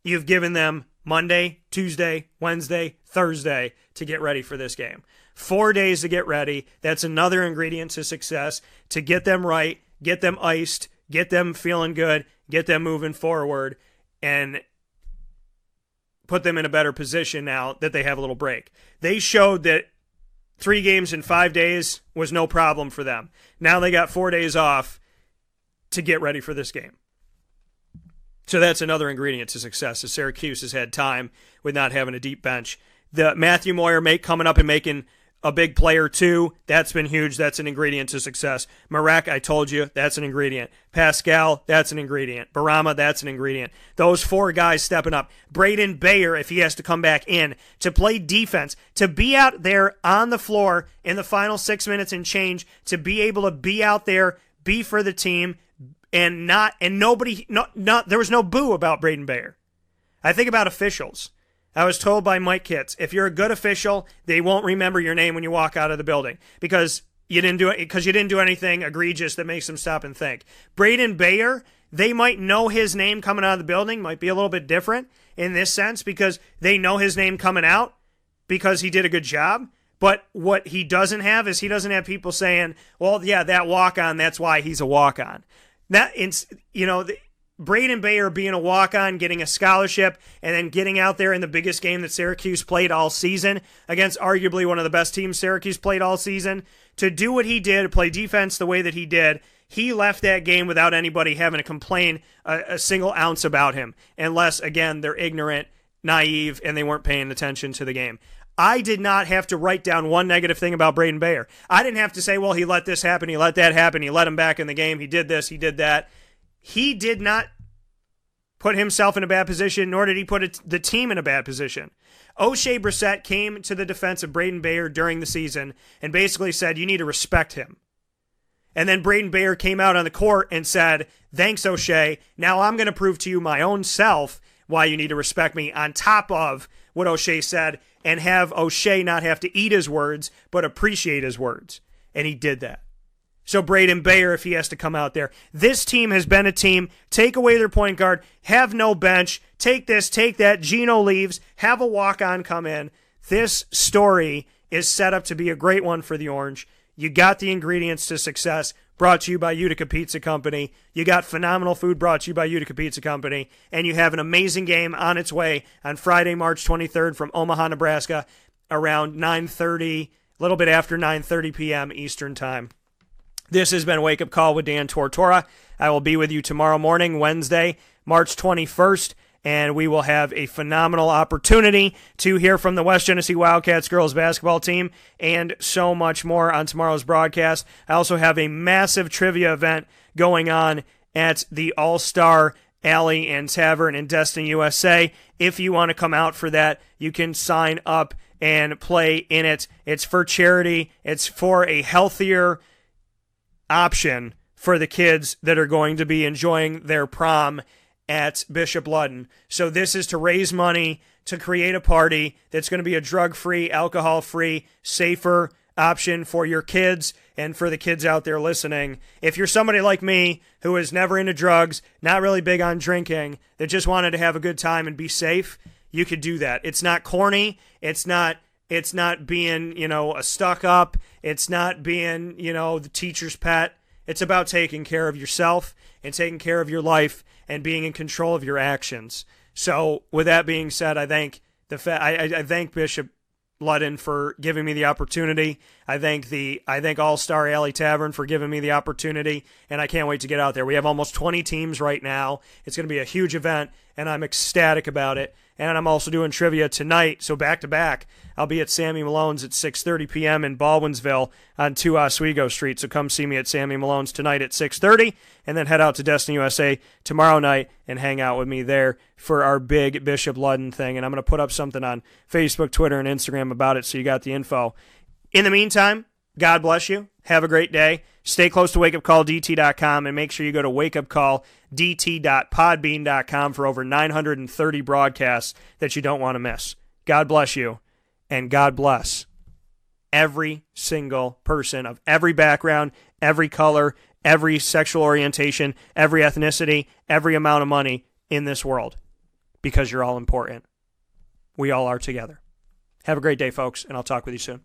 you've given them Monday, Tuesday, Wednesday, Thursday to get ready for this game. 4 days to get ready. That's another ingredient to success, to get them right, get them iced, get them feeling good, get them moving forward, and put them in a better position now that they have a little break. They showed that 3 games in 5 days was no problem for them. Now they got 4 days off to get ready for this game. So that's another ingredient to success, as Syracuse has had time with not having a deep bench. The Matthew Moyer coming up and making a big player too, that's been huge. That's an ingredient to success. Marek, I told you, that's an ingredient. Paschal, that's an ingredient. Bourama, that's an ingredient. Those 4 guys stepping up. Braden Bayer, if he has to come back in, to play defense, to be out there on the floor in the final 6 minutes and change, to be able to be out there, be for the team, and there was no boo about Braden Bayer. I think about officials. I was told by Mike Kitts, if you're a good official, they won't remember your name when you walk out of the building because you didn't do anything egregious that makes them stop and think. Braden Bayer, they might know his name coming out of the building, might be a little bit different in this sense because they know his name coming out because he did a good job. But what he doesn't have is he doesn't have people saying, well, yeah, that walk-on, that's why he's a walk-on. Braden Bayer being a walk-on, getting a scholarship, and then getting out there in the biggest game that Syracuse played all season against arguably one of the best teams Syracuse played all season, to do what he did, play defense the way that he did, he left that game without anybody having to complain a single ounce about him, unless, again, they're ignorant, naive, and they weren't paying attention to the game. I did not have to write down one negative thing about Braden Bayer. I didn't have to say, well, he let this happen, he let that happen, he let him back in the game, he did this, he did that. He did not put himself in a bad position, nor did he put the team in a bad position. Oshae Brissett came to the defense of Braden Bayer during the season and basically said, you need to respect him. And then Braden Bayer came out on the court and said, thanks, Oshae. Now I'm going to prove to you my own self why you need to respect me, on top of what Oshae said, and have Oshae not have to eat his words, but appreciate his words. And he did that. So Braden Bayer, if he has to come out there. This team has been a team, take away their point guard, have no bench, take this, take that, Gino leaves, have a walk-on come in. This story is set up to be a great one for the Orange. You got the ingredients to success, brought to you by Utica Pizza Company. You got phenomenal food brought to you by Utica Pizza Company. And you have an amazing game on its way on Friday, March 23rd from Omaha, Nebraska, around 9:30, a little bit after 9:30 p.m. Eastern Time. This has been Wake Up Call with Dan Tortora. I will be with you tomorrow morning, Wednesday, March 21st, and we will have a phenomenal opportunity to hear from the West Genesee Wildcats girls basketball team and so much more on tomorrow's broadcast. I also have a massive trivia event going on at the All-Star Alley and Tavern in Destin, USA. If you want to come out for that, you can sign up and play in it. It's for charity. It's for a healthier option for the kids that are going to be enjoying their prom at Bishop Ludden. So this is to raise money to create a party that's going to be a drug-free, alcohol-free, safer option for your kids and for the kids out there listening. If you're somebody like me who is never into drugs, not really big on drinking, that just wanted to have a good time and be safe, you could do that. It's not corny. It's not being, a stuck-up. It's not being, the teacher's pet. It's about taking care of yourself and taking care of your life and being in control of your actions. So, with that being said, I thank I thank Bishop Ludden for giving me the opportunity. I thank All-Star Alley Tavern for giving me the opportunity, and I can't wait to get out there. We have almost 20 teams right now. It's going to be a huge event, and I'm ecstatic about it. And I'm also doing trivia tonight, so back-to-back. I'll be at Sammy Malone's at 6:30 p.m. in Baldwinsville on 2 Oswego Street. So come see me at Sammy Malone's tonight at 6:30, and then head out to Destin, USA tomorrow night and hang out with me there for our big Bishop Ludden thing. And I'm going to put up something on Facebook, Twitter, and Instagram about it, so you got the info. In the meantime, God bless you. Have a great day. Stay close to wakeupcalldt.com and make sure you go to wakeupcalldt.podbean.com for over 930 broadcasts that you don't want to miss. God bless you, and God bless every single person of every background, every color, every sexual orientation, every ethnicity, every amount of money in this world, because you're all important. We all are together. Have a great day, folks, and I'll talk with you soon.